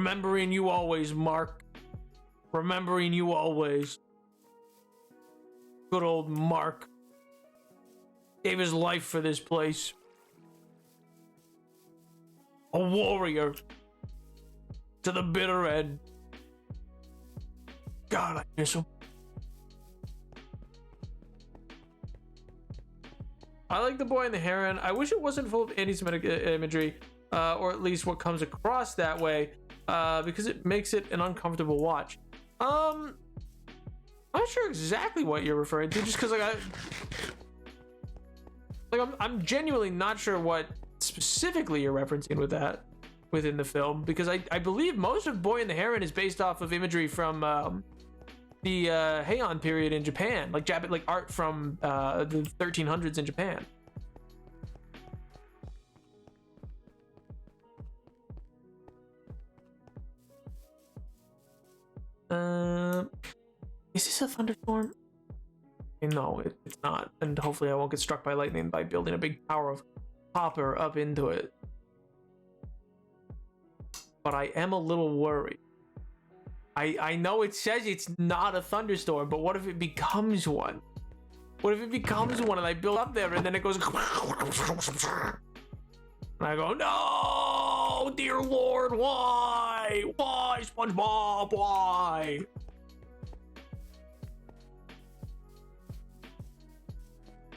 Remembering you always, Mark. Remembering you always. Good old Mark. Gave his life for this place. A warrior. To the bitter end. God, I miss him. I like The Boy and the Heron. I wish it wasn't full of anti-Semitic imagery, or at least what comes across that way, because it makes it an uncomfortable watch. I'm not sure exactly what you're referring to, just because I'm genuinely not sure what specifically you're referencing with that within the film, because I believe most of Boy and the Heron is based off of imagery from the Heian period in Japan, like art from the 1300s in Japan. Is this a thunderstorm? No, it's not, and hopefully I won't get struck by lightning by building a big tower of copper up into it. But I am a little worried. I know it says it's not a thunderstorm, but what if it becomes one? What if it becomes one and I build up there and then it goes and I go, no, dear Lord, why? Why, SpongeBob, why?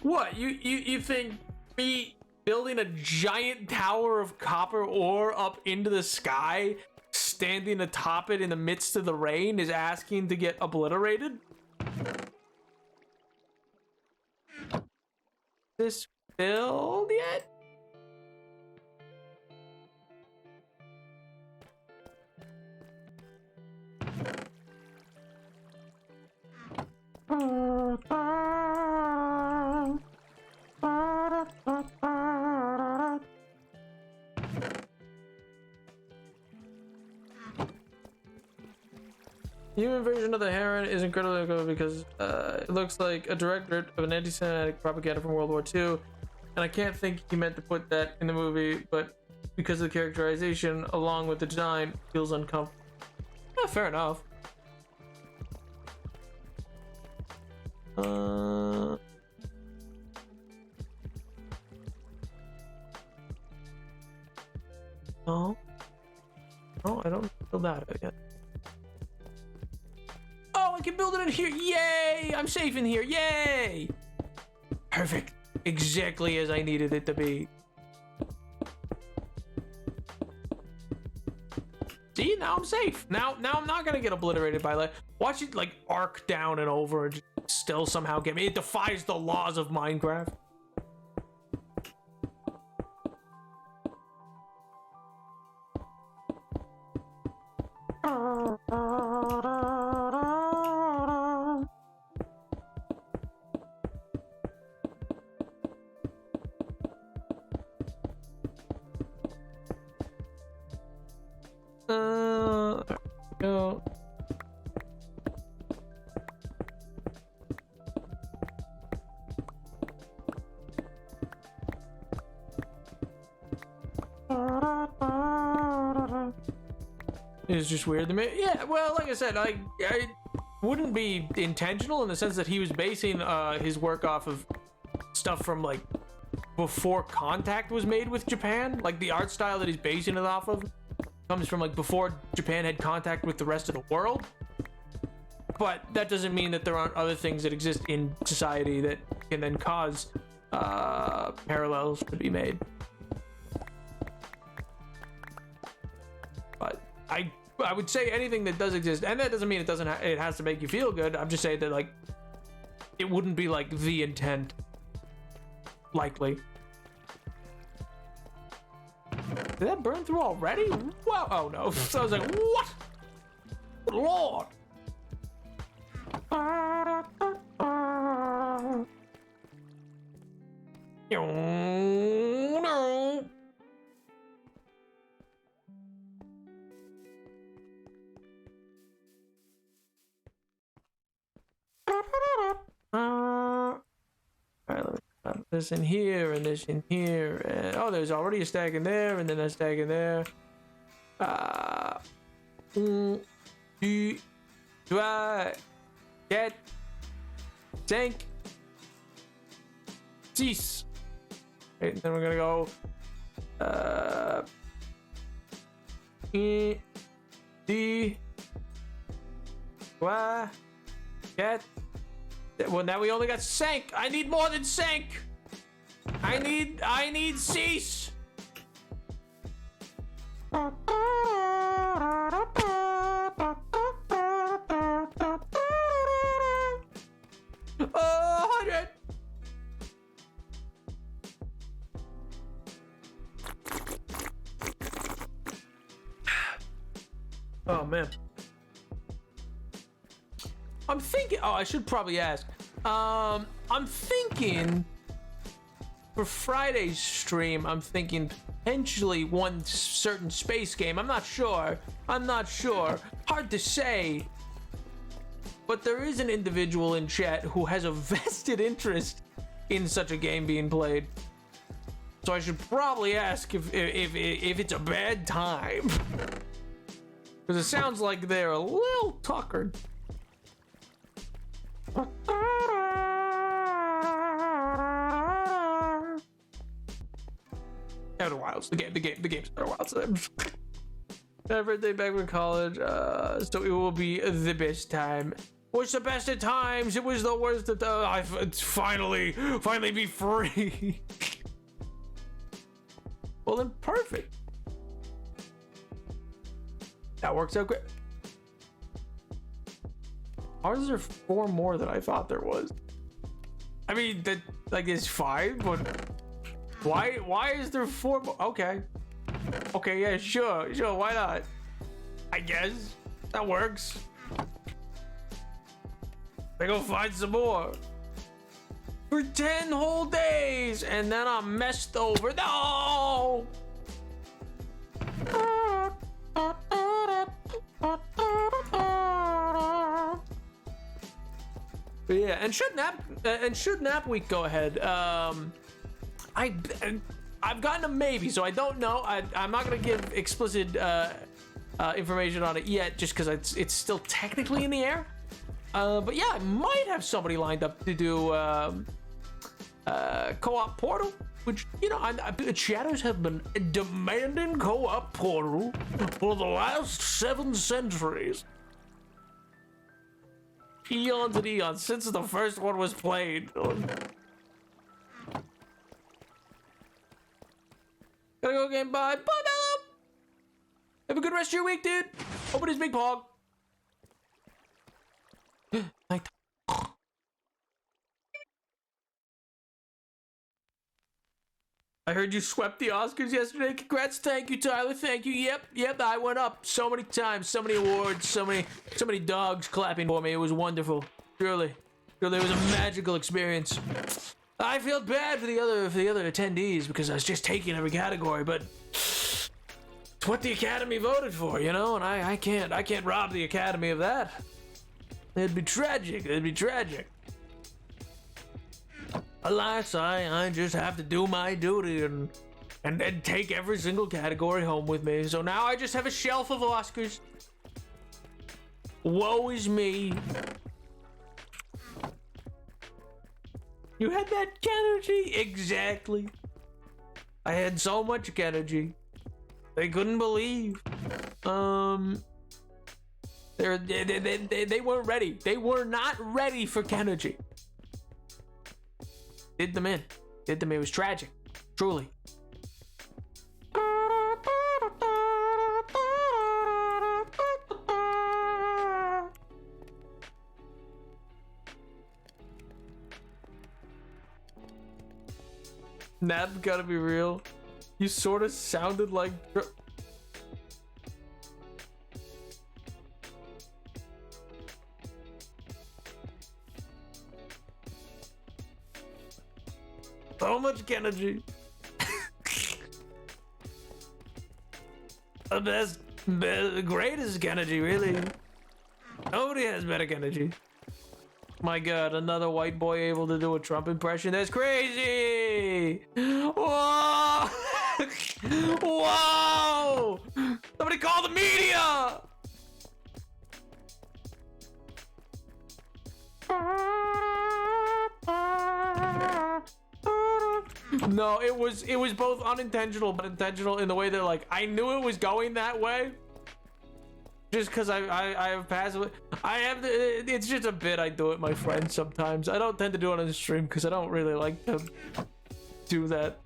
What, you think me building a giant tower of copper ore up into the sky, standing atop it in the midst of the rain, is asking to get obliterated? This filled yet? Human version of the Heron is incredibly good because it looks like a direct root of an anti-Semitic propaganda from World War II, and I can't think he meant to put that in the movie, but because of the characterization along with the design, feels uncomfortable. Yeah, fair enough. No, I don't feel that yet. Oh, I can build it in here. Yay! I'm safe in here. Yay! Perfect. Exactly as I needed it to be. See, now I'm safe. Now I'm not gonna get obliterated by like. Watch it like arc down and over and still somehow get me. It defies the laws of Minecraft. Go. It's just weird to me. Yeah, well, like I said, I wouldn't be intentional in the sense that he was basing his work off of stuff from like before contact was made with Japan. Like the art style that he's basing it off of comes from like before Japan had contact with the rest of the world. But that doesn't mean that there aren't other things that exist in society that can then cause parallels to be made. But I would say anything that does exist, and that doesn't mean it doesn't. It has to make you feel good. I'm just saying that like it wouldn't be like the intent, likely. Did that burn through already? Wow! Oh no! So I was like, what? Lord! No. Alright, let me put this in here and this in here. And, oh, there's already a stack in there and then a stack in there. 1, 2, 3, 4, 5, 6. Okay, then we're gonna go 1, 2, 3, 4. Well, now we only got 5. I need more than 5. I need 6. Oh, 100. Oh man. I'm thinking. Oh, I should probably ask. I'm thinking for Friday's stream. I'm thinking potentially one certain space game. I'm not sure. Hard to say. But there is an individual in chat who has a vested interest in such a game being played. So I should probably ask if it's a bad time. Because it sounds like they're a little tuckered. Outer Wilds, the game's Outer Wilds. My birthday back from college, so it will be the best time. What's the best of times? It was the worst of times. It's finally be free. Well then, perfect. That works out great. How is there 4 more than I thought there was? I mean, that like it's 5, but why is there 4 more? Okay, yeah, sure, why not? I guess that works. I go find some more for 10 whole days, and then I'm messed over. No. But yeah, and should nap week go ahead? I've gotten a maybe, so I don't know. I'm not gonna give explicit information on it yet, just because it's still technically in the air. But yeah, I might have somebody lined up to do co-op Portal, which, you know, Shadows have been demanding co-op Portal for the last 7 centuries. Eons and eons since the first one was played. Gotta go game. Bye, Mello. Have a good rest of your week, dude. Open his big pog. Night. I heard you swept the Oscars yesterday. Congrats. Thank you, Tyler. Thank you. Yep. I went up so many times, so many awards, so many dogs clapping for me. It was wonderful. Truly, it was a magical experience. I felt bad for the other attendees because I was just taking every category, but it's what the Academy voted for, you know, and I can't rob the Academy of that. It'd be tragic. Alas, I just have to do my duty and take every single category home with me. So now I just have a shelf of Oscars. Woe is me. You had that energy? Exactly. I had so much energy. They couldn't believe. They weren't ready. They were not ready for Kennergy. Did them in. It was tragic. Truly. Nab gotta be real. You sort of sounded like... So much energy. The greatest energy, really. Nobody has better energy. My God, another white boy able to do a Trump impression? That's crazy! Whoa! Whoa! Somebody call the media! No, it was both unintentional but intentional in the way that like I knew it was going that way. Just because I have passive, I have it's just a bit I do it, my friends. Sometimes I don't tend to do it on the stream because I don't really like to do that.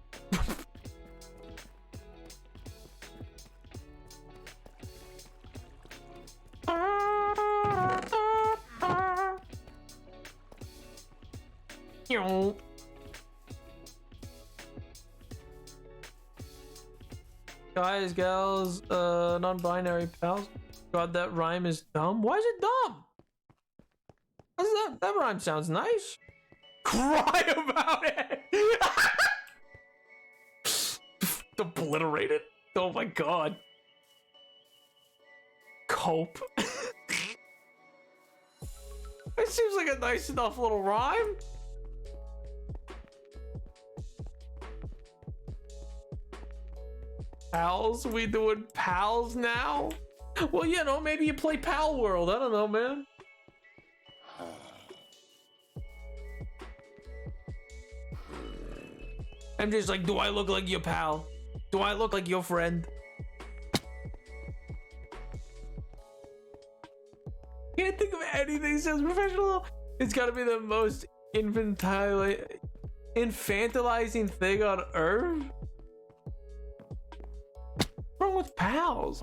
Guys, gals, non-binary pals. God, that rhyme is dumb. Why is it dumb? What is that? That rhyme sounds nice. Cry about it. Obliterate it. Oh my god. Cope. It seems like a nice enough little rhyme. Pals? We doing pals now? Well, you know, maybe you play Pal World. I don't know, man. I'm just like, do I look like your pal? Do I look like your friend? Can't think of anything that sounds professional. It's gotta be the most infantilizing thing on earth. What's wrong with pals?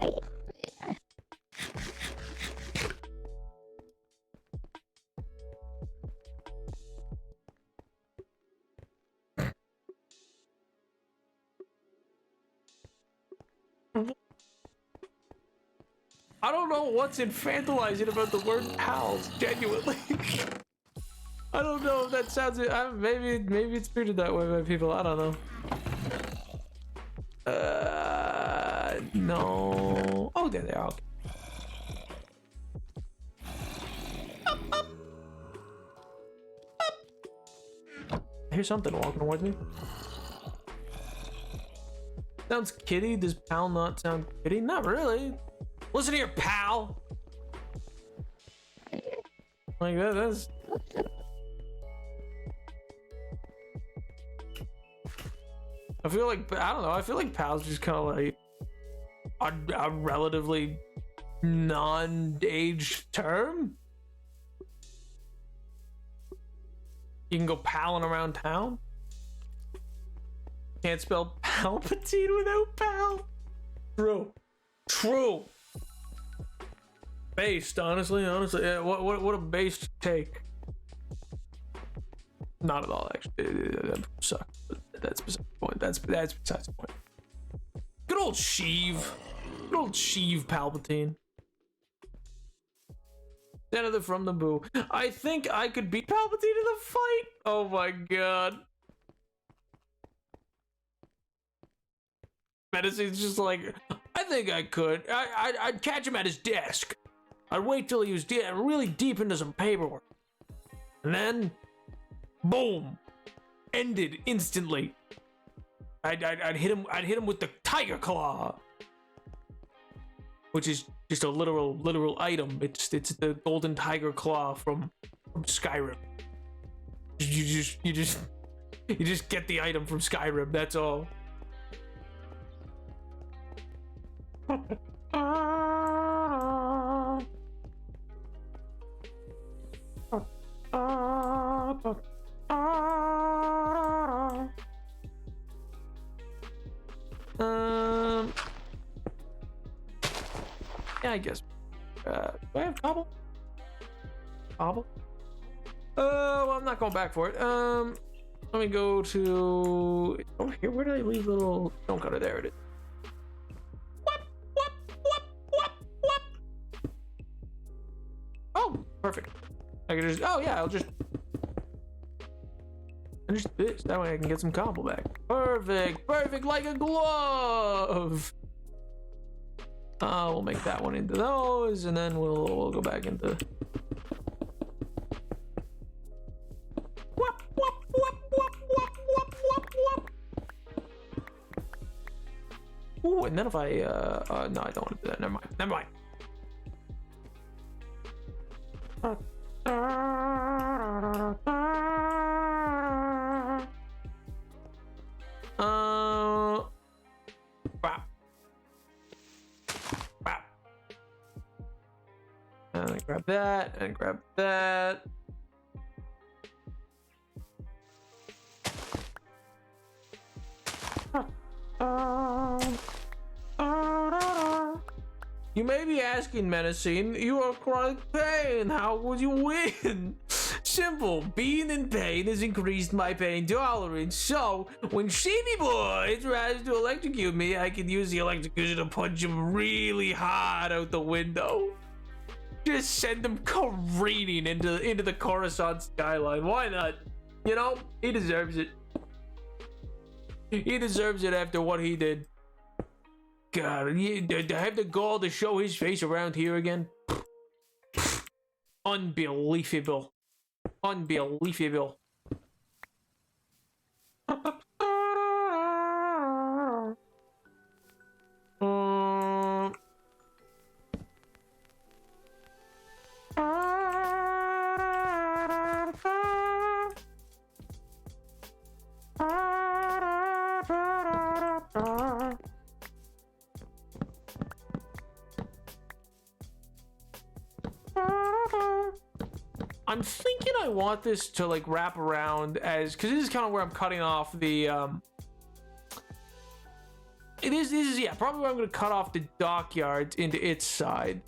I don't know what's infantilizing about the word pals, genuinely. I don't know if that sounds... maybe it's treated that way by people, I don't know. No... Oh, there they are. Okay. I hear something walking towards me. Sounds kitty. Does pal not sound kitty? Not really. Listen here, pal. Like that's... I feel like, I don't know, I feel like pal's just kind of like a relatively non-aged term. You can go palling around town. Can't spell Palpatine without pal. True. True. Based, honestly, yeah, what a based take. Not at all, actually. That sucks. That's beside the point. That's besides the point. Good old Sheev. Good old Sheev Palpatine. Senator from the Boo. I think I could beat Palpatine in a fight. Oh my god. Medicine's just like, I think I could. I'd catch him at his desk. I'd wait till he was really deep into some paperwork. And then, boom. Ended instantly. I'd hit him with the Tiger Claw. Which is just a literal item. It's the golden Tiger Claw from Skyrim. You just get the item from Skyrim, that's all. Yeah, I guess. Do I have cobble? Cobble? Well, I'm not going back for it. Let me go to over here. Where did I leave little? Don't go to there. It is. Oh, perfect. I can just. Oh yeah, I'll just this. That way I can get some cobble back. Perfect, perfect, like a glove. We'll make that one into those, and then we'll go back into. Ooh, and then if I no, I don't want to do that. Never mind. Never mind. And grab that, and grab that. You may be asking, Menacing, you are chronic pain. How would you win? Simple. Being in pain has increased my pain tolerance. So, when Sheepy Boy tries to electrocute me, I can use the electrocution to punch him really hard out the window. Just send him careening into the Coruscant skyline. Why not? You know, he deserves it. He deserves it after what he did. God, to have the gall to show his face around here again? Unbelievable. Unbelievable. I'm thinking I want this to like wrap around as, because this is kind of where I'm cutting off the this is yeah, probably where I'm gonna cut off the dockyards into its side.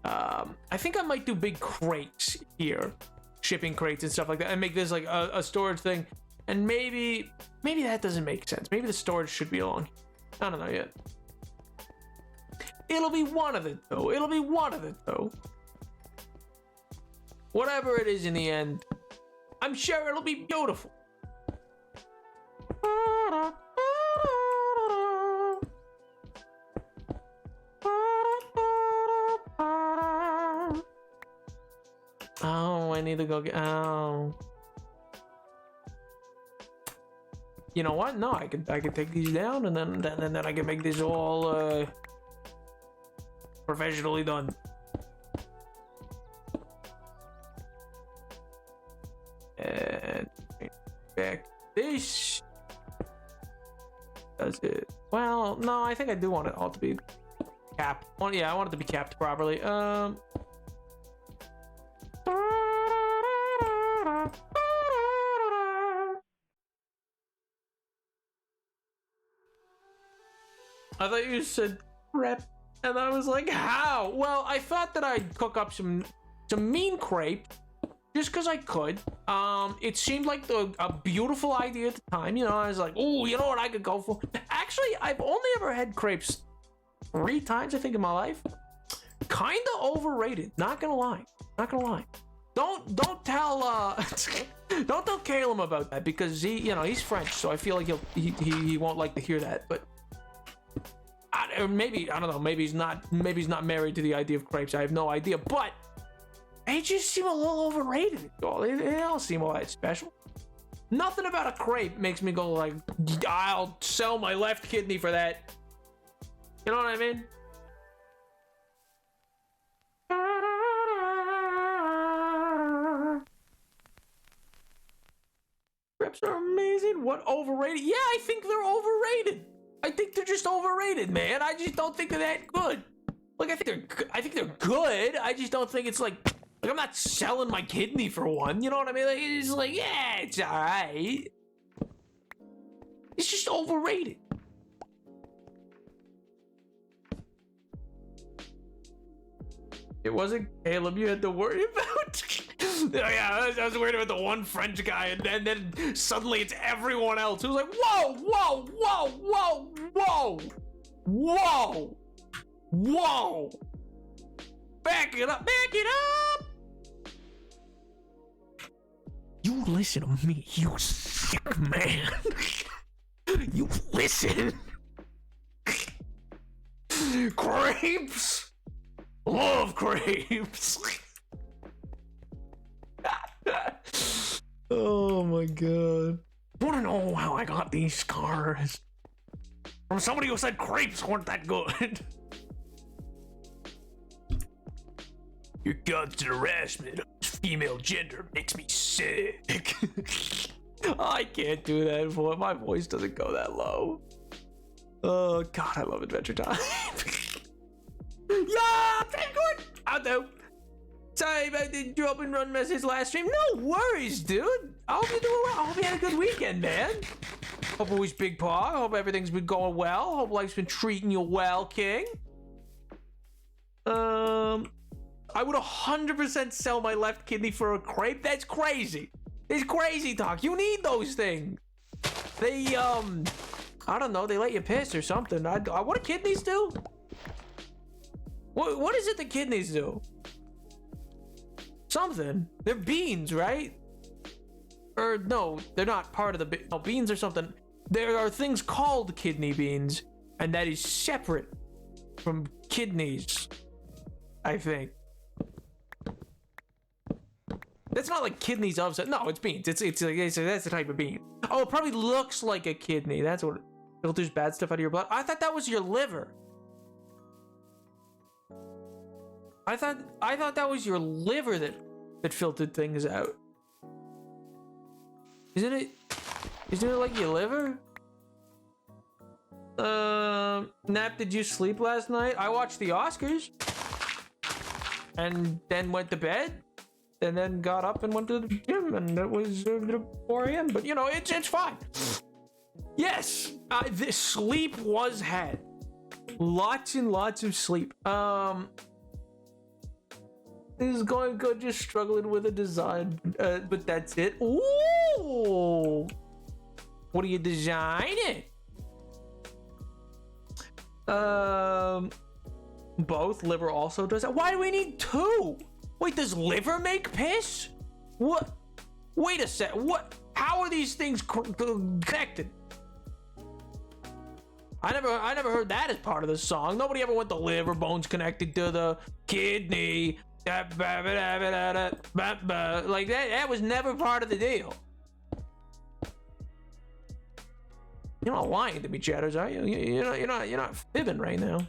I think I might do big crates here, shipping crates and stuff like that, and make this like a storage thing. And maybe that doesn't make sense. Maybe the storage should be along. I don't know yet. It'll be one of it though. It'll be one of it though. Whatever it is in the end, I'm sure it'll be beautiful. Oh, I need to go get. Oh. You know what? No, I can take these down, and then I can make this all professionally done. And back this. Does it? Well, no, I think I do want it all to be capped. Well, yeah, I want it to be capped properly. I thought you said prep, and I was like, how? Well, I thought that I'd cook up some mean crepe, just because I could. It seemed like a beautiful idea at the time. You know, I was like, oh, you know what I could go for? Actually, I've only ever had crepes 3 times, I think, in my life. Kind of overrated. Not gonna lie. Not gonna lie. Don't tell don't tell Caleb about that, because he's French, so I feel like he won't like to hear that. But maybe, I don't know. Maybe he's not married to the idea of crepes. I have no idea, but. They just seem a little overrated. They don't seem all that special. Nothing about a crepe makes me go like, I'll sell my left kidney for that. You know what I mean? Crepes are amazing. What, overrated? Yeah, I think they're overrated. I think they're just overrated, man. I just don't think they're that good. Like, I think they're good. I just don't think it's like I'm not selling my kidney for one. You know what I mean? Like, it's like, yeah, it's all right. It's just overrated. It wasn't Caleb you had to worry about. Yeah, I was worried about the one French guy, and then suddenly it's everyone else who's like, whoa, whoa, whoa, whoa, whoa, whoa, whoa. Back it up, back it up. You listen to me, you sick man. You listen. Crepes. Love crepes. Oh my god. Wanna know how I got these scars? From somebody who said crepes weren't that good. Your constant harassment of female gender makes me sick. I can't do that, boy. My voice doesn't go that low. Oh god, I love Adventure Time. Yeah, very good. I'll do. Sorry about the drop and run message last stream. No worries, dude. I hope you're doing well. I hope you had a good weekend, man. Hope it was Big Paw. Hope everything's been going well. Hope life's been treating you well, King. I would 100% sell my left kidney for a crepe. That's crazy. It's crazy talk. You need those things. They, I don't know. They let you piss or something. What do kidneys do? What is it the kidneys do? Something. They're beans, right? Or no, they're not part of the beans or something. There are things called kidney beans, and that is separate from kidneys, I think. That's not like kidneys of no, it's beans. It's that's the type of bean. Oh, it probably looks like a kidney. That's what filters bad stuff out of your blood. I thought that was your liver. I thought that was your liver that filtered things out. Isn't it like your liver? Nap, did you sleep last night? I watched the Oscars. And then went to bed. And then got up and went to the gym. And it was 4 a.m. But, you know, it's fine. Yes. The sleep was had. Lots and lots of sleep. This is going good, just struggling with a design, but that's it. Ooh! What are you designing? Both. Liver also does that. Why do we need two? Wait, does liver make piss? What? Wait a sec. What? How are these things connected? I never heard that as part of the song. Nobody ever went the liver bones connected to the kidney. Like that was never part of the deal. You're not lying to me, Chatters, are you? You're not fibbing right now.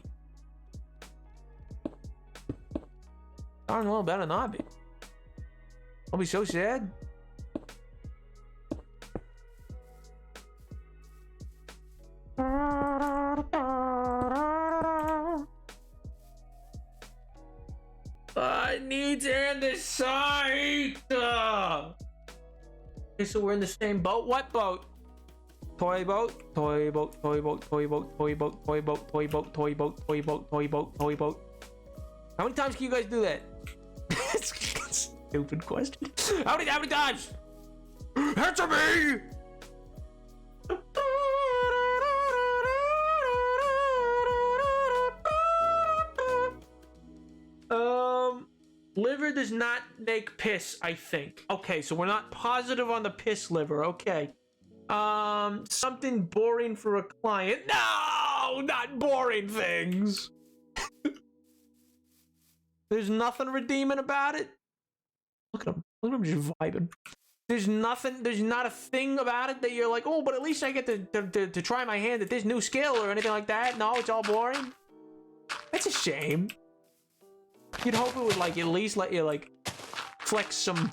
Darn well better not be. I'll be so sad. I need to end this site. Okay, so we're in the same boat. What boat? Toy boat, toy boat, toy boat, toy boat, toy boat, toy boat, toy boat, toy boat, toy boat, toy boat, toy boat. How many times can you guys do that? Stupid question. How many times? Answer me! Liver does not make piss, I think. Okay, so we're not positive on the piss liver. Okay. Something boring for a client. No, not boring things. There's nothing redeeming about it. Look at him. Look at him just vibing. There's not a thing about it that you're like, oh, but at least I get to try my hand at this new skill or anything like that. No, it's all boring. That's a shame. You'd hope it would like at least let you like flex some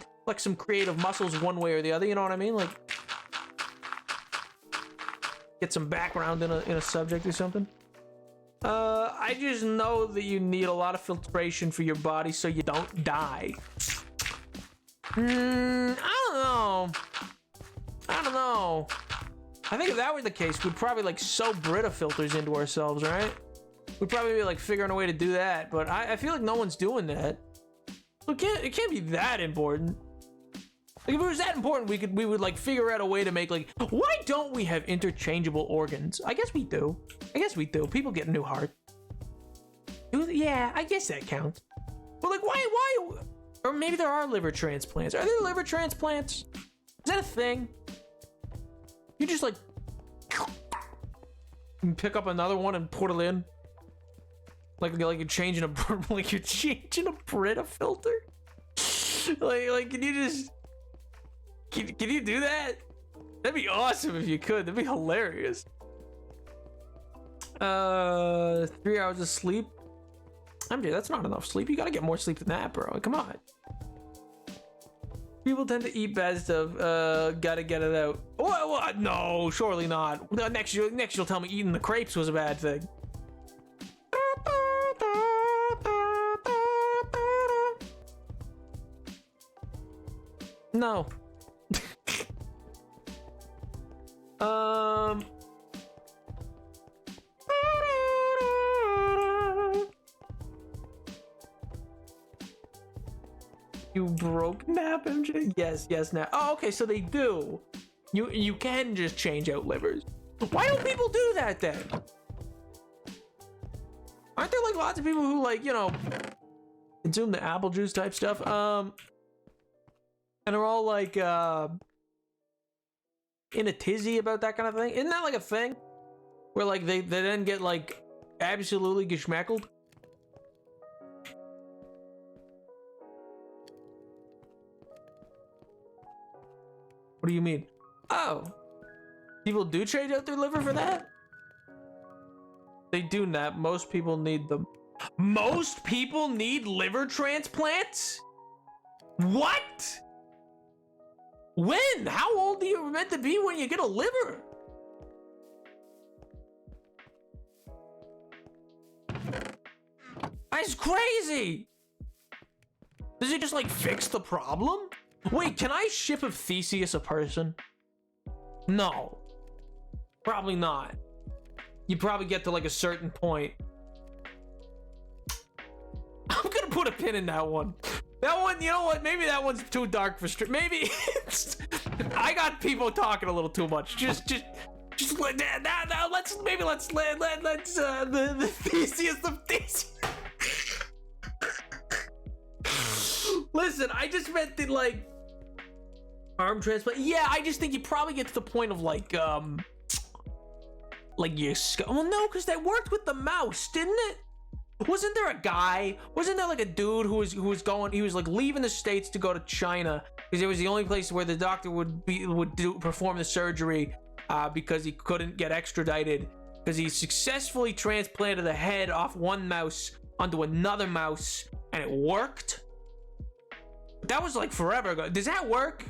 creative muscles one way or the other, you know what I mean? Like get some background in a subject or something. I just know that you need a lot of filtration for your body so you don't die. I don't know. I think if that were the case, we'd probably like sew Brita filters into ourselves, right? We'd probably be like figuring a way to do that, but I feel like no one's doing that. It can't be that important. Like if it was that important, we would like figure out a way to make like, why don't we have interchangeable organs? I guess we do. People get a new heart. Yeah, I guess that counts. But like, why? Or maybe there are liver transplants. Are there liver transplants? Is that a thing? You just like pick up another one and put it in. Like you're changing a Brita filter. Like can you do that? That'd be awesome if you could. That'd be hilarious. 3 hours of sleep. MJ, that's not enough sleep. You gotta get more sleep than that, bro. Come on. People tend to eat bad stuff. Gotta get it out. What? No, surely not. Next you'll tell me eating the crepes was a bad thing. No. You broke Nap, MJ? Yes, Nap. Oh, okay, so they do. You can just change out livers. Why don't people do that then? Aren't there like lots of people who like, you know, consume the apple juice type stuff? And are all like in a tizzy about that kind of thing? Isn't that like a thing? Where like they then get like absolutely geschmackled? What do you mean? Oh, people do change out their liver for that? They do that. Most people need them. Most people need liver transplants? What? When? How old are you meant to be when you get a liver? That's crazy. Does it just like fix the problem? Wait, can I ship a Theseus a person? No. Probably not. You probably get to like a certain point. I'm gonna put a pin in that one. That one, you know what? Maybe that one's too dark for stream. Maybe it's, I got people talking a little too much. Just let that. Let's the Theseus of Theseus. Listen, I just meant the like arm transplant. Yeah, I just think you probably get to the point of like your well, no, because that worked with the mouse, didn't it? Wasn't there a guy? Wasn't there like a dude who was going? He was like leaving the States to go to China because it was the only place where the doctor would perform the surgery because he couldn't get extradited because he successfully transplanted the head off one mouse onto another mouse and it worked. That was like forever ago. Does that work?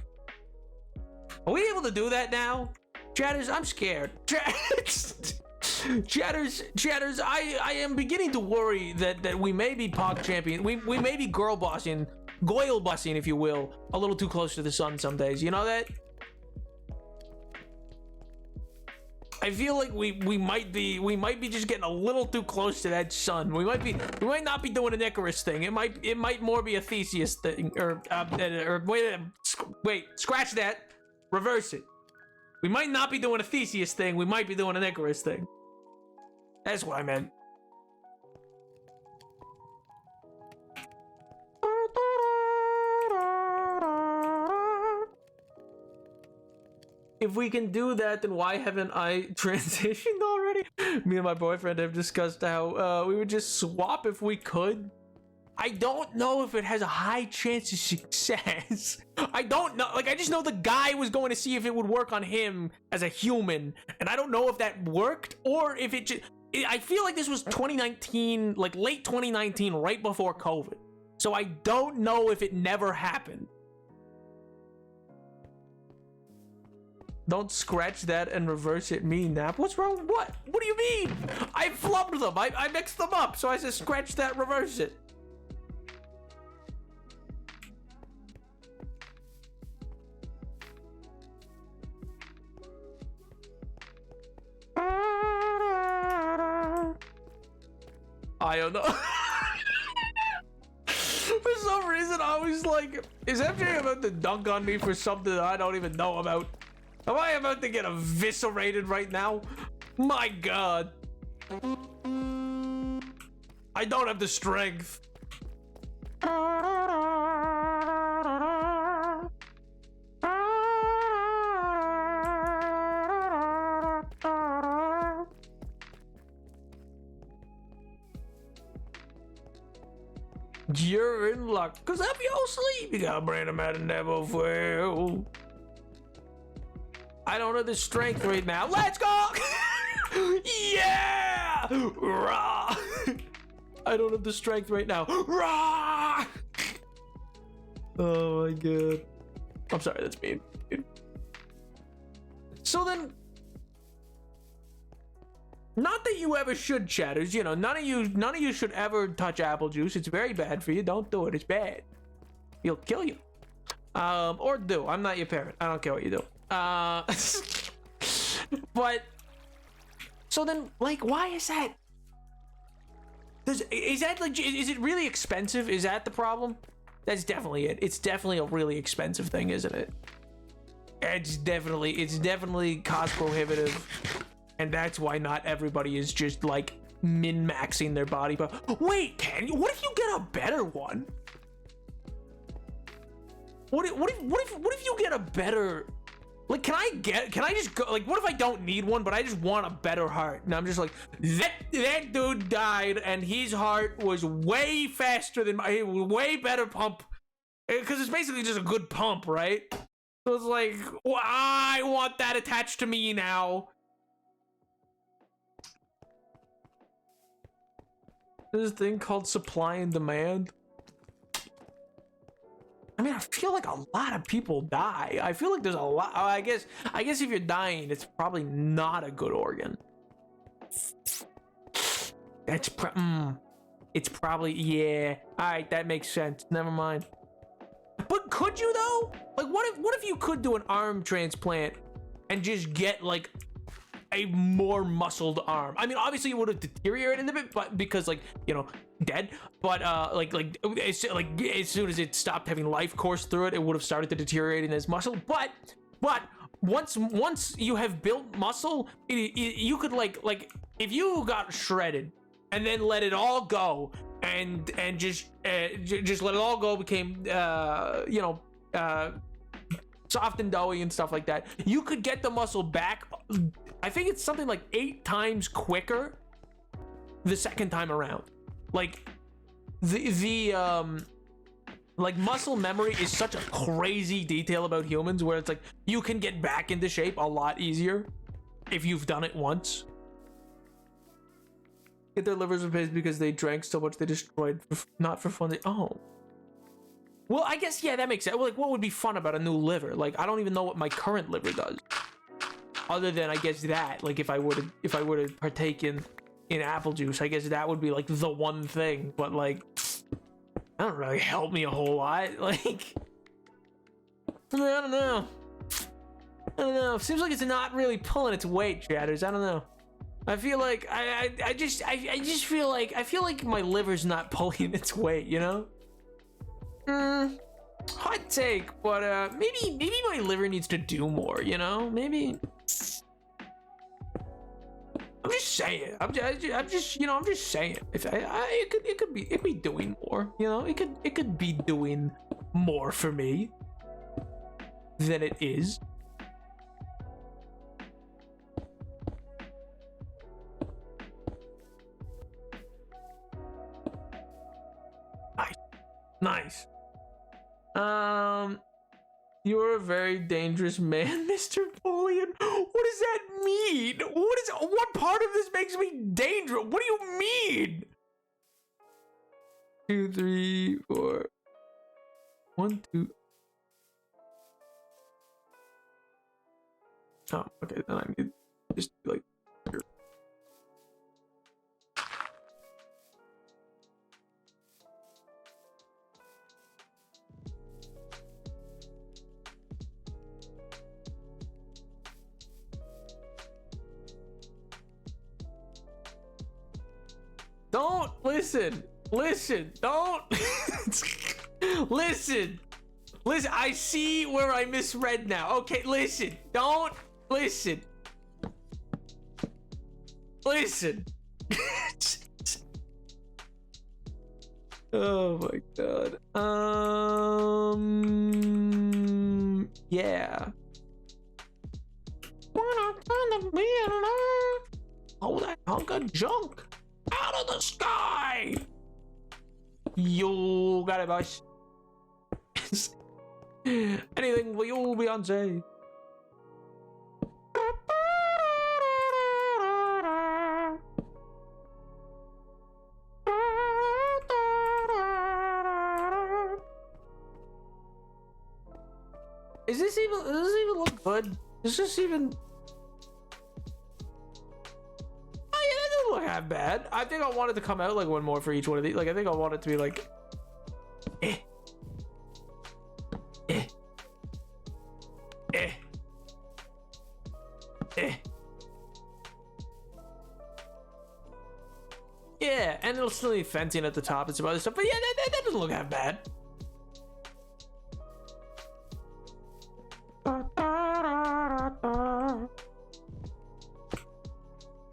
Are we able to do that now? Chatters, I'm scared. Chatters, I am beginning to worry that we may be POG champion. We may be goil bossing, if you will, a little too close to the sun some days. You know that? I feel like we might be just getting a little too close to that sun. We might not be doing an Icarus thing. It might more be a Theseus thing, or wait, scratch that, reverse it. We might not be doing a Theseus thing. We might be doing an Icarus thing. That's what I meant. If we can do that, then why haven't I transitioned already? Me and my boyfriend have discussed how we would just swap if we could. I don't know if it has a high chance of success. I don't know. Like, I just know the guy was going to see if it would work on him as a human. And I don't know if that worked or if it just... I feel like this was 2019, like late 2019, right before COVID. So I don't know if it never happened. Don't scratch that and reverse it, me, Nap. What's wrong? What? What do you mean? I flubbed them. I mixed them up. So I said scratch that, reverse it. I don't know. For some reason, I was like, is MJ about to dunk on me for something that I don't even know about? Am I about to get eviscerated right now? My God. I don't have the strength. You're in luck, cause up your sleep. You got a brain that never fail. I don't have the strength right now. Let's go! Yeah! Rah! I don't have the strength right now. Rah! Oh my God. I'm sorry, that's mean. So then, not that you ever should, chatters. You know, none of you should ever touch apple juice. It's very bad for you. Don't do it. It's bad. It'll kill you. Or do. I'm not your parent. I don't care what you do. But so then, like, why is that? Is that like? Is it really expensive? Is that the problem? That's definitely it. It's definitely a really expensive thing, isn't it? It's definitely cost prohibitive, and that's why not everybody is just like min-maxing their body. But wait, can you? What if you get a better one? What if you get a better? Like, can I just go? Like, what if I don't need one, but I just want a better heart? And I'm just like, that dude died, and his heart was way faster than my, way better pump, because it's basically just a good pump, right? So it's like, well, I want that attached to me now. There's a thing called supply and demand. I mean, I feel like a lot of people die. I feel like there's a lot. I guess if you're dying, it's probably not a good organ. It's probably, yeah. All right, that makes sense. Never mind. But could you though? Like, what if you could do an arm transplant and just get like a more muscled arm? I mean, obviously it would have deteriorated a bit, but because, like, you know, dead. But like as soon as it stopped having life course through it, it would have started to deteriorate in its muscle. But once you have built muscle, you could like if you got shredded and then let it all go and just let it all go, became you know, soft and doughy and stuff like that, you could get the muscle back. I think it's something like 8 times quicker the second time around. Like the like muscle memory is such a crazy detail about humans, where it's like you can get back into shape a lot easier if you've done it once. Get their livers replaced because they drank so much they destroyed, not for fun. Oh. Well, I guess, yeah, that makes sense. Like, what would be fun about a new liver? Like, I don't even know what my current liver does. Other than, I guess, that, like, if I were to partake in apple juice, I guess that would be like the one thing. But like, that don't really help me a whole lot. Like, I don't know. Seems like it's not really pulling its weight, chatters. I don't know. I feel like I just feel like my liver's not pulling its weight, you know? Hot take, but maybe my liver needs to do more, you know? Maybe. I'm just saying. I'm just saying. If it could be doing more, you know? It could be doing more for me than it is. Nice. You're a very dangerous man, Mr. Napoleon. What does that mean? What part of this makes me dangerous? What do you mean? 2, 3, 4. 1, 2. Oh, okay. Then I need just like. Don't listen. Don't listen. I see where I misread now. Okay, listen. Don't listen. Oh my god. Yeah. Oh, that hunk of junk out of the sky. You got it, boys. Anything for you, Beyonce. Does this even look good? Does this even? Look half bad. I think I want it to come out like one more for each one of these. Like, I think I want it to be like mostly fencing at the top and some other stuff, but yeah, that doesn't look that bad.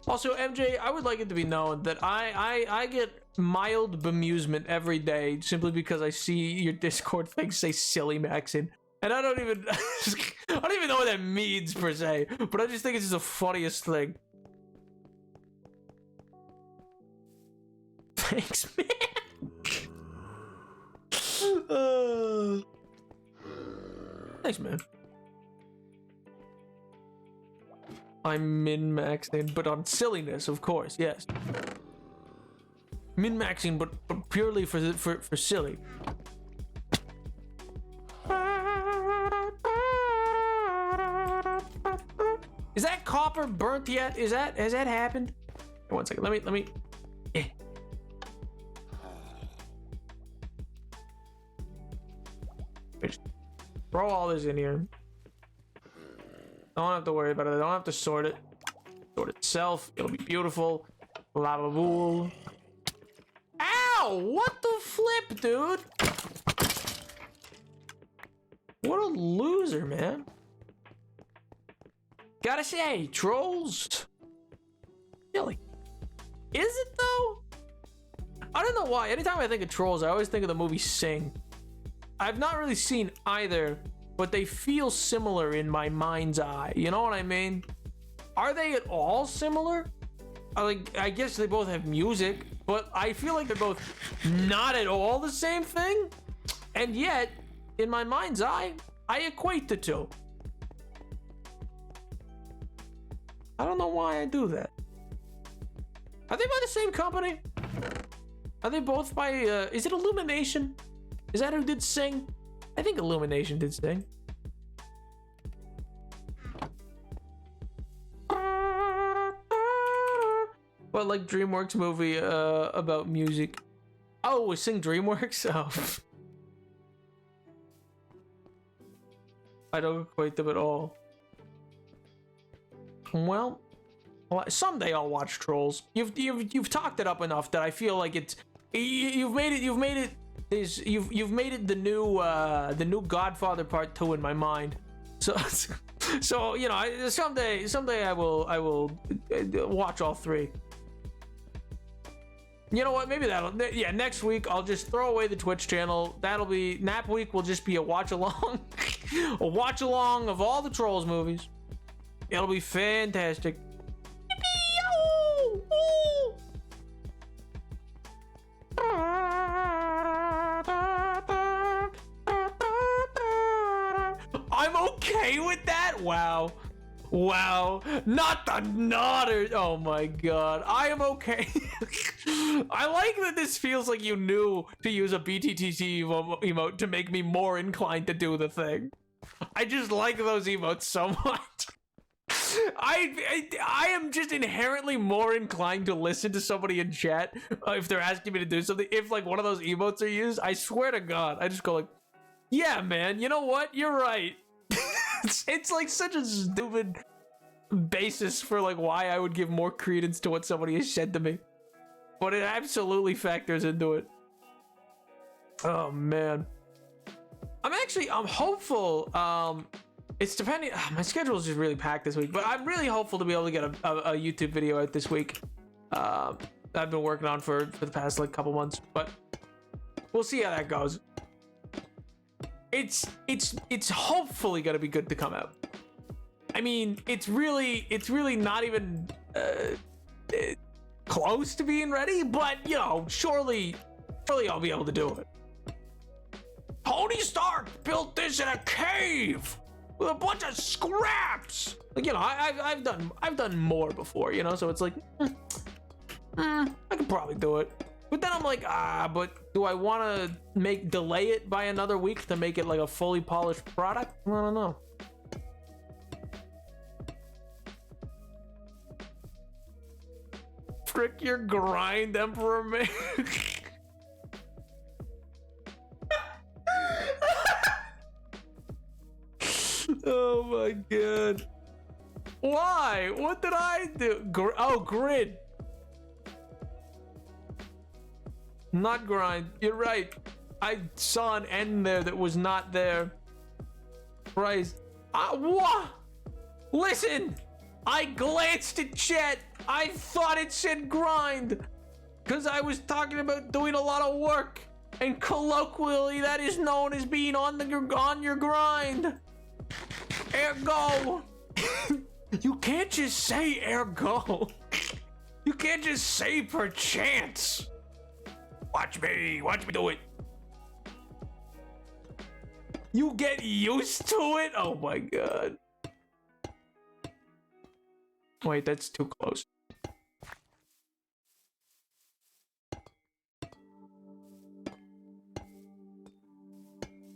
Also, MJ, I would like it to be known that I get mild bemusement every day simply because I see your Discord thing say silly maxing. And I don't even know what that means per se, but I just think it's just the funniest thing. Thanks, man. Thanks, man. I'm min-maxing, but on silliness, of course, yes. Min-maxing, but purely for silly. Is that copper burnt yet? Has that happened? One second. Let me. Throw all this in here. Don't have to worry about it. I don't have to sort it. Sort itself. It'll be beautiful. Lava bool. Ow! What the flip, dude? What a loser, man. Gotta say, trolls. Silly. Is it though? I don't know why. Anytime I think of trolls, I always think of the movie Sing. I've not really seen either, but they feel similar in my mind's eye. You know what I mean? Are they at all similar? I guess they both have music, but I feel like they're both not at all the same thing. And yet, in my mind's eye, I equate the two. I don't know why I do that. Are they by the same company? Are they both by, is it Illumination? Is that who did Sing? I think Illumination did Sing. What, like DreamWorks movie about music? Oh, was Sing DreamWorks? Oh. I don't equate them at all. Well, someday I'll watch Trolls. You've talked it up enough that I feel like it's you've made it the new Godfather Part 2 in my mind. So you know, someday I will watch all three. You know what? Maybe next week I'll just throw away the Twitch channel. That'll be Nap Week. Will just be a watch along, a watch along of all the Trolls movies. It'll be fantastic. I'm okay with that. Wow. Not the nodder. Oh my god. I am okay. I like that this feels like you knew to use a BTTT emote to make me more inclined to do the thing. I just like those emotes so much. I am just inherently more inclined to listen to somebody in chat if they're asking me to do something. If like one of those emotes are used, I swear to God, I just go like, yeah, man, you know what? You're right. It's like such a stupid basis for like why I would give more credence to what somebody has said to me. But it absolutely factors into it. Oh, man. I'm hopeful. It's depending. My schedule is just really packed this week, but I'm really hopeful to be able to get a YouTube video out this week. I've been working on for the past like couple months, but we'll see how that goes. It's hopefully gonna be good to come out. I mean, it's really not even close to being ready, but you know, surely I'll be able to do it. Tony Stark built this in a cave with a bunch of scraps. Like, you know, I've done more before, you know, so it's like, I could probably do it. But then I'm like, but do I want to delay it by another week to make it like a fully polished product? I don't know. Frick your grind, Emperor man. Oh my god. Why? What did I do? Oh, grid. Not grind. You're right. I saw an end there that was not there. Christ. What? Listen. I glanced at chat. I thought it said grind. Because I was talking about doing a lot of work. And colloquially, that is known as being on your grind. Ergo. You can't just say ergo. You can't just say perchance. Watch me do it. You get used to it? Oh my god. Wait, that's too close.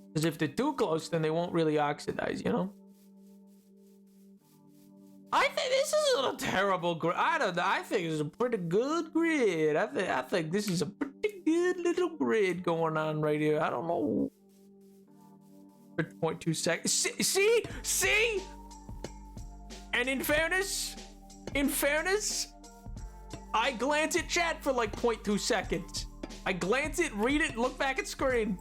Because if they're too close, then they won't really oxidize, you know? I think this is a terrible grid. I don't know. I think it's a pretty good grid. I think this is a pretty good little grid going on right here. I don't know. 0.2 seconds. See? And in fairness, I glance at chat for like 0.2 seconds. I glance it, read it, look back at screen.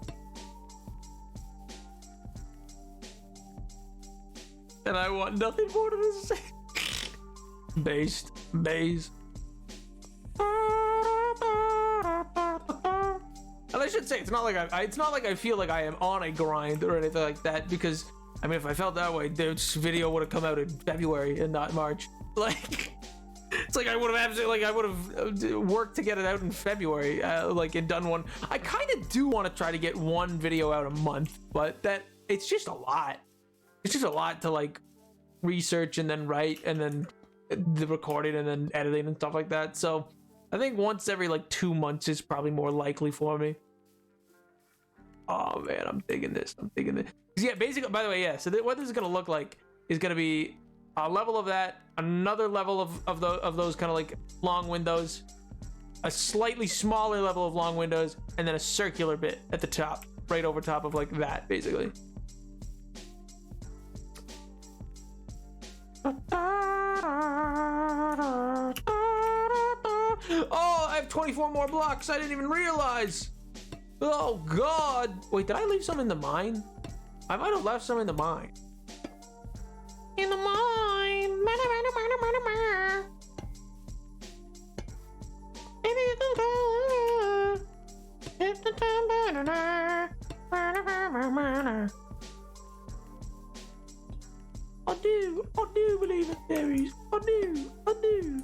And I want nothing more to say. Based. And I should say, it's not like I feel like I am on a grind or anything like that, because I mean, if I felt that way, this video would have come out in February and not March. Like, it's like I would have worked to get it out in February, and done one. I kind of do want to try to get one video out a month, but it's just a lot. It's just a lot to like research and then write and then the recording and then editing and stuff like that. So I think once every like 2 months is probably more likely for me. Oh man, I'm digging this. Yeah, basically, by the way, yeah. So what this is gonna look like is gonna be a level of that, another level of those kind of like long windows, a slightly smaller level of long windows, and then a circular bit at the top, right over top of like that, basically. Oh, I have 24 more blocks. I didn't even realize. Oh god. Wait, did I leave some in the mine? I might have left some in the mine. In the mine. I do believe in fairies. I do.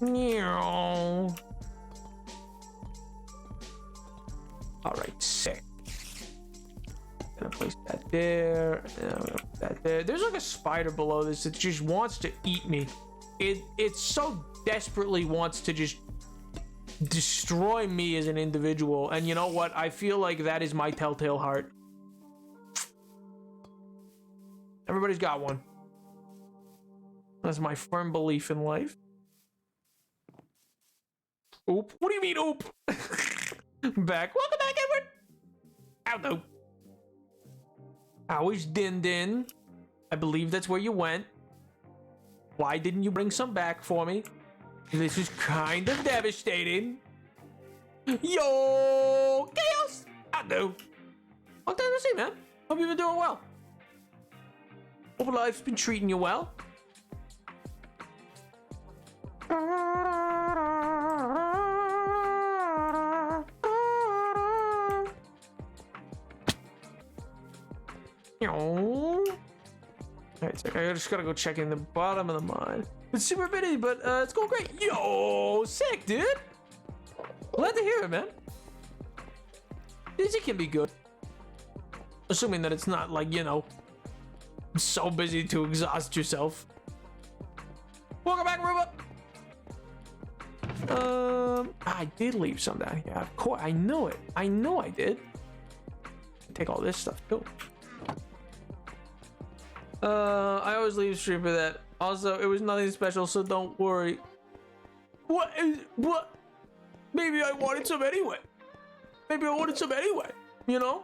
Meow. Alright, sick. Gonna place that there. And I'm gonna put that there. There's like a spider below this that just wants to eat me. It so desperately wants to just destroy me as an individual. And you know what? I feel like that is my telltale heart. Everybody's got one. That's my firm belief in life. Oop. What do you mean, oop? Back. Welcome back, Edward. Ow, no. How is Din Din? I believe that's where you went. Why didn't you bring some back for me? This is kind of devastating. Yo, Chaos. I do. Long time to see, man. Hope you've been doing well. Hope life's been treating you well. Alright, so I just gotta go check in the bottom of the mine. It's super bitty, but it's going great. Yo, sick, dude. Glad to hear it, man. Busy can be good. Assuming that it's not like, you know, so busy to exhaust yourself. Welcome back, Ruba. I did leave some down here. Of course, I know it. I know I did. Take all this stuff too. I always leave stream for that. Also, it was nothing special, so don't worry. What? Maybe I wanted some anyway. You know?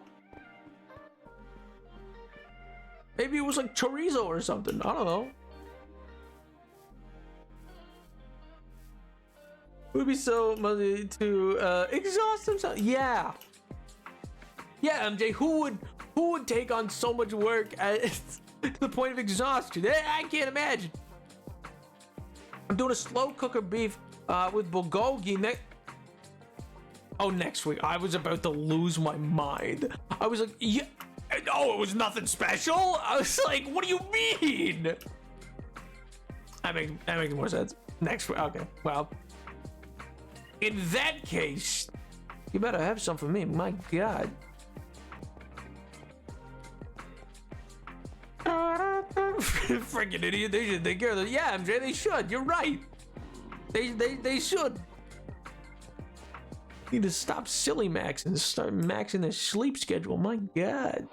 Maybe it was like chorizo or something. I don't know. would be so much to exhaust himself. Yeah, MJ. Who would take on so much work to the point of exhaustion? I can't imagine. I'm doing a slow cooker beef with bulgogi next week. I was about to lose my mind. I was like, yeah, no, it was nothing special. I was like, what do you mean? That makes more sense. Next week, okay. Well, in that case, you better have some for me. My God. Freaking idiot! They should take care of this. Yeah, MJ, they should. You're right. They should. Need to stop silly max and start maxing their sleep schedule. My God.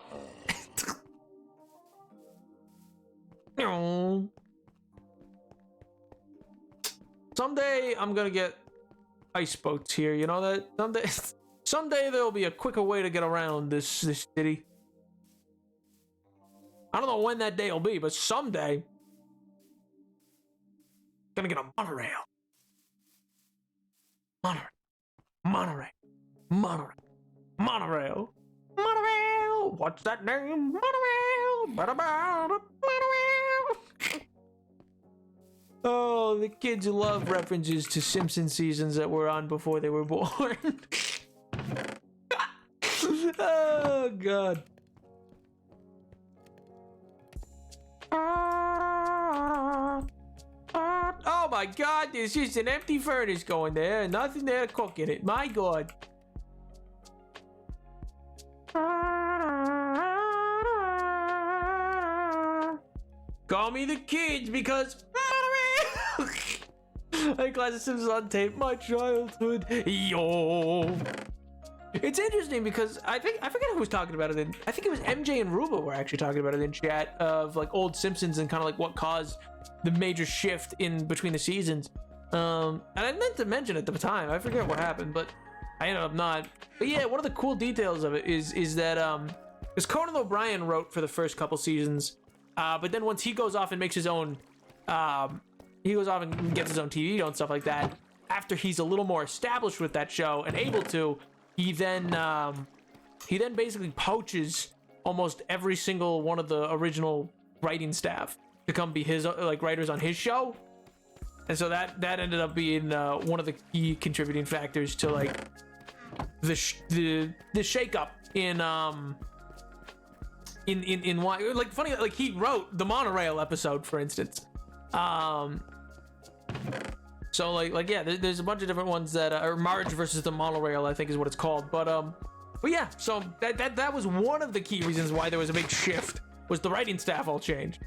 Someday I'm gonna get ice boats here. You know that someday there'll be a quicker way to get around this city. I don't know when that day will be, but someday gonna get a monorail. Monorail. What's that name? Monorail. Oh, the kids love references to Simpson seasons that were on before they were born. Oh, God. Oh my God, there's just an empty furnace going there and nothing there to cook in it. My God. Call me the kids because I Classic Simpsons on tape, my childhood. Yo. It's interesting because I forget who was talking about it. I think it was MJ and Ruba were actually talking about it in chat of like old Simpsons and kind of like what caused the major shift in between the seasons. And I meant to mention at the time, I forget what happened, but I ended up not. But yeah, one of the cool details of it is that because Conan O'Brien wrote for the first couple seasons, but then once he goes off and makes his own, he goes off and gets his own TV show and stuff like that. After he's a little more established with that show and able to. He then basically poaches almost every single one of the original writing staff to come be his like writers on his show, and so that ended up being one of the key contributing factors to like the shakeup in why like funny like he wrote the monorail episode for instance. So like yeah, there's a bunch of different ones that are Marge versus the monorail, I think is what it's called. But yeah, so that was one of the key reasons why there was a big shift, was the writing staff all changed.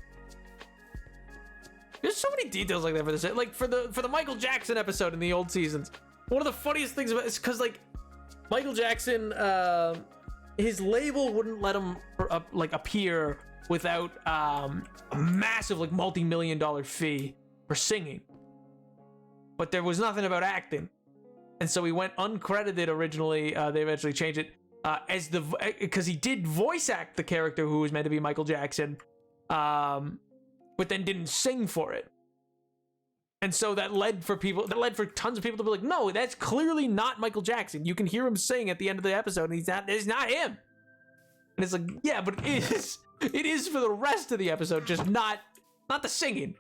There's so many details like that for this, like for the Michael Jackson episode in the old seasons. One of the funniest things about it is because like Michael Jackson, his label wouldn't let him like appear without a massive like multi-million-dollar fee for singing. But there was nothing about acting, and so he went uncredited originally. They eventually changed it as because he did voice act the character who was meant to be Michael Jackson, but then didn't sing for it. And so that led for tons of people to be like, no, that's clearly not Michael Jackson. You can hear him sing at the end of the episode, and it's not him. And it's like, yeah, but it is for the rest of the episode, just not the singing,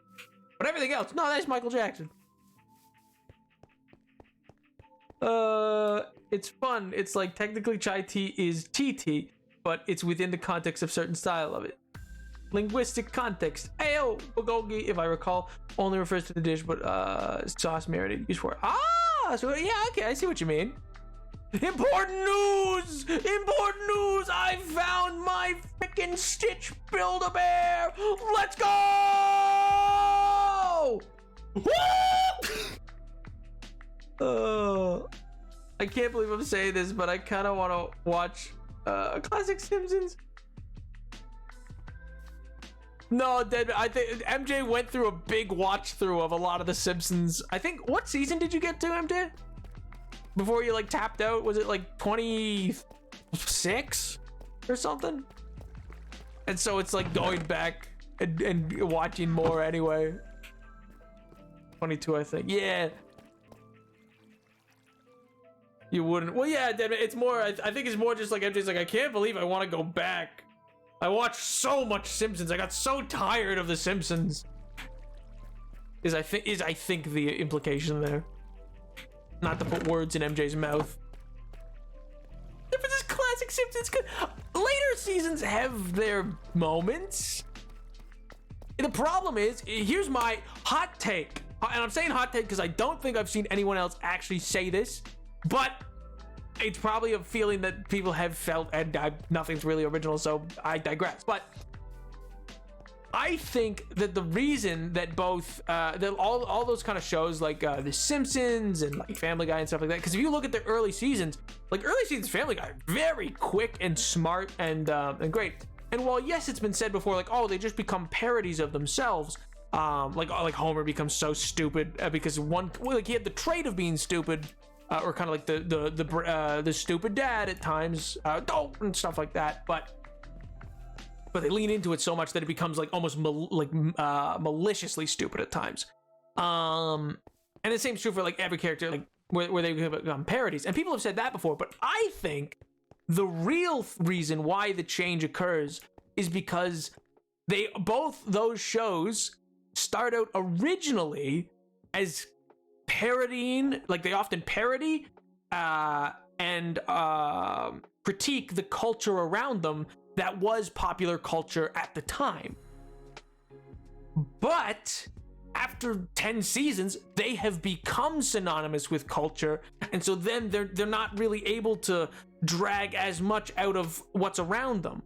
but everything else. No, that's Michael Jackson. It's fun. It's like technically chai tea is tea, but it's within the context of certain style of it. Linguistic context. Ayo, bulgogi, if I recall, only refers to the dish, but sauce marinated used for it. So yeah, okay, I see what you mean. Important news! I found my freaking Stitch Build-A-Bear. Let's go! Woo! I can't believe I'm saying this, but I kind of want to watch Classic Simpsons. No, I think MJ went through a big watch through of a lot of the Simpsons. I think, what season did you get to, MJ? Before you like tapped out, was it like 26 or something? And so it's like going back and watching more anyway. 22, I think. Yeah. You wouldn't. Well, yeah, it's more. I think it's more just like MJ's like, I can't believe I want to go back. I watched so much Simpsons. I got so tired of the Simpsons. Is I think the implication there. Not to put words in MJ's mouth. But this classic Simpsons. Later seasons have their moments. The problem is, here's my hot take, and I'm saying hot take because I don't think I've seen anyone else actually say this, but it's probably a feeling that people have felt, and nothing's really original, so I digress. But I think that the reason that both that all those kind of shows like The Simpsons and like Family Guy and stuff like that, because if you look at the early seasons, like early seasons Family Guy, very quick and smart and great. And while yes, it's been said before, like, oh, they just become parodies of themselves. Like Homer becomes so stupid because he had the trait of being stupid, or kind of like the stupid dad at times, and stuff like that. But they lean into it so much that it becomes like almost maliciously stupid at times. And the same is true for like every character, like where they become parodies. And people have said that before, but I think the real reason why the change occurs is because both those shows start out originally as parodying, like they often parody and critique the culture around them that was popular culture at the time. But after 10 seasons, they have become synonymous with culture, and so then they're not really able to drag as much out of what's around them.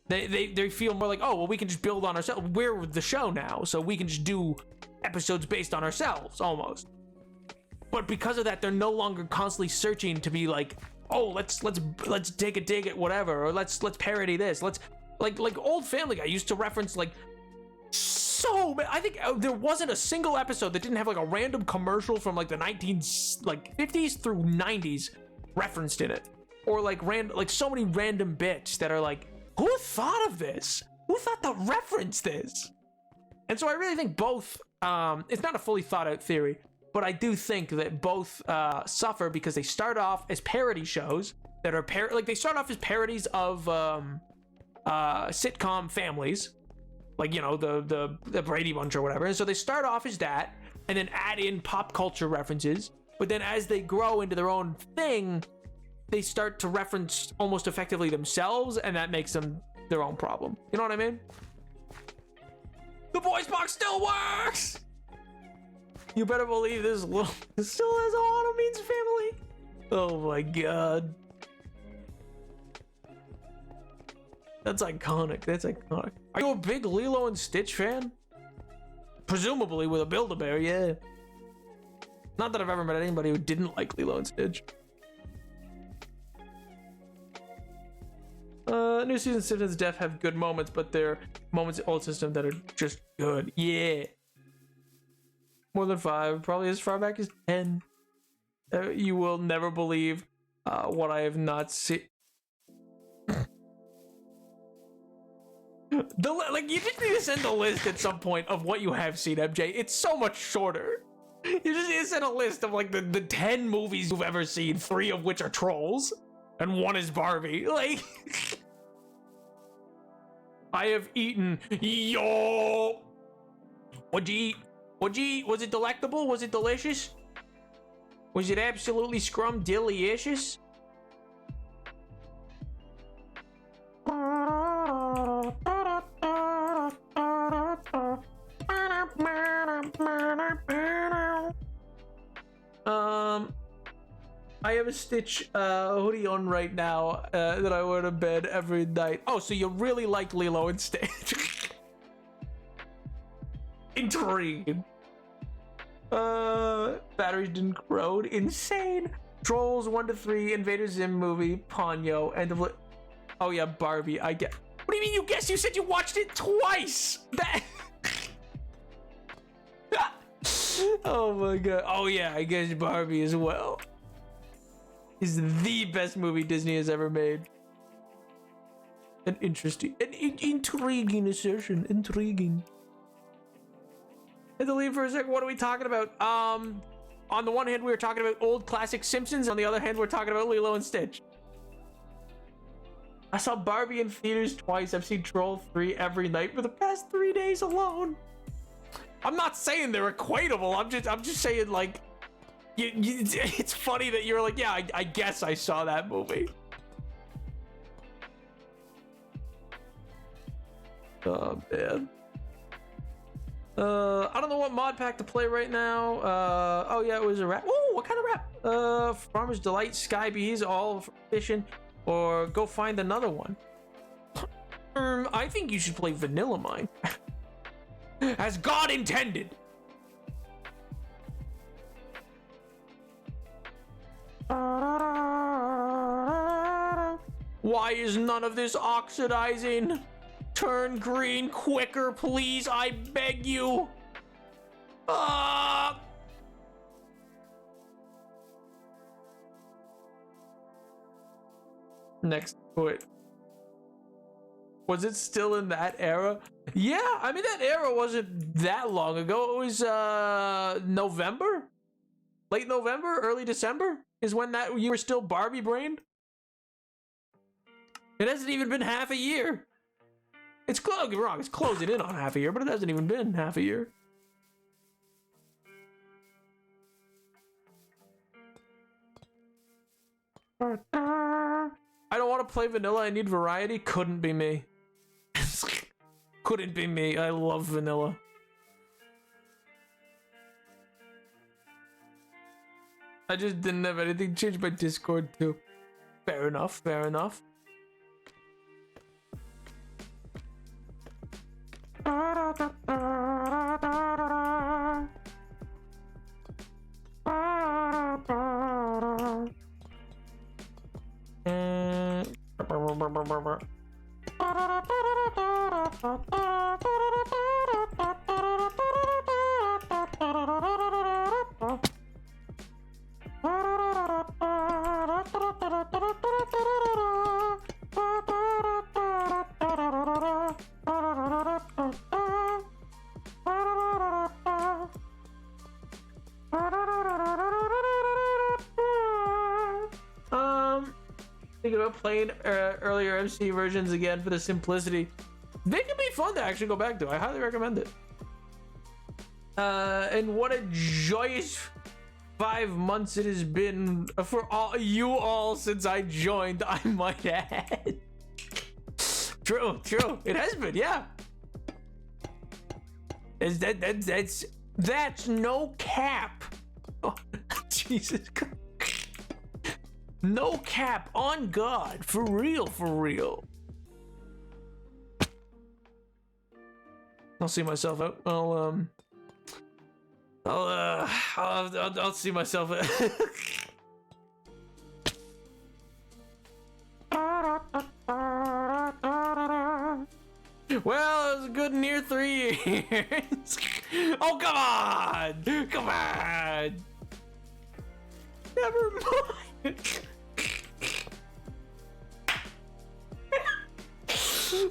They feel more like, oh, well, we can just build on ourselves. We're the show now, so we can just do episodes based on ourselves, almost. But because of that, they're no longer constantly searching to be like, oh, let's take a dig at whatever, or let's parody this. Let's like old Family Guy used to reference like I think there wasn't a single episode that didn't have like a random commercial from like the 50s through 90s referenced in it, or like so many random bits that are like, who thought of this? Who thought to reference this? And so I really think both. It's not a fully thought out theory, but I do think that both suffer because they start off as parody shows that are they start off as parodies of sitcom families. Like, you know, the Brady Bunch or whatever. And so they start off as that and then add in pop culture references. But then as they grow into their own thing, they start to reference almost effectively themselves, and that makes them their own problem. You know what I mean? The voice box still works! You better believe this still has a Auto Means family. Oh my god. That's iconic. That's iconic. Are you a big Lilo and Stitch fan? Presumably with a Build-A-Bear, yeah. Not that I've ever met anybody who didn't like Lilo and Stitch. New season Simpsons Def have good moments, but they're moments in old system that are just good. Yeah. More than 5, probably as far back as 10. You will never believe what I have not seen. You just need to send a list at some point of what you have seen, MJ. It's so much shorter. You just need to send a list of like the 10 movies you've ever seen, 3 of which are Trolls, and 1 is Barbie. Like, I have eaten. Yo, what'd you eat? What'd you eat? Was it delectable? Was it delicious? Was it absolutely scrum-delicious? I have a Stitch hoodie on right now that I wear to bed every night. Oh, so you really like Lilo and Stitch? Intrigued. Batteries didn't corrode. Insane. Trolls 1 to 3, Invader Zim movie, Ponyo, and the. Oh yeah, Barbie. I get. What do you mean you guessed? You said you watched it twice. That. Oh my god. Oh yeah, I guess Barbie as well. Is the best movie Disney has ever made. An interesting, intriguing assertion. Intriguing. I had to leave for a second. What are we talking about? on the one hand, we were talking about old classic Simpsons. On the other hand, we're talking about Lilo and Stitch. I saw Barbie in theaters twice. I've seen Troll 3 every night for the past 3 days alone. I'm not saying they're equatable. I'm just saying, like, it's funny that you're like, yeah, I guess I saw that movie. Oh, man. I don't know what mod pack to play right now. Oh yeah, it was a rap. Oh, what kind of rap? Farmer's Delight, Sky Bees, all fishing, or go find another one. I think you should play Vanilla Mine. As God intended. Why is none of this oxidizing? Turn green quicker, please. I beg you. Next point. Was it still in that era? Yeah, I mean, that era wasn't that long ago. It was November? Late November? Early December? Is when that you were still Barbie brained? It hasn't even been half a year. It's wrong. It's closing in on half a year, but it hasn't even been half a year. I don't want to play vanilla. I need variety. Couldn't be me. Couldn't be me. I love vanilla. I just didn't have anything change my Discord too. Fair enough. Fair enough. Thinking about playing earlier MC versions again for the simplicity. They can be fun to actually go back to. I highly recommend it. And what a joyous 5 months it has been for you all since I joined, I might add. True. It has been, yeah. That's no cap. Oh, Jesus Christ. No cap, on God, for real. I'll see myself out. I'll see myself out. Well, it was a good near 3 years. Oh, come on. Never mind.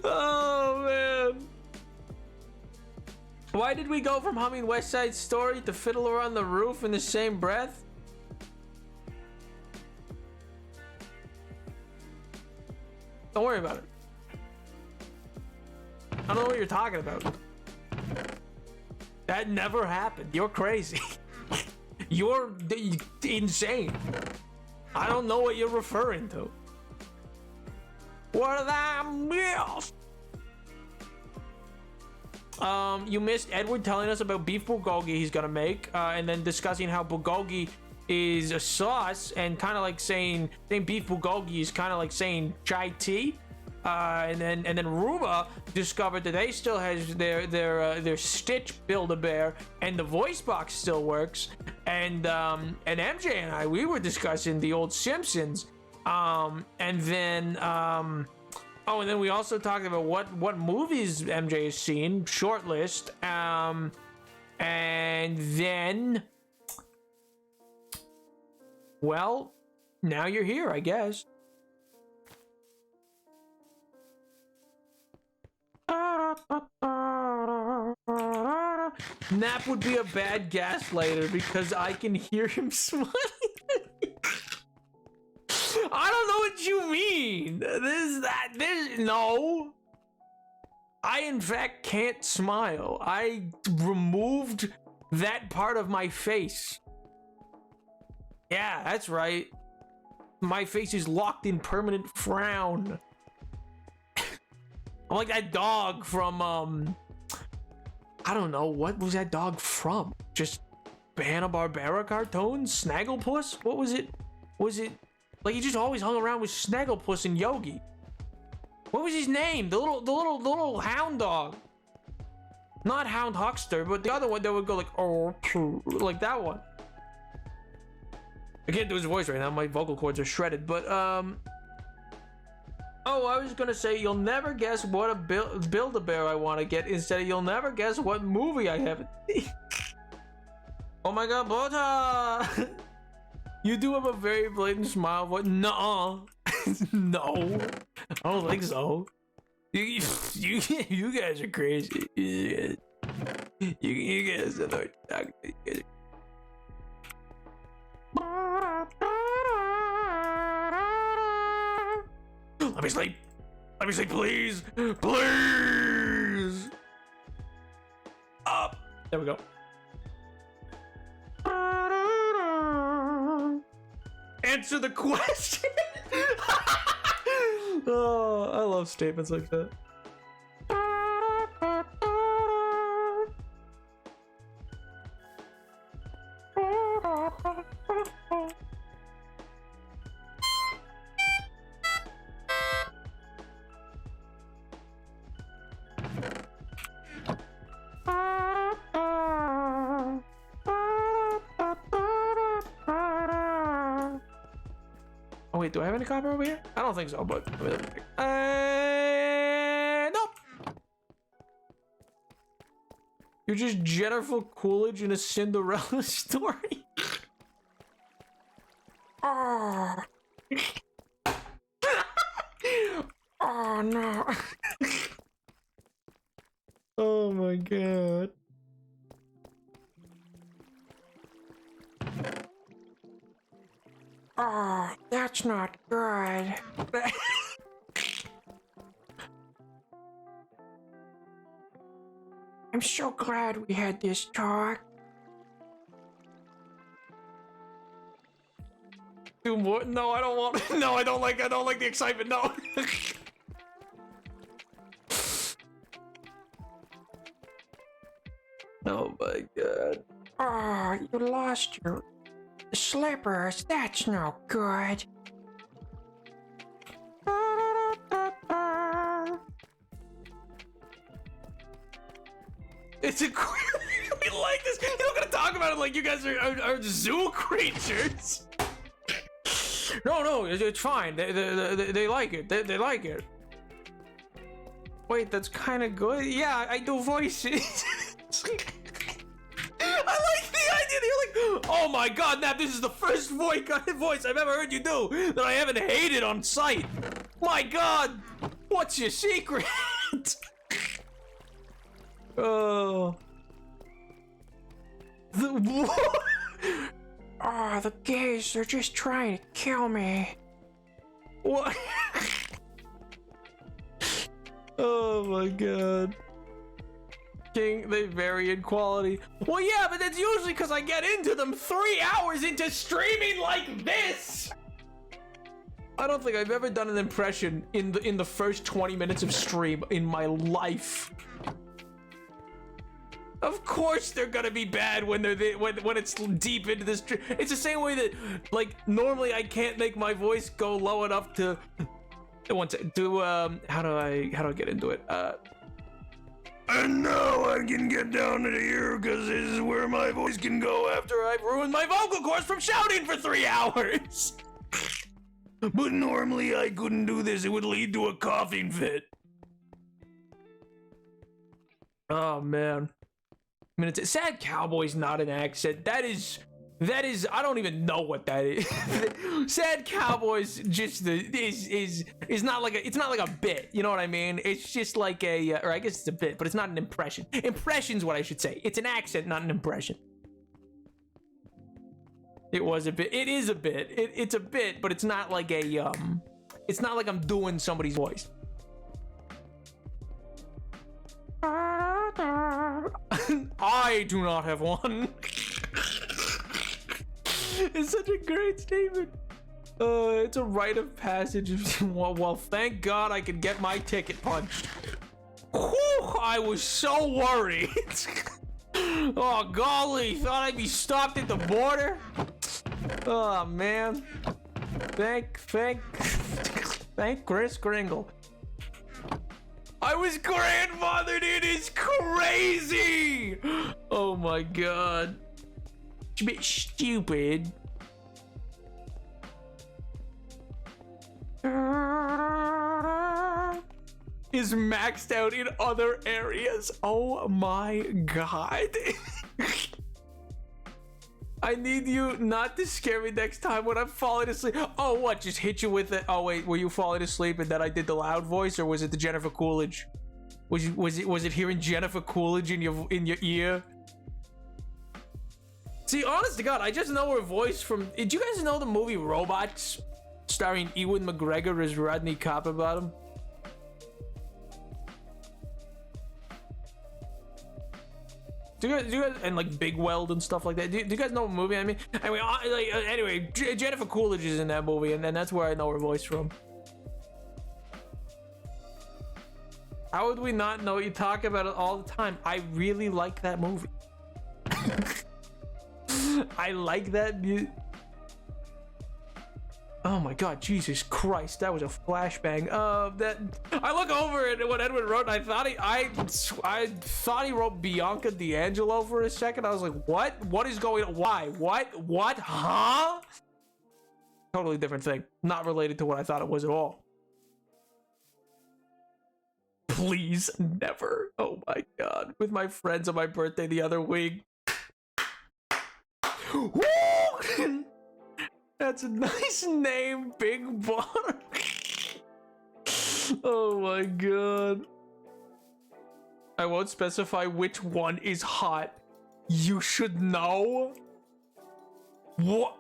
Oh man, why did we go from humming West Side Story to Fiddler on the Roof in the same breath? Don't worry about it. I don't know what you're talking about. That never happened. You're crazy. You're insane. I don't know what you're referring to. What did I miss? You missed Edward telling us about beef bulgogi he's gonna make, and then discussing how bulgogi is a sauce, and kind of like saying beef bulgogi is kind of like saying chai tea. And then Ruma discovered that they still has their Stitch Build-A-Bear, and the voice box still works. And MJ and I, we were discussing the old Simpsons. And then we also talked about what movies MJ has seen, short list. And then, well, now you're here, I guess. Nap would be a bad gaslighter because I can hear him smiling. I don't know what you mean. No. I, in fact, can't smile. I removed that part of my face. Yeah, that's right. My face is locked in permanent frown. I'm like that dog from, I don't know, what was that dog from? Just Hanna-Barbera cartoons? Snagglepuss? What was it? Was it, like, he just always hung around with Snagglepuss and Yogi. What was his name? The little hound dog. Not Hound Huckster, but the other one that would go like, oh, like that one. I can't do his voice right now. My vocal cords are shredded, but, oh, I was gonna say, you'll never guess what a Build-A-Bear I want to get, instead of you'll never guess what movie I haven't seen. Oh my god, Bota! You do have a very blatant smile, but nuh-uh. No, I don't think so. You guys are crazy. You guys are not. Let me sleep. Let me sleep, please. Please. Up. There we go. Answer the question. Oh, I love statements like that. Oh wait, do I have any copper over here? I don't think so, but nope. You're just Jennifer Coolidge in a Cinderella story. Oh. Oh no. Oh my god. Oh, that's not good. I'm so glad we had this talk. Do more? No, I don't want. No, I don't like the excitement. No. Oh my god. Oh, you lost your slippers. That's no good. It's a. We like this. You're not gonna talk about it like you guys are zoo creatures. No, it's fine. They like it. They like it. Wait, that's kind of good. Yeah, I do voices. I like the idea that you're like, oh my god, Nap, this is the first voice I've ever heard you do that I haven't hated on sight. My god, what's your secret? Oh. Oh, the gays, they're just trying to kill me. What? Oh my god. King, they vary in quality. Well, yeah, but that's usually because I get into them 3 hours into streaming like this. I don't think I've ever done an impression in the first 20 minutes of stream in my life. Of course they're gonna be bad when when it's deep into this. It's the same way that, like, normally I can't make my voice go low enough to. How do I get into it? And now I can get down to here because this is where my voice can go after I've ruined my vocal cords from shouting for 3 hours. But normally I couldn't do this. It would lead to a coughing fit. Oh man. I mean, it's a Sad Cowboy's not an accent. That is That is, I don't even know what that is. Sad Cowboys just is not like a, it's not like a bit, you know what I mean? It's just like a, or I guess it's a bit, but it's not an impression. Impression's what I should say. It's an accent, not an impression. It was a bit. It is a bit. It's a bit, but it's not like a it's not like I'm doing somebody's voice. I do not have one. It's such a great statement. It's a rite of passage. Well, thank God I could get my ticket punched. Whew, I was so worried. Oh, golly. Thought I'd be stopped at the border. Oh, man. Thank Chris Kringle. I was grandfathered. It is crazy. Oh, my God. It's a bit stupid. Is maxed out in other areas. Oh my God. I need you not to scare me next time when I'm falling asleep. Oh, what? Just hit you with it? Oh wait, were you falling asleep and then I did the loud voice, or was it the Jennifer Coolidge? Was it hearing Jennifer Coolidge in your ear? See, honest to God, I just know her voice from. Did you guys know the movie Robots, starring Ewan McGregor as Rodney Copperbottom? Do you guys, and like Big Weld and stuff like that? Do you guys know what movie I mean? Anyway, Jennifer Coolidge is in that movie, and then that's where I know her voice from. How would we not know? You talk about it all the time. I really like that movie. I like that. Oh my God, Jesus Christ, that was a flashbang. That I look over at what Edwin wrote, and I thought he wrote Bianca D'Angelo for a second. I was like, what? What is going on? Why? What? Huh? Totally different thing. Not related to what I thought it was at all. Please, never. Oh my God. With my friends on my birthday the other week. Woo! That's a nice name, Big Bar. Oh my God. I won't specify which one is hot. You should know. What?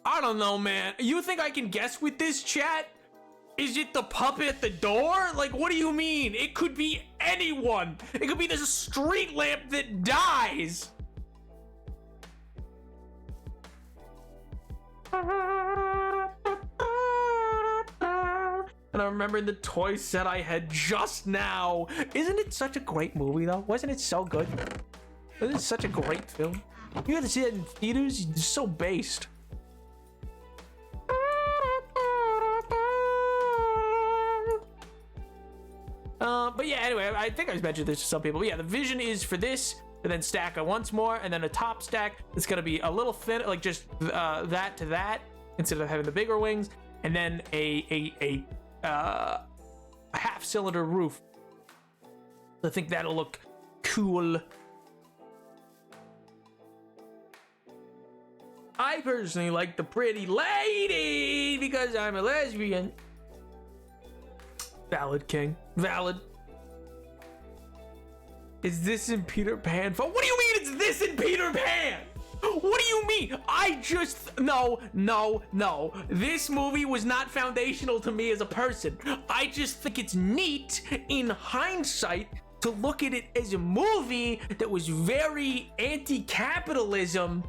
I don't know, man. You think I can guess with this, chat? Is it the puppet at the door? Like, what do you mean? It could be anyone. It could be this street lamp that dies. And I remember the toy set I had just now. Isn't it such a great movie, though? Wasn't it so good? Isn't it such a great film? You had to see it in theaters? It's so based. But yeah, anyway, I think I mentioned this to some people. But yeah, the vision is for this, and then stack it once more, and then a top stack that's gonna be a little thin, like just that to that, instead of having the bigger wings, and then a half cylinder roof. I think that'll look cool. I personally like the pretty lady because I'm a lesbian. Valid, King. Valid. Is this in Peter Pan? What do you mean it's this in Peter Pan? What do you mean? No. This movie was not foundational to me as a person. I just think it's neat in hindsight to look at it as a movie that was very anti-capitalism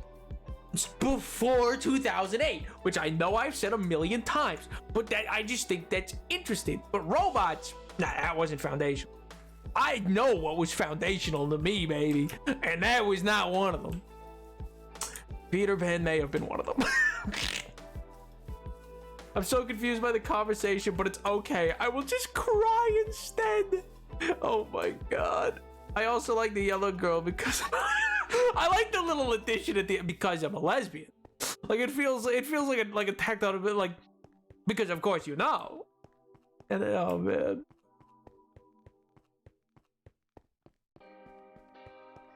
before 2008, which I know I've said a million times, but that I just think that's interesting. But Robots, nah, that wasn't foundational. I know what was foundational to me, baby, and that was not one of them. Peter Pan may have been one of them. I'm so confused by the conversation, but it's okay. I will just cry instead. Oh my God. I also like the yellow girl because I like the little addition at the end because I'm a lesbian. Like it feels like a tacked on a bit, like, because of course you know. And then, oh man.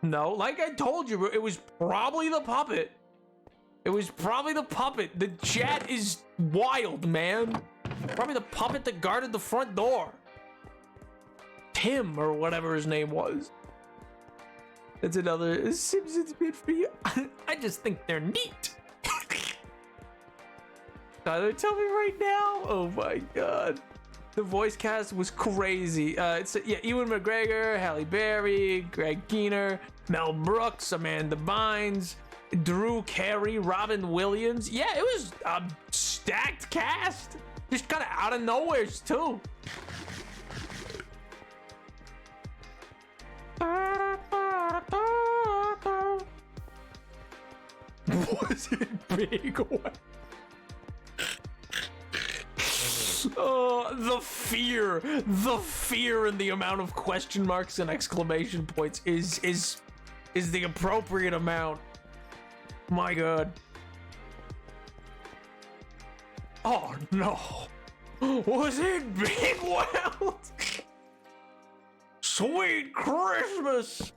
No, like I told you, it was probably the puppet. It was probably the puppet. The chat is wild, man. Probably the puppet that guarded the front door. Tim, or whatever his name was. That's another Simpsons bit for you. I just think they're neat. Tyler, tell me right now. Oh my god. The voice cast was crazy. Yeah, Ewan McGregor, Halle Berry, Greg Kinnear, Mel Brooks, Amanda Bynes, Drew Carey, Robin Williams. Yeah, it was a stacked cast. Just kind of out of nowhere, too. Was it big? Oh, the fear and the amount of question marks and exclamation points is the appropriate amount. My god. Oh no. Was it Big Weld? Sweet Christmas.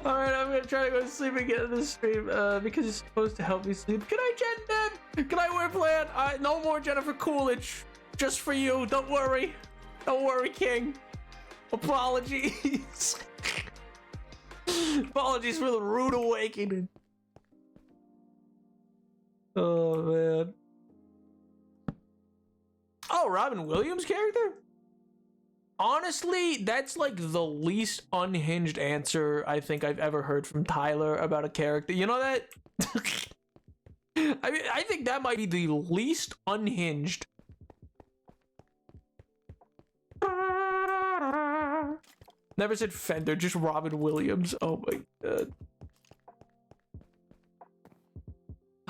Alright, I'm gonna try to go to sleep again in this stream because it's supposed to help me sleep. Good night, Jen. Good night, Weird Plan. No more Jennifer Coolidge. Just for you. Don't worry. Don't worry, King. Apologies. Apologies for the rude awakening. Oh, man. Oh, Robin Williams' character? Honestly, that's like the least unhinged answer I think I've ever heard from Tyler about a character. You know that? I mean, I think that might be the least unhinged. Never said Fender, just Robin Williams. Oh my god.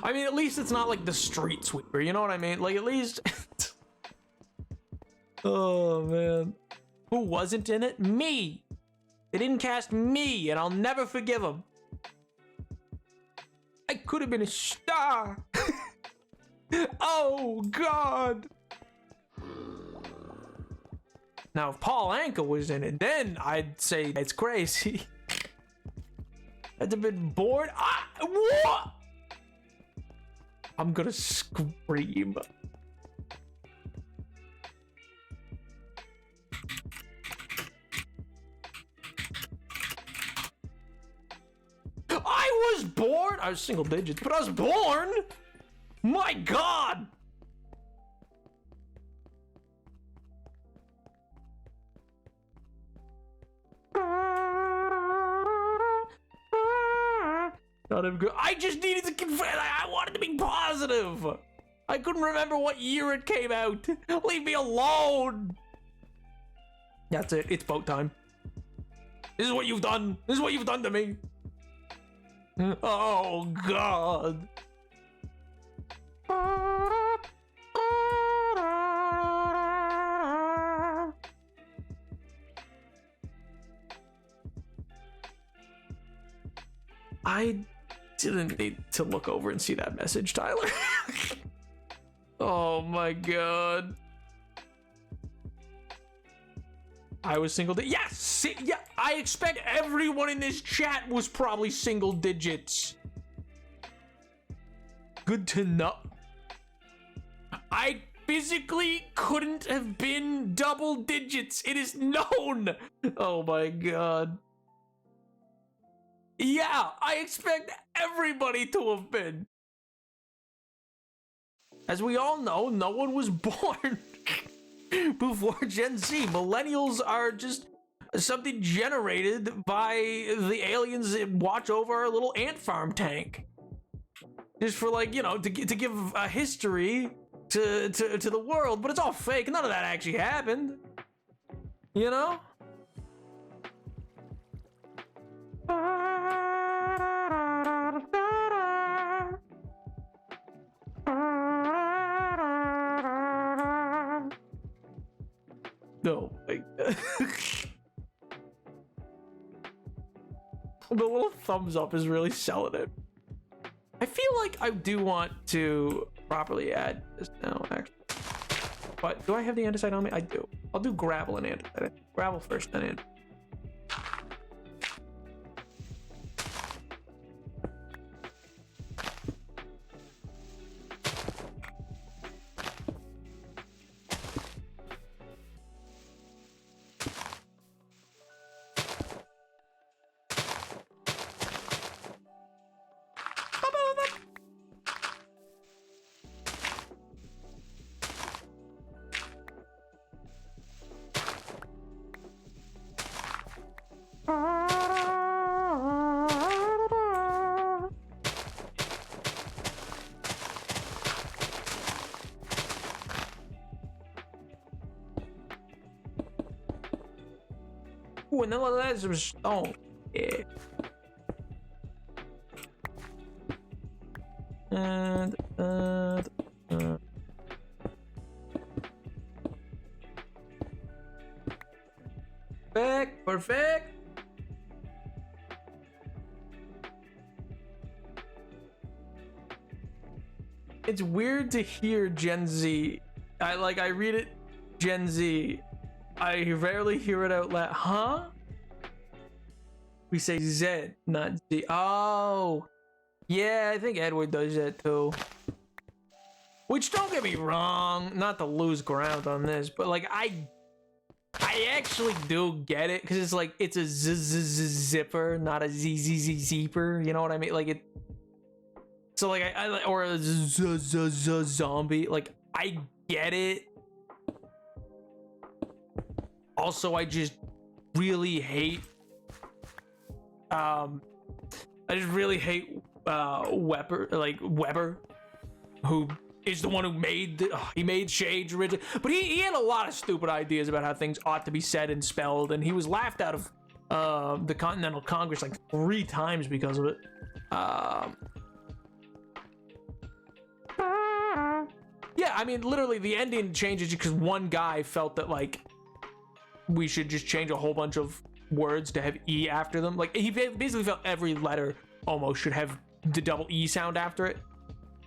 I mean, at least it's not like the street sweeper, you know what I mean? Like, at least... Oh, man. Who wasn't in it? Me! They didn't cast me, and I'll never forgive them. I could have been a star! Oh, God! Now, if Paul Anka was in it, then I'd say it's crazy. I'd have been bored. What? I'm gonna scream. I was born. I was single digits, but I was born. My God. Not even good. I just needed to confess. I wanted to be positive. I couldn't remember what year it came out. Leave me alone. That's it. It's boat time. This is what you've done. This is what you've done to me. Oh, God. I didn't need to look over and see that message, Tyler. Oh my God. I was single digits. Yes! Yeah, I expect everyone in this chat was probably single digits. Good to know. I physically couldn't have been double digits. It is known. Oh my God. Yeah, I expect everybody to have been. As we all know, no one was born before Gen Z. Millennials are just something generated by the aliens that watch over our little ant farm tank. Just for, like, you know, to give a history to the world, but it's all fake. None of that actually happened. You know? The little thumbs up is really selling it. I feel like I do want to properly add this now, actually. But do I have the andesite on me? I do. I'll do gravel and andesite. Gravel first, then andesite. Ooh, and then there's some stone. Yeah. And perfect. It's weird to hear Gen Z. I read it Gen Z. I rarely hear it out loud. Huh? We say Z, not Z. Oh. Yeah, I think Edward does that too. Which, don't get me wrong, not to lose ground on this, but like I actually do get it, because it's like it's a zipper, not a zipper. You know what I mean? Like it. So like I or a zombie. Like I get it. Also, I just really hate. I just really hate Weber, who is the one who made he made Shades originally, but he had a lot of stupid ideas about how things ought to be said and spelled, and he was laughed out of the Continental Congress like 3 times because of it. Yeah, I mean, literally, the ending changes because one guy felt that like we should just change a whole bunch of words to have E after them. Like he basically felt every letter almost should have the double E sound after it,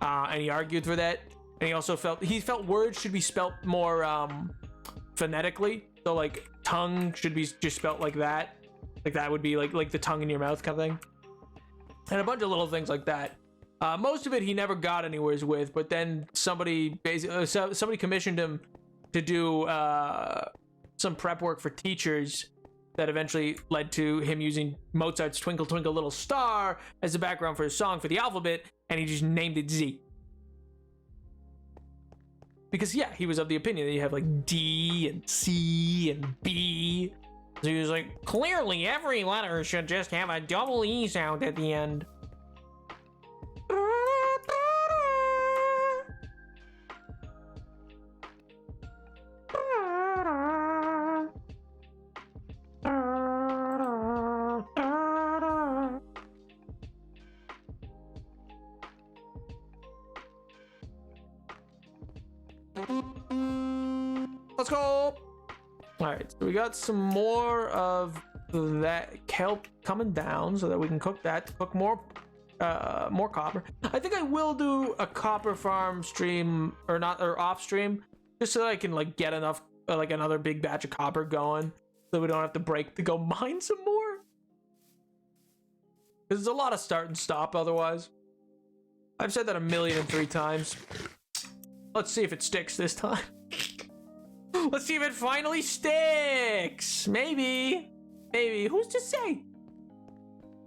and he argued for that. And he also felt words should be spelt more phonetically. So like tongue should be just spelt like that. Like that would be like the tongue in your mouth kind of thing. And a bunch of little things like that. Most of it he never got anywhere with, but then somebody commissioned him to do some prep work for teachers that eventually led to him using Mozart's Twinkle Twinkle Little Star as the background for his song for the alphabet, and he just named it Z. Because yeah, he was of the opinion that you have like D and C and B. So he was like, clearly every letter should just have a double E sound at the end. Let's go. All right, so we got some more of that kelp coming down so that we can cook that to cook more copper. I think I will do a copper farm stream or off stream just so that I can like get enough like another big batch of copper going so we don't have to break to go mine some more. There's a lot of start and stop otherwise. I've said that 1,000,003 times. Let's see if it sticks this time. Let's see if it finally sticks. Maybe. Who's to say?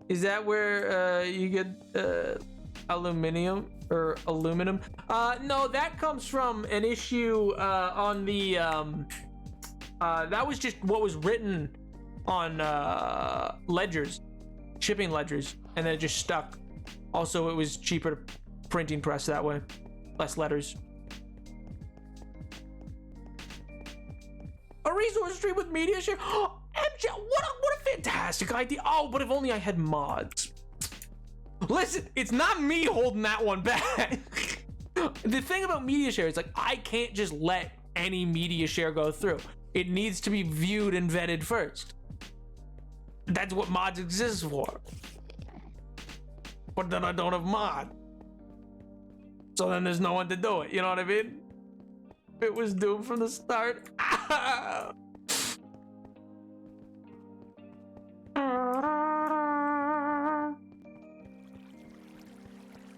Is that where you get aluminum or aluminum? No, that comes from an issue on the that was just what was written on ledgers, shipping ledgers, and then it just stuck. Also, it was cheaper to printing press that way, less letters. A resource stream with media share. MJ, what a fantastic idea. Oh, but if only I had mods. Listen, it's not me holding that one back. The thing about media share is like I can't just let any media share go through. it needs to be viewed and vetted first. That's what mods exist for. But then I don't have mod. So then there's no one to do it, you know what I mean? It was doomed from the start.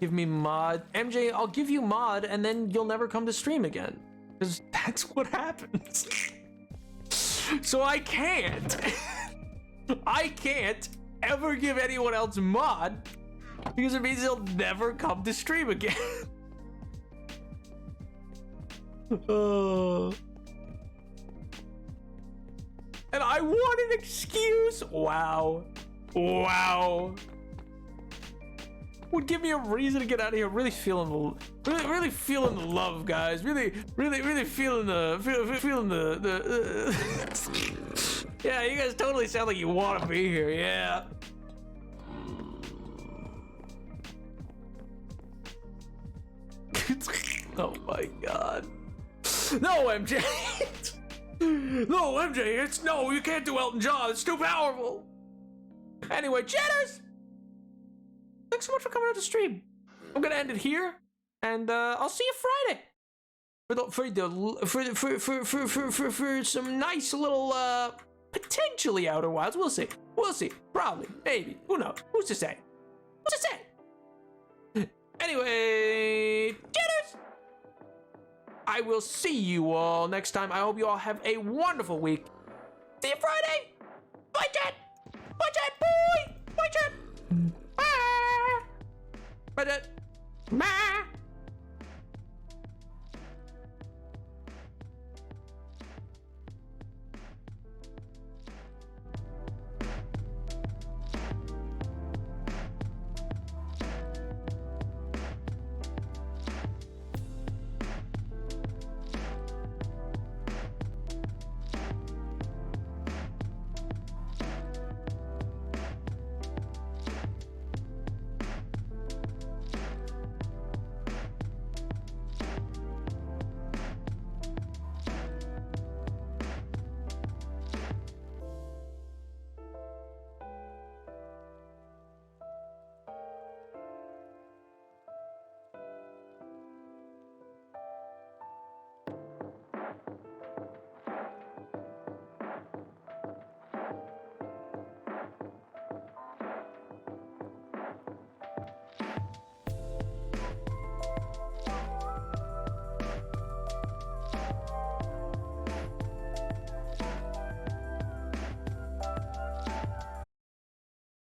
Give me mod. MJ, I'll give you mod and then you'll never come to stream again. Because that's what happens. So I can't. I can't ever give anyone else mod because it means they'll never come to stream again. And I want an excuse. Wow. Wow. Would give me a reason to get out of here. Really feeling really feeling the love, guys. Really feeling the yeah, you guys totally sound like you want to be here. Yeah. Oh my god. No, MJ. No, MJ, it's no, you can't do Elton John. It's too powerful. Anyway, chatters, thanks so much for coming out to stream. I'm gonna end it here, and I'll see you Friday for some nice little potentially Outer Wilds. We'll see. We'll see. Probably. Maybe. Who knows? Who's to say? Who's to say? Anyway, jitters! I will see you all next time. I hope you all have a wonderful week. See you Friday. Bye, chat. Bye, chat. Boy. Bye, chat. Bye. Bye, chat. Bye.